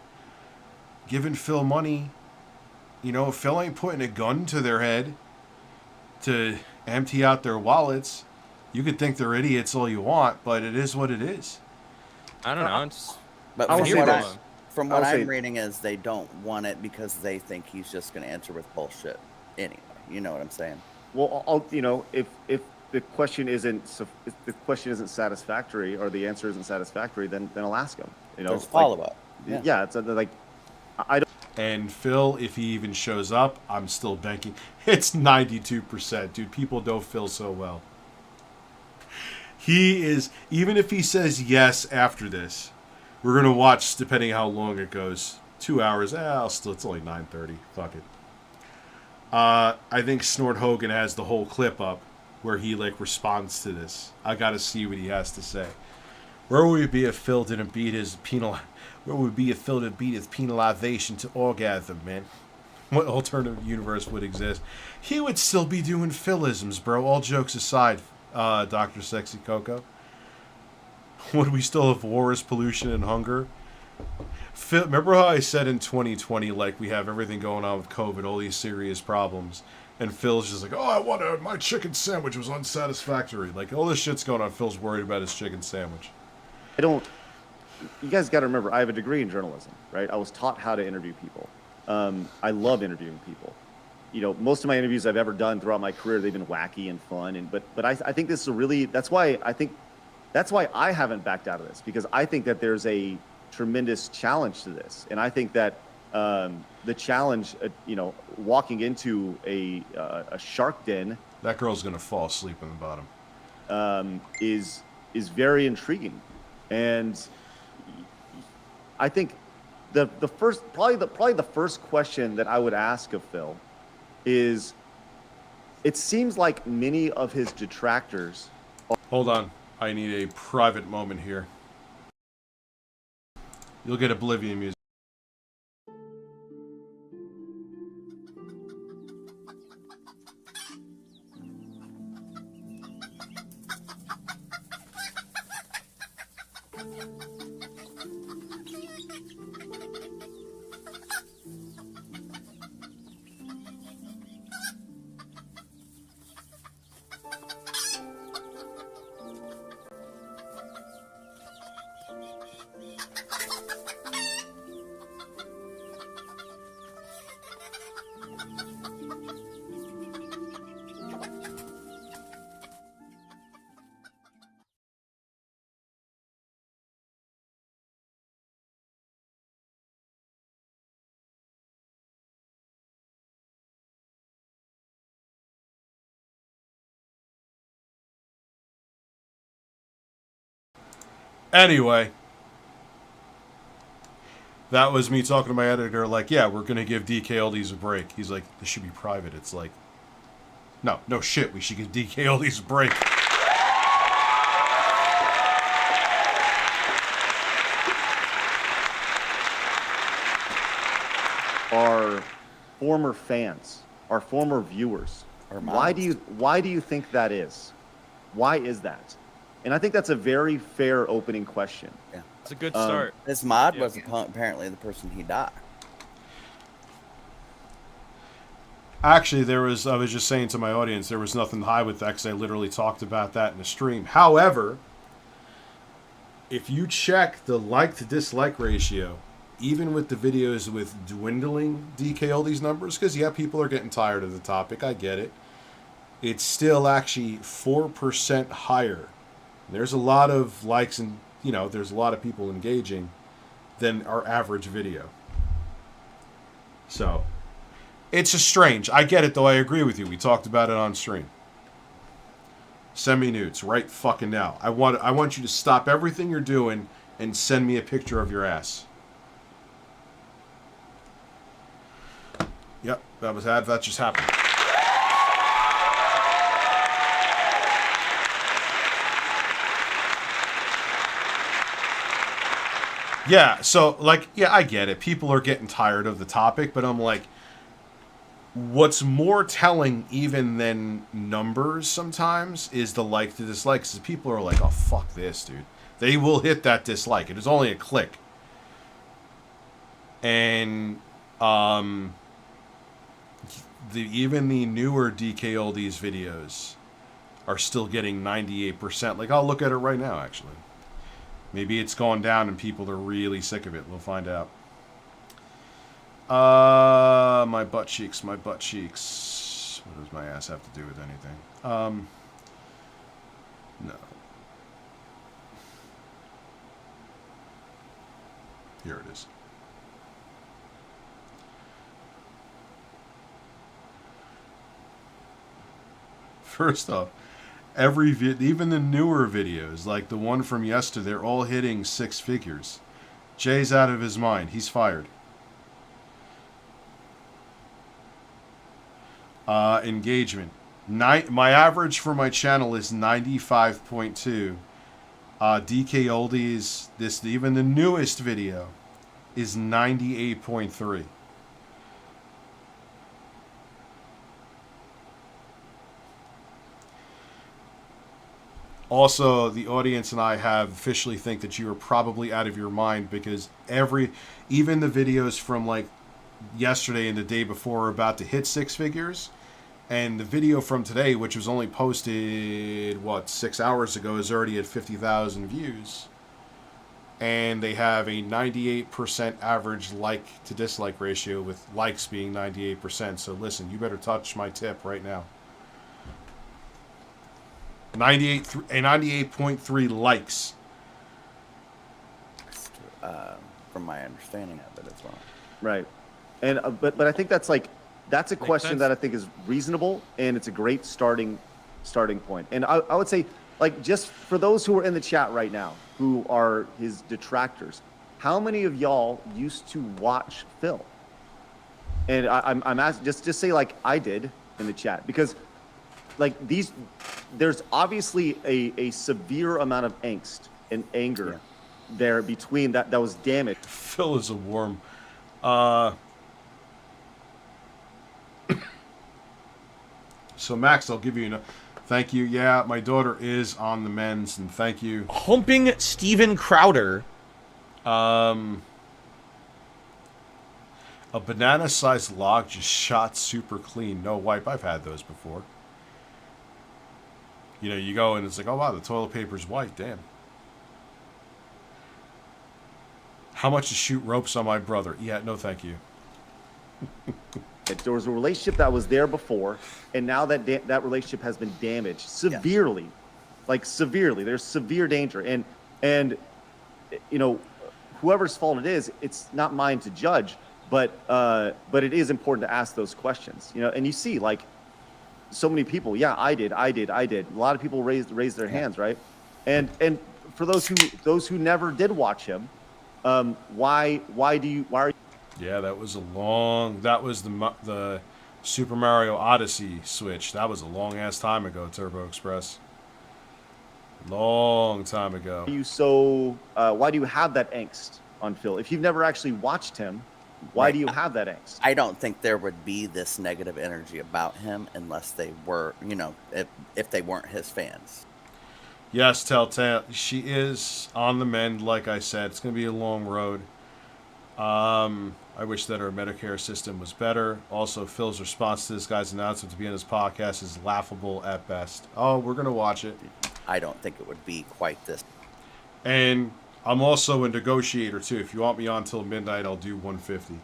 giving Phil money, you know, Phil ain't putting a gun to their head to empty out their wallets. You could think they're idiots all you want, but it is what it is. I don't know. It's, But from what I'm reading is they don't want it because they think he's just going to answer with bullshit anyway. You know what I'm saying? Well, you know, if the question isn't satisfactory or the answer isn't satisfactory, then I'll ask him. You know, there's follow up. Yeah, it's like I don't. And Phil, if he even shows up, I'm still banking. It's 92%, dude. People know Phil so well. He is, even if he says yes after this, we're going to watch, depending how long it goes, 2 hours. It's only 9:30. Fuck it. I think Snort Hogan has the whole clip up where he, like, responds to this. I got to see what he has to say. Where would we be if Phil didn't beat his Where would be if Phil didn't beat his penalization to orgasm, man? What alternative universe would exist? He would still be doing Philisms, bro. All jokes aside, Dr. Sexy Coco. Would we still have wars, pollution, and hunger? Phil, remember how I said in 2020, like, we have everything going on with COVID, all these serious problems, and Phil's just like, oh, my chicken sandwich was unsatisfactory. Like, all this shit's going on. Phil's worried about his chicken sandwich. You guys got to remember, I have a degree in journalism, right? I was taught how to interview people. I love interviewing people. You know, most of my interviews I've ever done throughout my career, they've been wacky and fun. But I think this is that's why I haven't backed out of this, because I think that there's a tremendous challenge to this. And I think that the challenge, walking into a shark den. That girl's going to fall asleep on the bottom. Is very intriguing. And I think the first question that I would ask of Phil is, it seems like many of his detractors. Hold on, I need a private moment here. You'll get Oblivion music. Anyway, that was me talking to my editor, like, yeah, we're going to give DK Oldies a break. He's like, this should be private. It's like, no shit, we should give DK Oldies a break. Our former fans, our former viewers, why do you think that is? Why is that? And I think that's a very fair opening question. Yeah, it's a good start. This mod was apparently the person he died. Actually, I was just saying to my audience, there was nothing to hide with that, because I literally talked about that in the stream. However, if you check the like to dislike ratio, even with the videos with dwindling DK Oldies numbers, because yeah, people are getting tired of the topic, I get it. It's still actually 4% higher. There's a lot of likes and, there's a lot of people engaging than our average video. So, it's a strange. I get it, though. I agree with you. We talked about it on stream. Send me nudes right fucking now. I want you to stop everything you're doing and send me a picture of your ass. Yep, that just happened. Yeah, so, like, yeah, I get it. People are getting tired of the topic, but I'm like, what's more telling even than numbers sometimes is the like to dislike. Because people are like, oh, fuck this, dude. They will hit that dislike. It is only a click. And, even the newer DK Oldies videos are still getting 98%. Like, I'll look at it right now, actually. Maybe it's gone down and people are really sick of it. We'll find out. My butt cheeks, my butt cheeks. What does my ass have to do with anything? No. Here it is. First off, even the newer videos, like the one from yesterday, they're all hitting 6 figures. Jay's out of his mind. He's fired. Engagement. My average for my channel is 95.2. DK Oldies, even the newest video, is 98.3. Also, the audience and I have officially think that you are probably out of your mind because even the videos from like yesterday and the day before are about to hit 6 figures. And the video from today, which was only posted, 6 hours ago, is already at 50,000 views. And they have a 98% average like to dislike ratio, with likes being 98%. So listen, you better touch my tip right now. 98.3 likes. From my understanding of it as well. Right. And but I think that's a question that I think is reasonable, and it's a great starting point. And I would say, like, just for those who are in the chat right now, who are his detractors, how many of y'all used to watch Phil? And I'm asking, just say like I did in the chat, because like there's obviously a severe amount of angst and anger there between that was damaged. Phil is a worm. So Max, I'll give you thank you. Yeah, my daughter is on the mends, and thank you. Humping Steven Crowder. A banana-sized log just shot super clean. No wipe. I've had those before. You know, you go and it's like, oh wow, the toilet paper's white. Damn. How much to shoot ropes on my brother? Yeah, no thank you. There was a relationship that was there before, and now that relationship has been damaged severely, like severely. There's severe danger, and you know, whoever's fault it is, it's not mine to judge, but it is important to ask those questions, you know. And you see, like, so many people, yeah, I did. A lot of people raised their hands, right? And for those who never did watch him, why are you? Yeah, that was the Super Mario Odyssey Switch. That was a long ass time ago, Turbo Express. Long time ago. Why do you have that angst on Phil? If you've never actually watched him, why do you have that angst? I don't think there would be this negative energy about him unless they were, you know, if they weren't his fans. Yes, Telltale. She is on the mend, like I said. It's going to be a long road. I wish that our Medicare system was better. Also, Phil's response to this guy's announcement to be on his podcast is laughable at best. Oh, we're going to watch it. I don't think it would be quite this. And I'm also a negotiator, too. If you want me on till midnight, I'll do 150.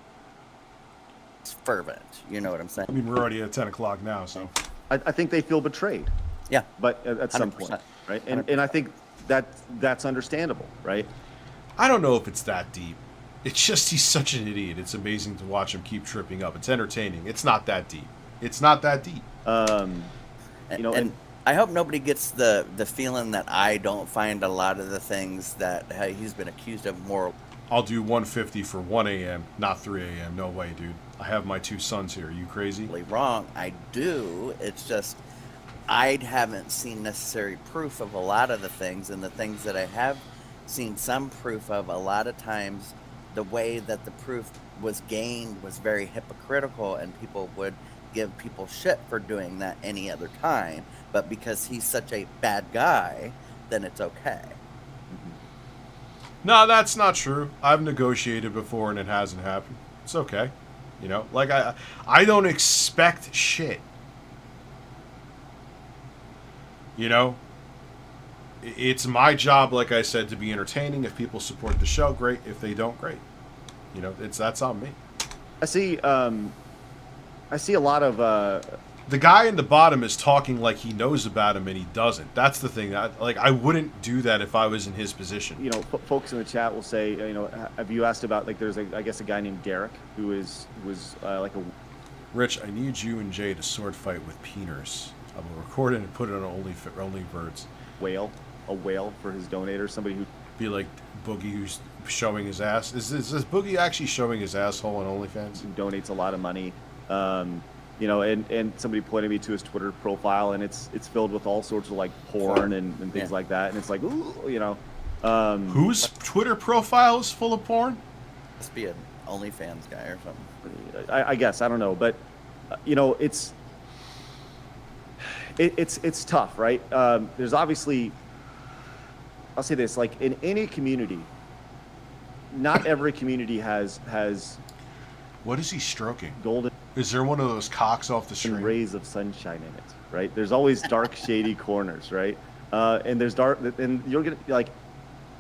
It's fervent. You know what I'm saying? I mean, we're already at 10 o'clock now, so. I think they feel betrayed. Yeah. But at some point, right? And I think that's understandable, right? I don't know if it's that deep. It's just he's such an idiot. It's amazing to watch him keep tripping up. It's entertaining. It's not that deep. It's not that deep. You know, and I hope nobody gets the feeling that I don't find a lot of the things that he's been accused of moral. I'll do 150 for 1 a.m., not 3 a.m. No way, dude. I have my 2 sons here. Are you crazy? Wrong. I do. It's just I haven't seen necessary proof of a lot of the things, and the things that I have seen some proof of. A lot of times, the way that the proof was gained was very hypocritical, and people would give people shit for doing that any other time. But because he's such a bad guy, then it's okay. No, that's not true. I've negotiated before and it hasn't happened. It's okay. You know, like I don't expect shit. You know, it's my job, like I said, to be entertaining. If people support the show, great. If they don't, great. You know, that's on me. I see a lot of the guy in the bottom is talking like he knows about him and he doesn't. That's the thing. I wouldn't do that if I was in his position. You know, folks in the chat will say, you know, have you asked about, like, there's I guess a guy named Derek who was like a. Rich, I need you and Jay to sword fight with peeners. I will record it and put it on OnlyBirds. A whale for his donator, somebody who be like Boogie, who's showing his ass. Is Boogie actually showing his asshole on OnlyFans? Who donates a lot of money. You know, and somebody pointed me to his Twitter profile, and it's filled with all sorts of like porn and things like that, and it's like, ooh, you know. Whose Twitter profile is full of porn? Must be an OnlyFans guy or something. I guess, I don't know, but you know, it's tough, right? There's obviously, I'll say this, like in any community, not every community has. What is he stroking? Golden. Is there one of those cocks off the street? Rays of sunshine in it, right? There's always dark, shady corners, right? And there's dark, and you're gonna like.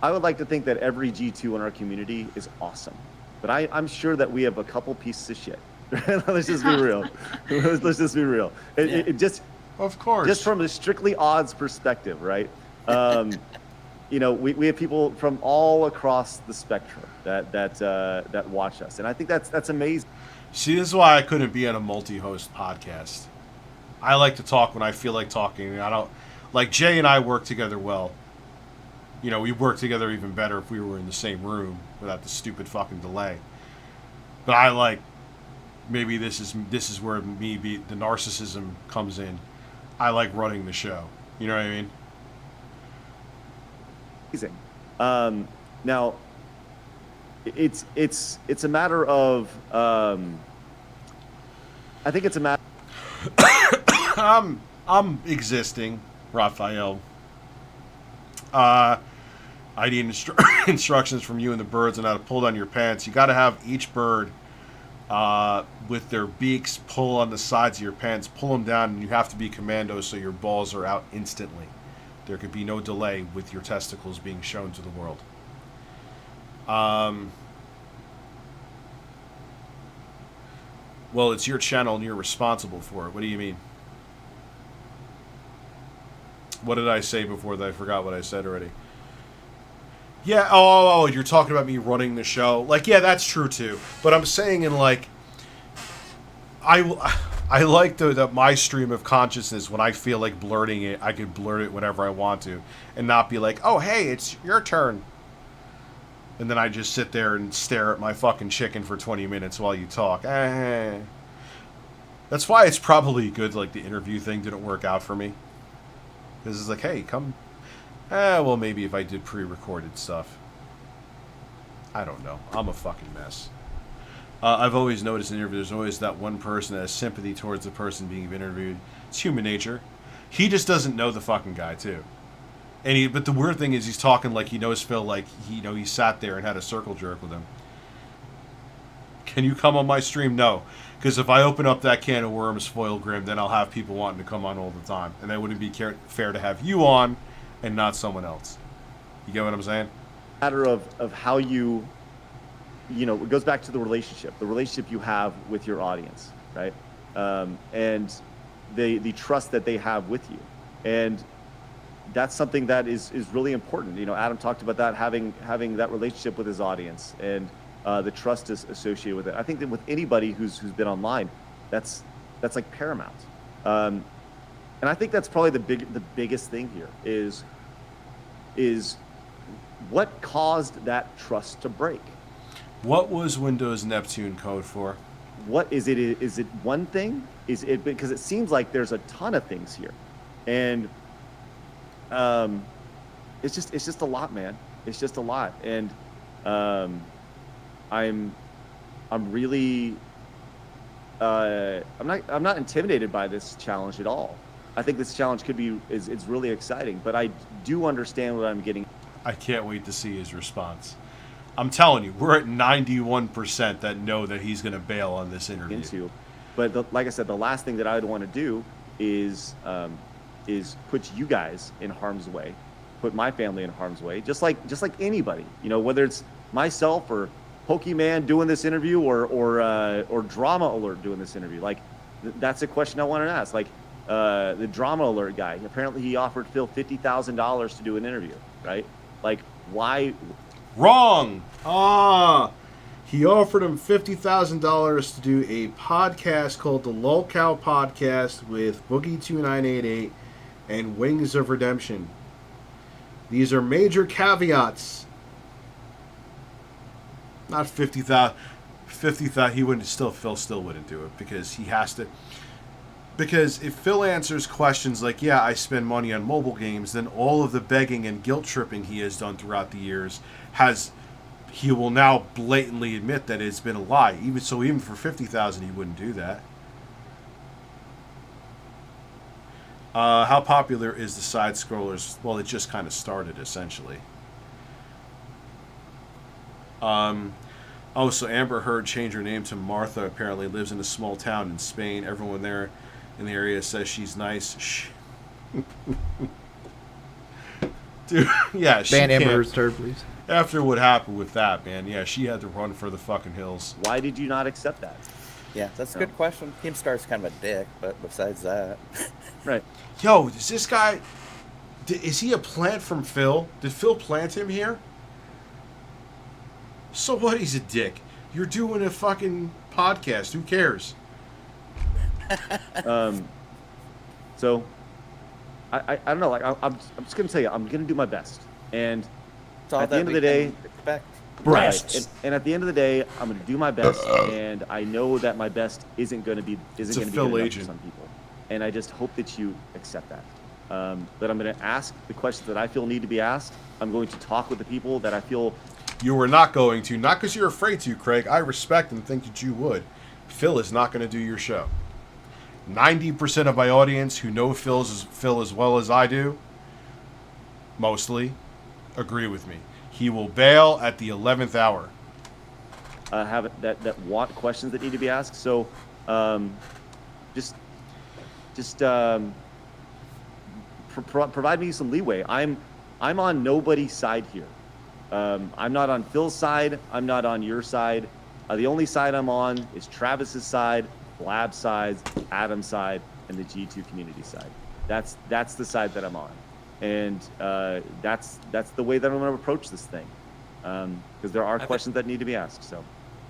I would like to think that every G2 in our community is awesome, but I'm sure that we have a couple pieces of shit. Let's just be real. Let's just be real. It just, of course, just from a strictly odds perspective, right? You know, we have people from all across the spectrum that watch us, and I think that's amazing. See, this is why I couldn't be on a multi-host podcast. I like to talk when I feel like talking. I don't like Jay and I work together well. You know, we work together even better if we were in the same room without the stupid fucking delay. But I like, maybe this is where the narcissism comes in. I like running the show. You know what I mean? Amazing. Now, it's a matter of I think it's a matter. I'm existing, Raphael. I need instructions from you and the birds on how to pull down your pants. You got to have each bird with their beaks pull on the sides of your pants, pull them down, and you have to be commando so your balls are out instantly. There could be no delay with your testicles being shown to the world. Well, it's your channel and you're responsible for it. What do you mean? What did I say before that? I forgot what I said already. Yeah, oh, you're talking about me running the show. Like, yeah, that's true too. But I'm saying in like, I like my stream of consciousness when I feel like blurting it, I could blurt it whenever I want to. And not be like, oh, hey, it's your turn. And then I just sit there and stare at my fucking chicken for 20 minutes while you talk. That's why it's probably good, like, the interview thing didn't work out for me. Because it's like, hey, come. Well, maybe if I did pre-recorded stuff. I don't know. I'm a fucking mess. I've always noticed in interviews, there's always that one person that has sympathy towards the person being interviewed. It's human nature. He just doesn't know the fucking guy, too. But the weird thing is he's talking like he knows Phil, like he sat there and had a circle jerk with him. Can you come on my stream? No. Because if I open up that can of worms, Foil Grim, then I'll have people wanting to come on all the time. And that wouldn't be fair to have you on and not someone else. You get what I'm saying? Matter of how you know, it goes back to the relationship you have with your audience, right? And the trust that they have with you. And that's something that is really important. You know, Adam talked about that, having that relationship with his audience and the trust is associated with it. I think that with anybody who's been online, that's like paramount. And I think that's probably the biggest thing here is what caused that trust to break. What was Windows Neptune code for? What is it? Is it one thing? Is it because it seems like there's a ton of things here, and it's just a lot, man. It's just a lot, and I'm really I'm not intimidated by this challenge at all. I think this challenge is really exciting, but I do understand what I'm getting. I can't wait to see his response. I'm telling you, we're at 91% that know that he's going to bail on this interview. But like I said, the last thing that I would want to do is put you guys in harm's way, put my family in harm's way, just like anybody, you know, whether it's myself or Pokemon doing this interview or Drama Alert doing this interview. Like, that's a question I wanted to ask. Like, the Drama Alert guy, apparently he offered Phil $50,000 to do an interview, right? Like, why? Wrong. He offered him $50,000 to do a podcast called the Lulcow Podcast with Boogie2988 and Wings of Redemption. These are major caveats. Not 50,000. 50,000. He wouldn't. Phil still wouldn't do it because he has to. Because if Phil answers questions like, "Yeah, I spend money on mobile games," then all of the begging and guilt tripping he has done throughout the years he will now blatantly admit that it's been a lie. Even for 50,000, he wouldn't do that. How popular is the side scrollers? Well, it just kind of started essentially. So Amber Heard changed her name to Martha. Apparently lives in a small town in Spain. Everyone there in the area says she's nice. Dude, yeah. Ban Amber Heard's turd, please. After what happened with that, man, yeah, she had to run for the fucking hills. Why did you not accept that? Yeah, that's a good question. Keemstar's kind of a dick, but besides that. Right. Yo, is this guy... Is he a plant from Phil? Did Phil plant him here? So what? He's a dick. You're doing a fucking podcast. Who cares? So, I don't know. Like, I'm just gonna tell you, I'm gonna do my best. And at the end of the day, breasts. And at the end of the day, I'm gonna do my best. And I know that my best isn't gonna be good enough for some people. And I just hope that you accept that. But I'm gonna ask the questions that I feel need to be asked. I'm going to talk with the people that I feel. You were not going to. Not because you're afraid to, Craig. I respect and think that you would. Phil is not going to do your show. 90% of my audience who know Phil as well as I do, mostly, agree with me. He will bail at the 11th hour. Have it that want questions that need to be asked. So, just provide me some leeway. I'm on nobody's side here. I'm not on Phil's side. I'm not on your side. The only side I'm on is Travis's side, Blab's side, Adam's side, and the G2 community side. That's the side that I'm on, and that's the way that I'm going to approach this thing, because there are questions that need to be asked. So,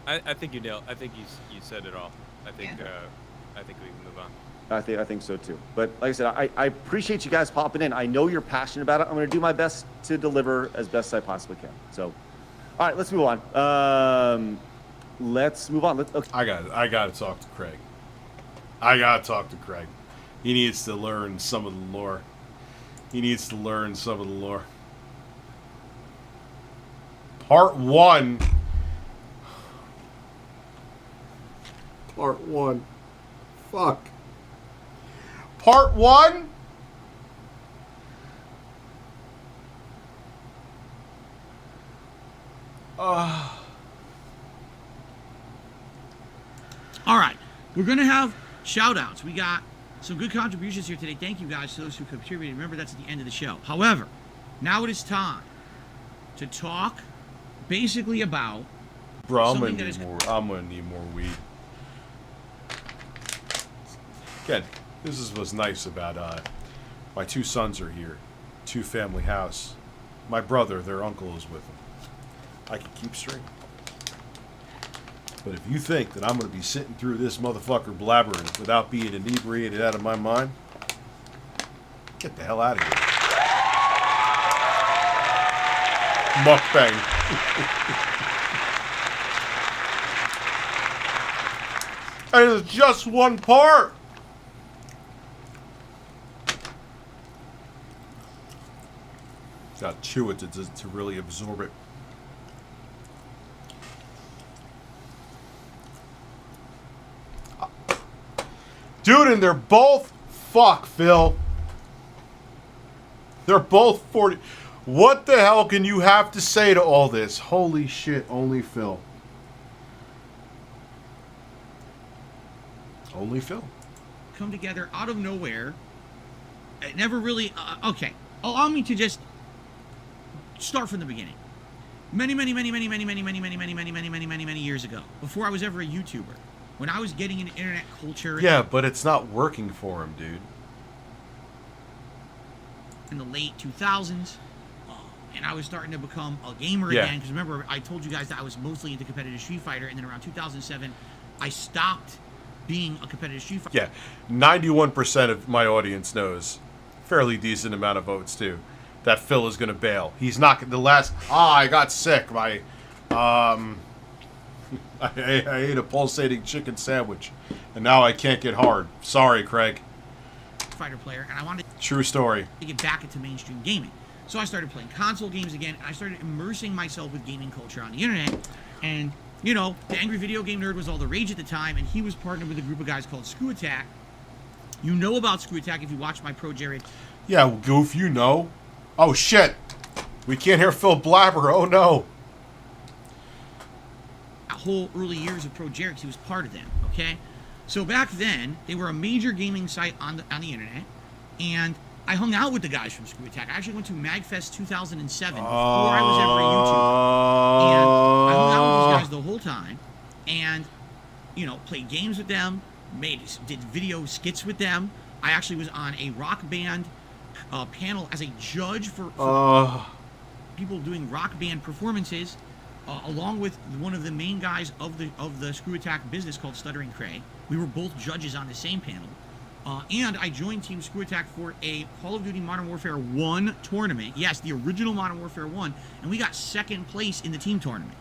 I think you nailed. I think you said it all. I think we can move on. I think so too. But like I said, I appreciate you guys popping in. I know you're passionate about it. I'm going to do my best to deliver as best I possibly can. So, all right, let's move on. Let's move on. Okay. I got to talk to Craig. I got to talk to Craig. He needs to learn some of the lore. Part 1. Fuck. Part 1? All right, we're going to have shout-outs. We got some good contributions here today. Thank you guys to those who contributed. Remember, that's at the end of the show. However, now it is time to talk basically about Bro, I'm gonna need more weed. Again, this is what's nice about my two sons are here, two-family house. My brother, their uncle, is with them. I can keep straight. But if you think that I'm going to be sitting through this motherfucker blabbering without being inebriated out of my mind, get the hell out of here. Mukbang. And it's just one part. Got to chew it to really absorb it. Dude, and they're both... Fuck, Phil. They're both 40... What the hell can you have to say to all this? Holy shit, only Phil. Only Phil. Come together out of nowhere. It never really... okay. Allow me to just start from the beginning. Many years ago, before I was ever a YouTuber, when I was getting into internet culture... Yeah, but it's not working for him, dude. In the late 2000s, and I was starting to become a gamer again, because remember, I told you guys that I was mostly into competitive Street Fighter, and then around 2007, I stopped being a competitive Street Fighter. Yeah, 91% of my audience knows, fairly decent amount of votes too, that Phil is going to bail. He's not the last... I got sick. I ate a pulsating chicken sandwich, and now I can't get hard. Sorry, Craig. Fighter player, and I wanted True story. to get back into mainstream gaming. So I started playing console games again, and I started immersing myself with gaming culture on the internet. And, you know, the Angry Video Game Nerd was all the rage at the time, and he was partnered with a group of guys called Screw Attack. You know about Screw Attack if you watch my Pro Jared. Yeah, Goof, you know. Oh, shit. We can't hear Phil blabber. Oh, no. Whole early years of Pro Jared, he was part of them, okay? So back then, they were a major gaming site on the internet, and I hung out with the guys from Screw Attack. I actually went to MagFest 2007 before I was ever a YouTuber. And I hung out with those guys the whole time, and, you know, played games with them, did video skits with them. I actually was on a rock band panel as a judge for people doing rock band performances, along with one of the main guys of the Screw Attack business called Stuttering Craig. We were both judges on the same panel. And I joined Team Screw Attack for a Call of Duty Modern Warfare 1 tournament. Yes, the original Modern Warfare 1. And we got second place in the team tournament.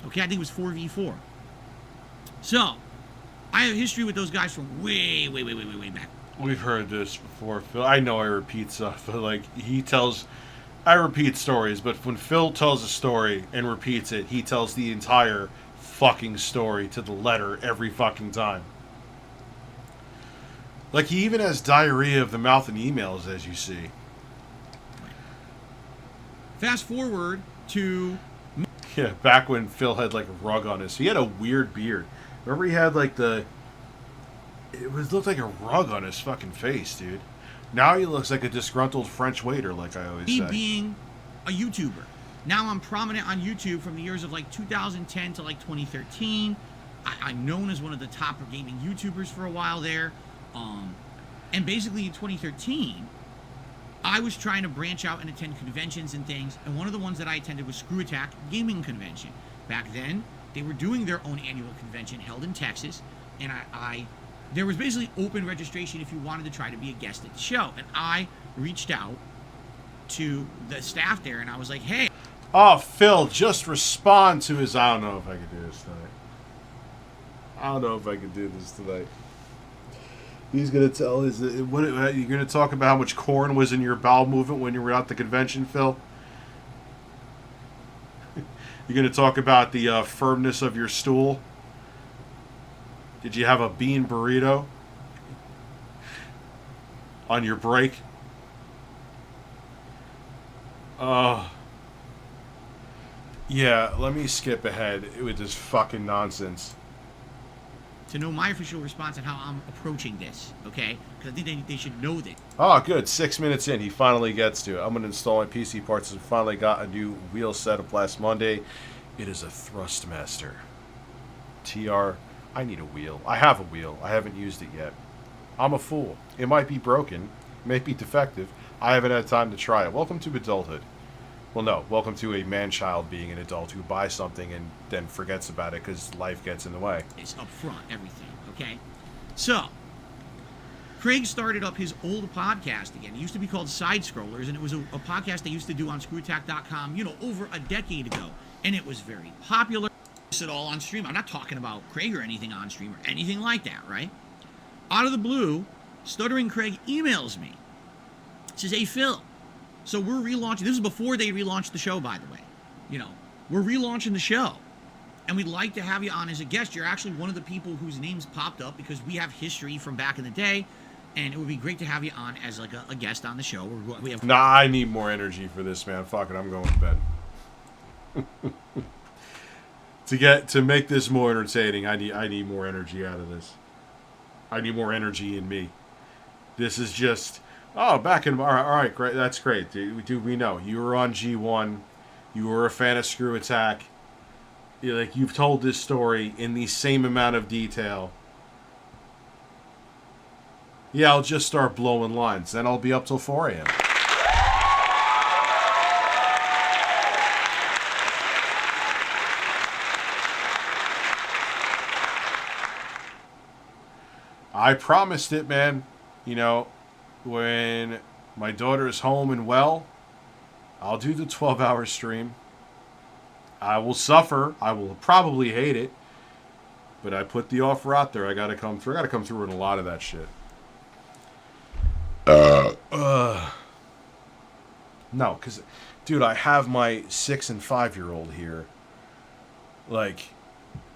Okay, I think it was 4v4. So, I have history with those guys from way back. We've heard this before, Phil. I know I repeat stuff, but, like, I repeat stories, but when Phil tells a story and repeats it, he tells the entire fucking story to the letter every fucking time. Like, he even has diarrhea of the mouth in emails, as you see. Fast forward to... Yeah, back when Phil had, like, a rug on his... He had a weird beard. Remember he had, like, the... It looked like a rug on his fucking face, dude. Now he looks like a disgruntled French waiter, like I always say. Me being a YouTuber. Now I'm prominent on YouTube from the years of, like, 2010 to, like, 2013. I'm known as one of the top gaming YouTubers for a while there. And basically in 2013, I was trying to branch out and attend conventions and things, and one of the ones that I attended was Screw Attack Gaming Convention. Back then, they were doing their own annual convention held in Texas, and there was basically open registration if you wanted to try to be a guest at the show. And I reached out to the staff there, and I was like, hey. Oh, Phil, just respond to his... I don't know if I can do this tonight. He's going to tell his... What, you're going to talk about how much corn was in your bowel movement when you were at the convention, Phil? You're going to talk about the firmness of your stool? Did you have a bean burrito on your break? Yeah, let me skip ahead with this fucking nonsense. To know my official response on how I'm approaching this, okay? Because I think they should know that. Oh, good. 6 minutes in, he finally gets to it. I'm going to install my PC parts and finally got a new wheel setup last Monday. It is a Thrustmaster. I need a wheel. I have a wheel. I haven't used it yet. I'm a fool. It might be broken. It may be defective. I haven't had time to try it. Welcome to adulthood. Well, no. Welcome to a man-child being an adult who buys something and then forgets about it because life gets in the way. It's up front, everything, okay? So, Craig started up his old podcast again. It used to be called Side Scrollers, and it was a podcast they used to do on ScrewAttack.com, you know, over a decade ago. And it was very popular. It all on stream. I'm not talking about Craig or anything on stream or anything like that, right? Out of the blue, Stuttering Craig emails me. He says, hey, Phil, So we're relaunching. This is before they relaunched the show, by the way. You know, we're relaunching the show. And we'd like to have you on as a guest. You're actually one of the people whose names popped up because we have history from back in the day. And it would be great to have you on as like a guest on the show. We have. Nah, I need more energy for this, man. Fuck it, I'm going to bed. To make this more entertaining, I need more energy out of this. I need more energy in me. This is just back in all right, great. That's great, dude. We know you were on G1. You were a fan of Screw Attack. You've told this story in the same amount of detail. Yeah, I'll just start blowing lines. Then I'll be up till 4 a.m. I promised it, man. You know, when my daughter's home and well, I'll do the 12-hour stream. I will suffer. I will probably hate it. But I put the offer out there. I got to come through. I got to come through in a lot of that shit. No, because, dude, I have my 6 and 5-year-old here. Like,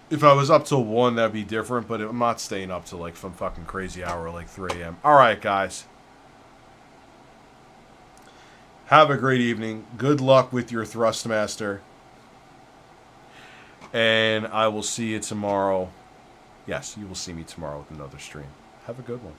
if I was up till 1, that'd be different, but I'm not staying up till, like, some fucking crazy hour, like 3 a.m. All right, guys. Have a great evening. Good luck with your Thrustmaster. And I will see you tomorrow. Yes, you will see me tomorrow with another stream. Have a good one.